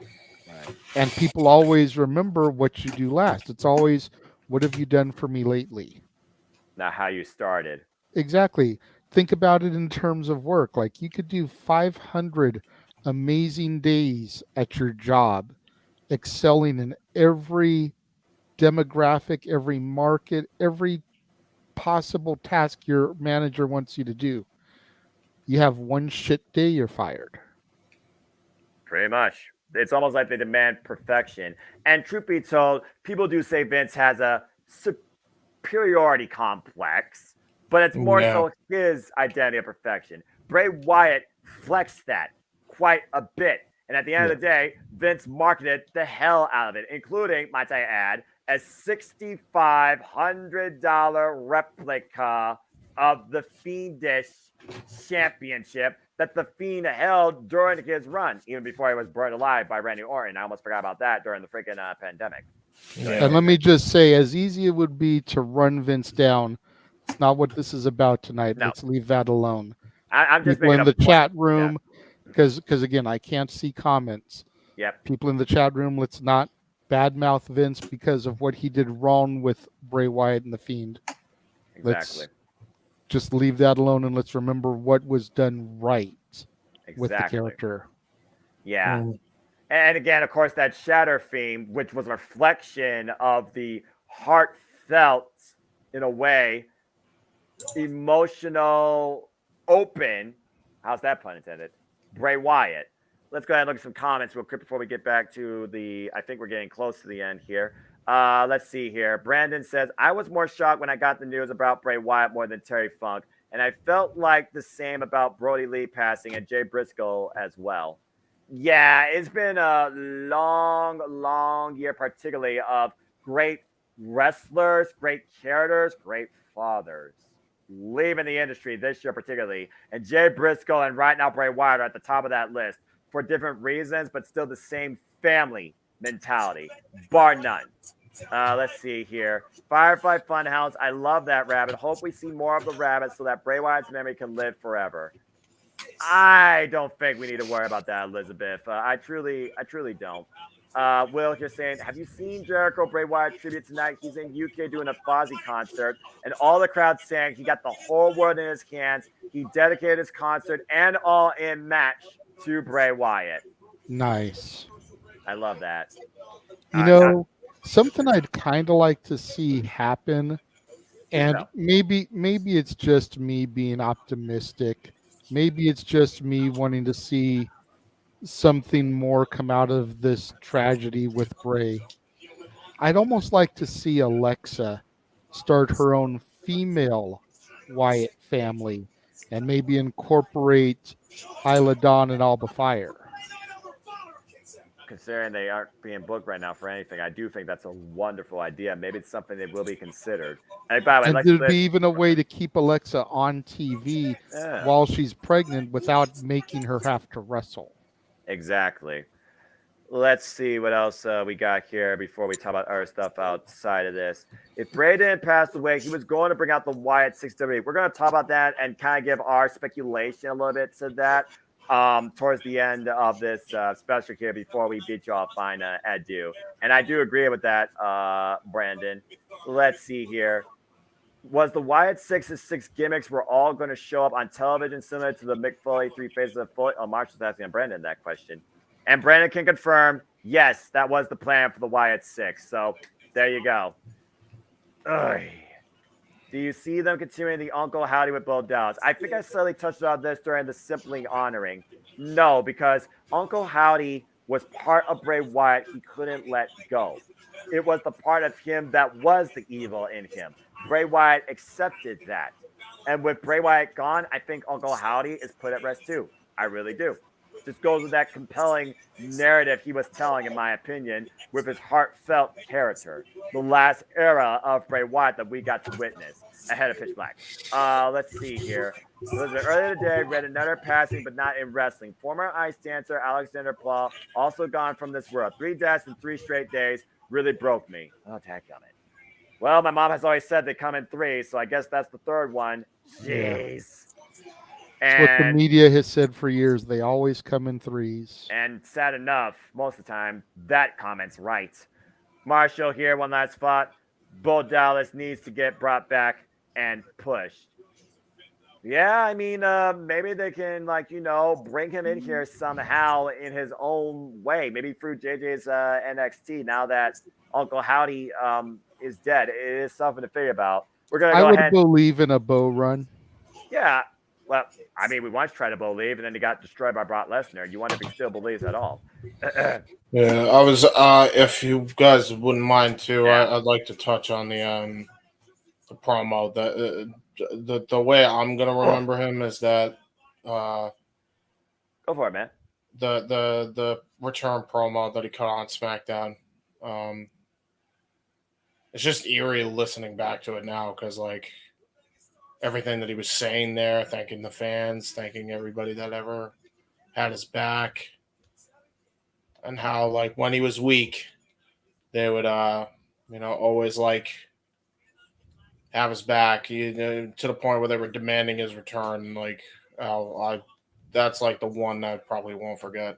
S2: Right.
S3: And people always remember what you do last. It's always, what have you done for me lately?
S2: Not how you started.
S3: Exactly. Think about it in terms of work. Like, you could do 500 amazing days at your job, excelling in every demographic, every market, every possible task your manager wants you to do. You have one shit day, you're fired.
S2: Pretty much. It's almost like they demand perfection. And truth be told, people do say Vince has a superiority complex, but it's more so his identity of perfection. Bray Wyatt flexed that quite a bit. And at the end of the day, Vince marketed the hell out of it, including, might I add, a $6,500 replica of the Fiendish Championship that the Fiend held during his run, even before he was burned alive by Randy Orton. I almost forgot about that during the freaking pandemic.
S3: And let me just say, as easy it would be to run Vince down, it's not what this is about tonight.
S2: No.
S3: Let's leave that alone.
S2: I'm just
S3: people in the chat room,
S2: Yeah.
S3: because again, I can't see comments.
S2: Yep.
S3: People in the chat room, let's not badmouth Vince because of what he did wrong with Bray Wyatt and the Fiend.
S2: Exactly.
S3: Let's just leave that alone, and let's remember what was done right with the character.
S2: Yeah. And again, of course, that Shatter theme, which was a reflection of the heartfelt, in a way, emotional, open, how's that pun intended, Bray Wyatt. Let's go ahead and look at some comments real quick before we get back to I think we're getting close to the end here. Let's see here. Brandon says, I was more shocked when I got the news about Bray Wyatt more than Terry Funk. And I felt like the same about Brody Lee passing and Jay Briscoe as well. Yeah, it's been a long, long year, particularly of great wrestlers, great characters, great fathers leaving the industry this year particularly. And Jay Briscoe and right now Bray Wyatt are at the top of that list for different reasons, but still the same family mentality, bar none. Let's see here. Firefly Funhouse. I love that rabbit. Hope we see more of the rabbit so that Bray Wyatt's memory can live forever. I don't think we need to worry about that, Elizabeth. I truly don't. Will here saying, have you seen Jericho Bray Wyatt tribute tonight? He's in UK doing a Fozzy concert, and all the crowd saying he got the whole world in his hands. He dedicated his concert and all-in match to Bray Wyatt.
S3: Nice.
S2: I love that.
S3: You know, something I'd kind of like to see happen, and maybe it's just me being optimistic. Maybe it's just me wanting to see something more come out of this tragedy with Bray. I'd almost like to see Alexa start her own female Wyatt family and maybe incorporate Isla Dawn and Alba Fire.
S2: Considering they aren't being booked right now for anything, I do think that's a wonderful idea. Maybe it's something that will be considered. And by the way,
S3: there'd be even a way to keep Alexa on TV while she's pregnant without making her have to wrestle.
S2: Exactly. Let's see what else we got here before we talk about our stuff outside of this. If Bray didn't pass away, he was going to bring out the Wyatt 6 WWE. We're going to talk about that and kind of give our speculation a little bit to that towards the end of this special here before we beat you all fine adieu. And I do agree with that, Brandon. Let's see here. Was the Wyatt 6's 6 gimmicks were all going to show up on television similar to the Mick Foley 3 Phases of Foley? Oh, Marsh was asking Brandon that question. And Brandon can confirm, yes, that was the plan for the Wyatt 6. So there you go. Ugh. Do you see them continuing the Uncle Howdy with Bo Dallas? I think I slightly touched on this during the Simply Honoring. No, because Uncle Howdy was part of Bray Wyatt he couldn't let go. It was the part of him that was the evil in him. Bray Wyatt accepted that. And with Bray Wyatt gone, I think Uncle Howdy is put at rest too. I really do. Just goes with that compelling narrative he was telling, in my opinion, with his heartfelt character. The last era of Bray Wyatt that we got to witness ahead of Pitch Black. Let's see here. Earlier today, read another passing, but not in wrestling. Former ice dancer Alexander Paul also gone from this world. 3 deaths in 3 straight days really broke me. Oh, dadgummit. Well, my mom has always said they come in 3, so I guess that's the 3rd one. Jeez.
S3: That's what the media has said for years. They always come in 3s.
S2: And sad enough, most of the time, that comment's right. Marshall here, one last spot. Bo Dallas needs to get brought back and pushed. Yeah, I mean, maybe they can, bring him in here somehow in his own way. Maybe through JJ's NXT now that Uncle Howdy is dead. It is something to figure about. We're going to go ahead.
S3: I would believe in a Bo run.
S2: Yeah. Well, I mean, we once tried to believe, and then he got destroyed by Brock Lesnar. You wonder if he still believes at all.
S1: Yeah, I was. If you guys wouldn't mind too, I'd like to touch on the promo. The way I'm gonna remember him is that.
S2: Go for it, man.
S1: The return promo that he cut on SmackDown. It's just eerie listening back to it now because everything that he was saying there, thanking the fans, thanking everybody that ever had his back, and how when he was weak, they would always have his back, to the point where they were demanding his return. That's the one I probably won't forget.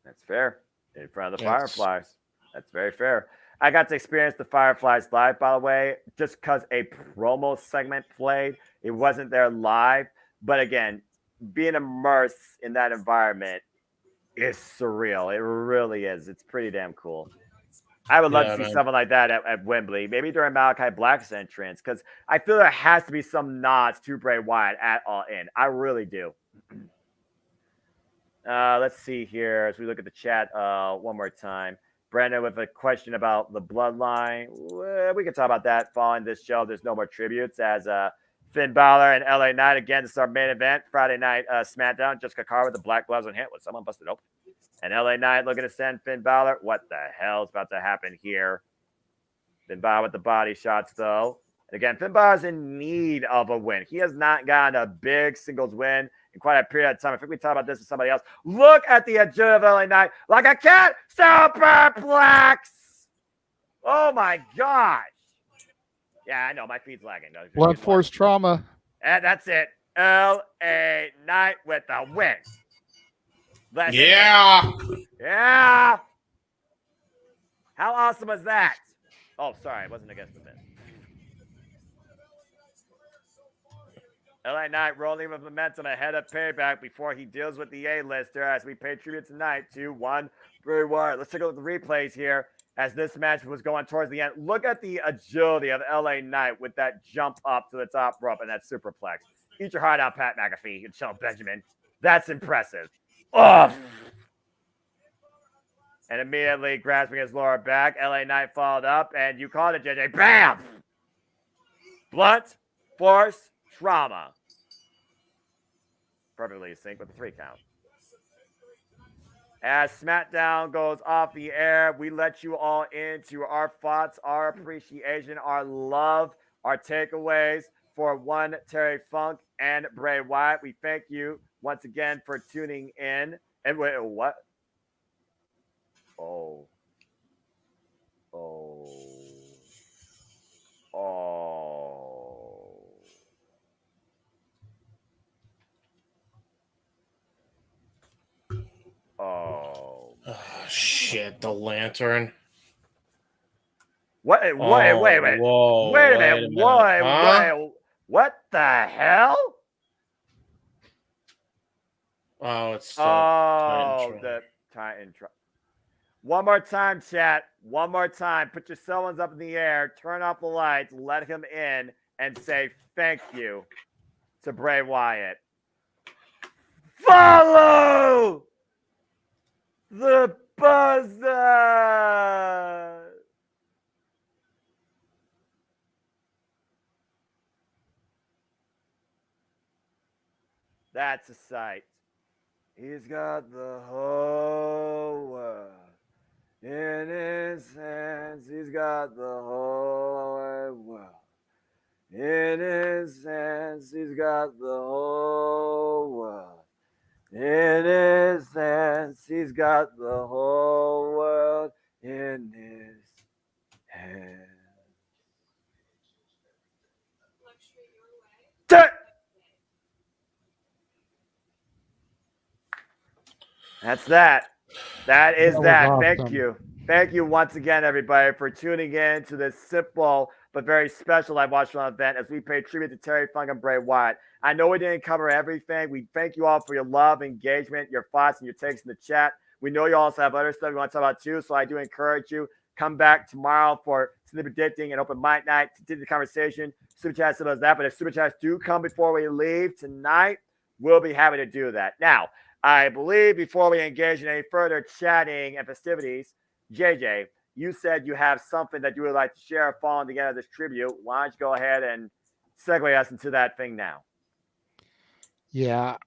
S2: That's fair. In front of the Fireflies. That's very fair. I got to experience the Fireflies live, by the way, just because a promo segment played. It wasn't there live. But again, being immersed in that environment is surreal. It really is. It's pretty damn cool. I would love to see something like that at Wembley, maybe during Malachi Black's entrance, because I feel there has to be some nods to Bray Wyatt at All In. I really do. Let's see here as we look at the chat one more time. Brandon with a question about the bloodline. We can talk about that following this show. There's no more tributes as Finn Balor and LA Knight. Again, this is our main event. Friday night SmackDown. Jessica Carr with the black gloves on hand. Was someone busted open? And LA Knight looking to send Finn Balor. What the hell is about to happen here? Finn Balor with the body shots, though. And again, Finn Balor's in need of a win. He has not gotten a big singles win in quite a period of time. I think we talked about this with somebody else. Look at the agility of LA Knight like a cat. Superplex. Oh, my gosh. Yeah, I know. My feed's lagging.
S3: Blunt force trauma.
S2: And that's it. LA Knight with the win.
S1: Yeah.
S2: Yeah. How awesome was that? Oh, sorry, I wasn't against the bit. LA Knight rolling with momentum ahead of Payback before he deals with the A-lister as we pay tribute tonight to one Bray Wyatt. Let's take a look at the replays here as this match was going towards the end. Look at the agility of LA Knight with that jump up to the top rope and that superplex. Eat your heart out, Pat McAfee and Shelton Benjamin. That's impressive. Oh! And immediately grasping his lower back, LA Knight followed up, and you called it, JJ. Bam! Blunt force trauma. Perfectly synced with the 3 count. As SmackDown goes off the air, we let you all into our thoughts, our appreciation, our love, our takeaways for one Terry Funk and Bray Wyatt. We thank you once again for tuning in. And wait, what? Oh. Oh,
S1: shit, the lantern.
S2: Wait,
S1: Whoa,
S2: wait a minute.
S1: Huh?
S2: What the hell?
S1: Oh, it's
S2: the Titan. One more time, chat. One more time. Put your cell phones up in the air. Turn off the lights. Let him in and say thank you to Bray Wyatt. Follow the buzzer. That's a sight. He's got the whole world in his hands. He's got the whole world in his hands. He's got the whole world in his hands. He's got the whole world in his hands. That's that. That is that.
S3: Awesome.
S2: Thank you. Thank you once again, everybody, for tuning in to this simple but very special live watch-along event as we pay tribute to Terry Funk and Bray Wyatt. I know we didn't cover everything. We thank you all for your love, engagement, your thoughts, and your takes in the chat. We know you also have other stuff you want to talk about too, so I do encourage you, come back tomorrow for Sleep Predicting and Open Mic Night to continue the conversation. Super Chat still does that, but if Super Chats do come before we leave tonight, we'll be happy to do that. Now, I believe before we engage in any further chatting and festivities, JJ, you said you have something that you would like to share following the end of this tribute. Why don't you go ahead and segue us into that thing now?
S3: Yeah.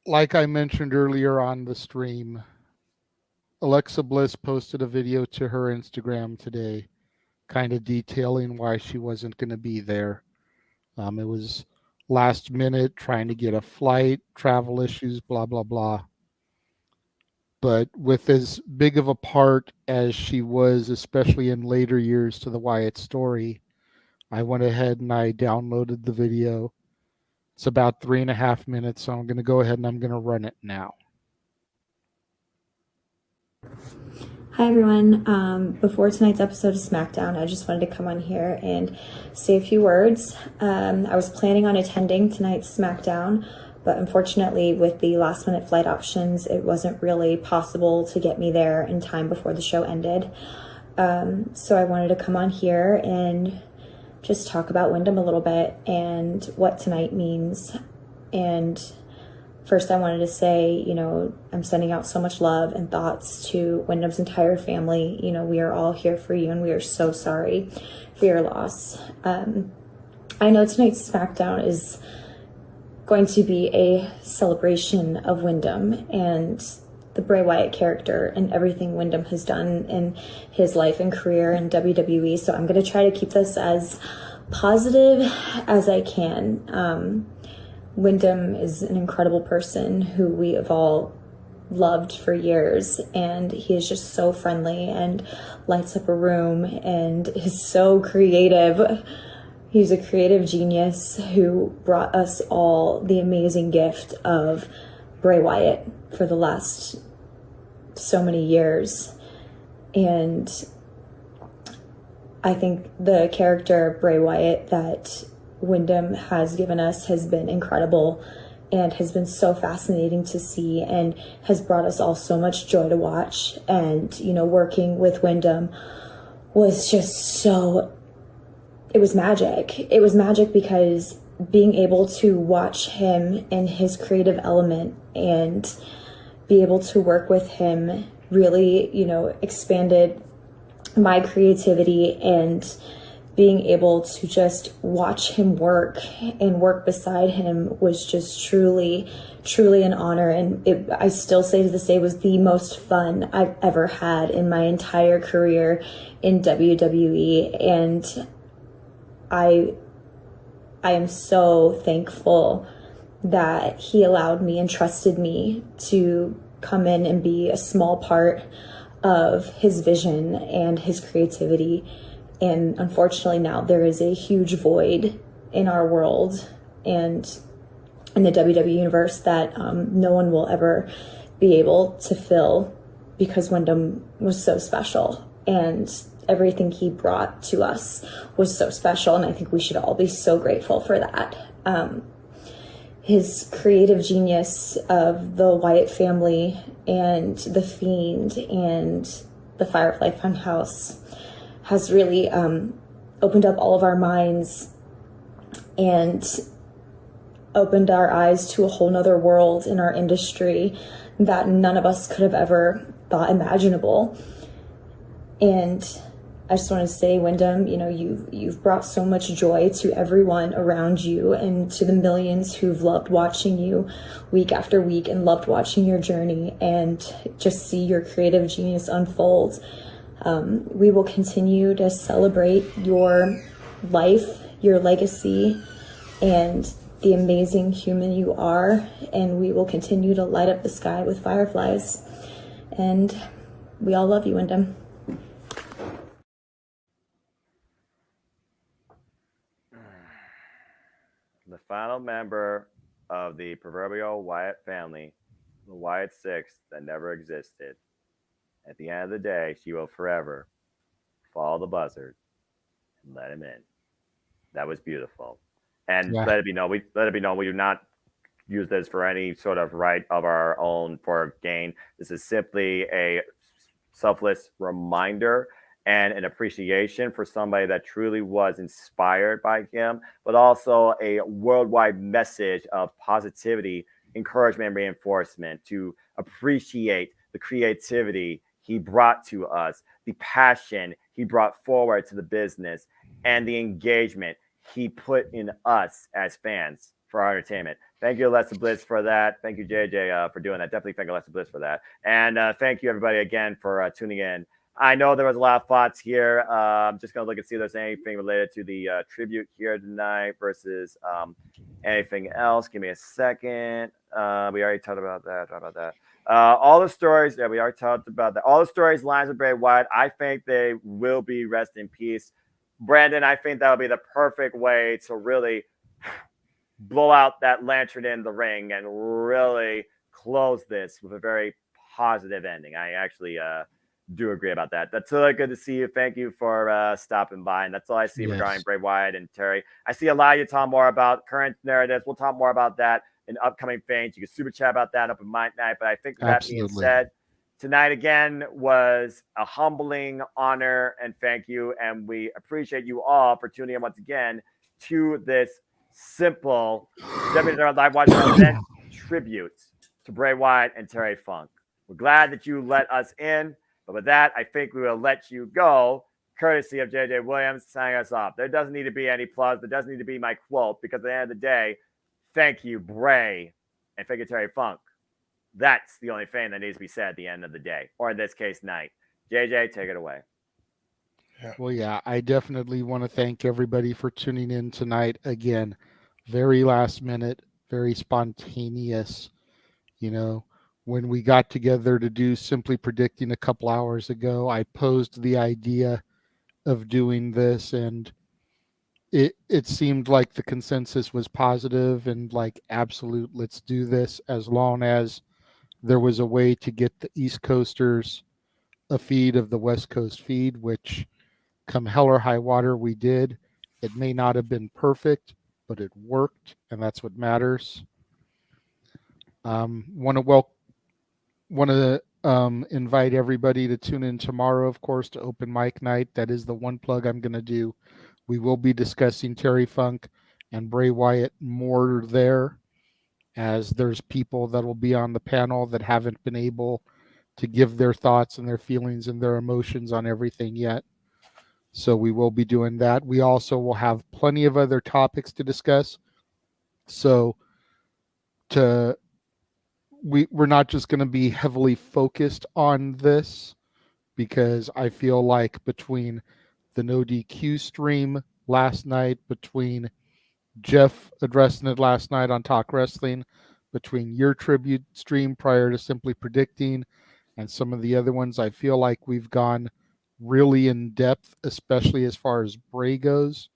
S3: Like I mentioned earlier on the stream, Alexa Bliss posted a video to her Instagram today, kind of detailing why she wasn't going to be there. It was last minute, trying to get a flight, travel issues, blah, blah, blah. But with as big of a part as she was, especially in later years to the Wyatt story, I went ahead and I downloaded the video. It's about 3.5 minutes, so I'm going to go ahead and I'm going to run it now.
S5: Hi everyone. Before tonight's episode of SmackDown, I just wanted to come on here and say a few words. I was planning on attending tonight's SmackDown, but unfortunately with the last minute flight options, it wasn't really possible to get me there in time before the show ended. So I wanted to come on here and just talk about Wyndham a little bit and what tonight means. And first, I wanted to say, I'm sending out so much love and thoughts to Wyndham's entire family. We are all here for you, and we are so sorry for your loss. I know tonight's SmackDown is going to be a celebration of Wyndham and the Bray Wyatt character and everything Wyndham has done in his life and career in WWE. So I'm going to try to keep this as positive as I can. Wyndham is an incredible person who we have all loved for years, and he is just so friendly and lights up a room and is so creative. He's a creative genius who brought us all the amazing gift of Bray Wyatt for the last so many years. And I think the character Bray Wyatt that Wyndham has given us has been incredible and has been so fascinating to see and has brought us all so much joy to watch. And, you know, working with Wyndham was just so, it was magic. It was magic because being able to watch him in his creative element and be able to work with him really, you know, expanded my creativity, and being able to just watch him work and work beside him was just truly, truly an honor. And I still say to this day, was the most fun I've ever had in my entire career in WWE. And I am so thankful that he allowed me and trusted me to come in and be a small part of his vision and his creativity. And unfortunately now there is a huge void in our world and in the WWE universe that no one will ever be able to fill, because Wyndham was so special and everything he brought to us was so special. And I think we should all be so grateful for that. His creative genius of the Wyatt family and the Fiend and the Firefly Funhouse has really opened up all of our minds and opened our eyes to a whole nother world in our industry that none of us could have ever thought imaginable. And I just want to say, Wyndham, you know, you've brought so much joy to everyone around you and to the millions who've loved watching you week after week and loved watching your journey and just see your creative genius unfold. We will continue to celebrate your life, your legacy, and the amazing human you are. And we will continue to light up the sky with fireflies. And we all love you, Wyndham.
S2: The final member of the proverbial Wyatt family, the Wyatt Six that never existed. At the end of the day, she will forever follow the buzzard and let him in. That was beautiful. And let it be known, we do not use this for any sort of right of our own for gain. This is simply a selfless reminder and an appreciation for somebody that truly was inspired by him, but also a worldwide message of positivity, encouragement, and reinforcement to appreciate the creativity he brought to us, the passion he brought forward to the business, and the engagement he put in us as fans for our entertainment. Thank you, Alexa Bliss, for that. Thank you, JJ, for doing that. Definitely thank Alexa Bliss for that. And thank you, everybody, again, for tuning in. I know there was a lot of thoughts here. I'm just going to look and see if there's anything related to the tribute here tonight versus anything else. Give me a second. We already talked about that. All the stories, we already talked about that. All the stories, lines with Bray Wyatt, I think they will be rest in peace. Brandon, I think that would be the perfect way to really blow out that lantern in the ring and really close this with a very positive ending. I actually do agree about that. That's really good to see you. Thank you for stopping by. And that's all I see regarding Bray Wyatt and Terry. I see a lot of you talk more about current narratives. We'll talk more about that in upcoming things. You can super chat about that up in my night. But I think that being said, tonight again was a humbling honor and thank you. And we appreciate you all for tuning in once again to this simple WWE Live Watch event tribute to Bray Wyatt and Terry Funk. We're glad that you let us in. But with that, I think we will let you go, courtesy of JJ Williams, signing us off. There doesn't need to be any applause. There doesn't need to be my quote, because at the end of the day, thank you, Bray, and thank you, Terry Funk. That's the only thing that needs to be said at the end of the day, or in this case, night. JJ, take it away.
S3: Well, yeah, I definitely want to thank everybody for tuning in tonight. Again, very last minute, very spontaneous, you know. When we got together to do Simply Predicting a couple hours ago, I posed the idea of doing this, and it seemed like the consensus was positive and like absolute, let's do this, as long as there was a way to get the East Coasters a feed of the West Coast feed, which come hell or high water, we did. It may not have been perfect, but it worked, and that's what matters. Want to invite everybody to tune in tomorrow, of course, to open mic night. That is the one plug I'm going to do. We will be discussing Terry Funk and Bray Wyatt more there, as there's people that will be on the panel that haven't been able to give their thoughts and their feelings and their emotions on everything yet. So we will be doing that. We also will have plenty of other topics to discuss. So we're not just going to be heavily focused on this, because I feel like between the No DQ stream last night, between Jeff addressing it last night on Talk Wrestling, between your tribute stream prior to Simply Predicting, and some of the other ones, I feel like we've gone really in depth, especially as far as Bray goes,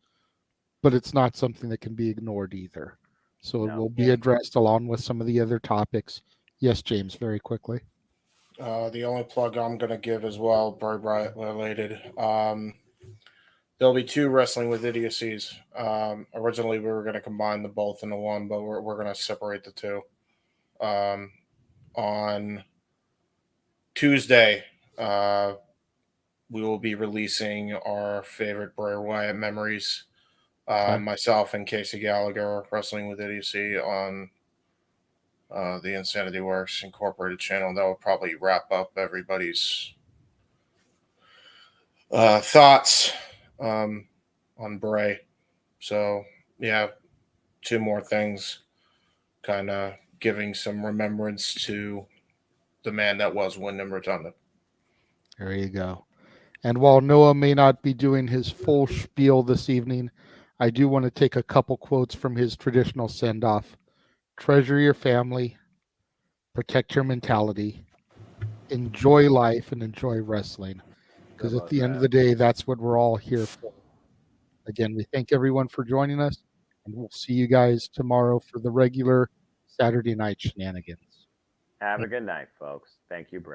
S3: but it's not something that can be ignored either. So it will be addressed along with some of the other topics. Yes, James, very quickly.
S1: The only plug I'm going to give as well, Bray Wyatt related. There'll be 2 Wrestling with Idiocies. Originally, we were going to combine the both into one, but we're going to separate the 2. On Tuesday, we will be releasing our favorite Bray Wyatt memories. Myself and Casey Gallagher, Wrestling with Idiocy, on the Insanity Works Incorporated channel. That will probably wrap up everybody's thoughts on Bray. So, yeah, 2 more things, kind of giving some remembrance to the man that was Wyndham Rotunda.
S3: There you go. And while Noah may not be doing his full spiel this evening, I do want to take a couple quotes from his traditional send-off. Treasure your family, protect your mentality, enjoy life, and enjoy wrestling. Because at the end of the day, that's what we're all here for. Again, we thank everyone for joining us, and we'll see you guys tomorrow for the regular Saturday night shenanigans.
S2: Have a good night, folks. Thank you, Bray.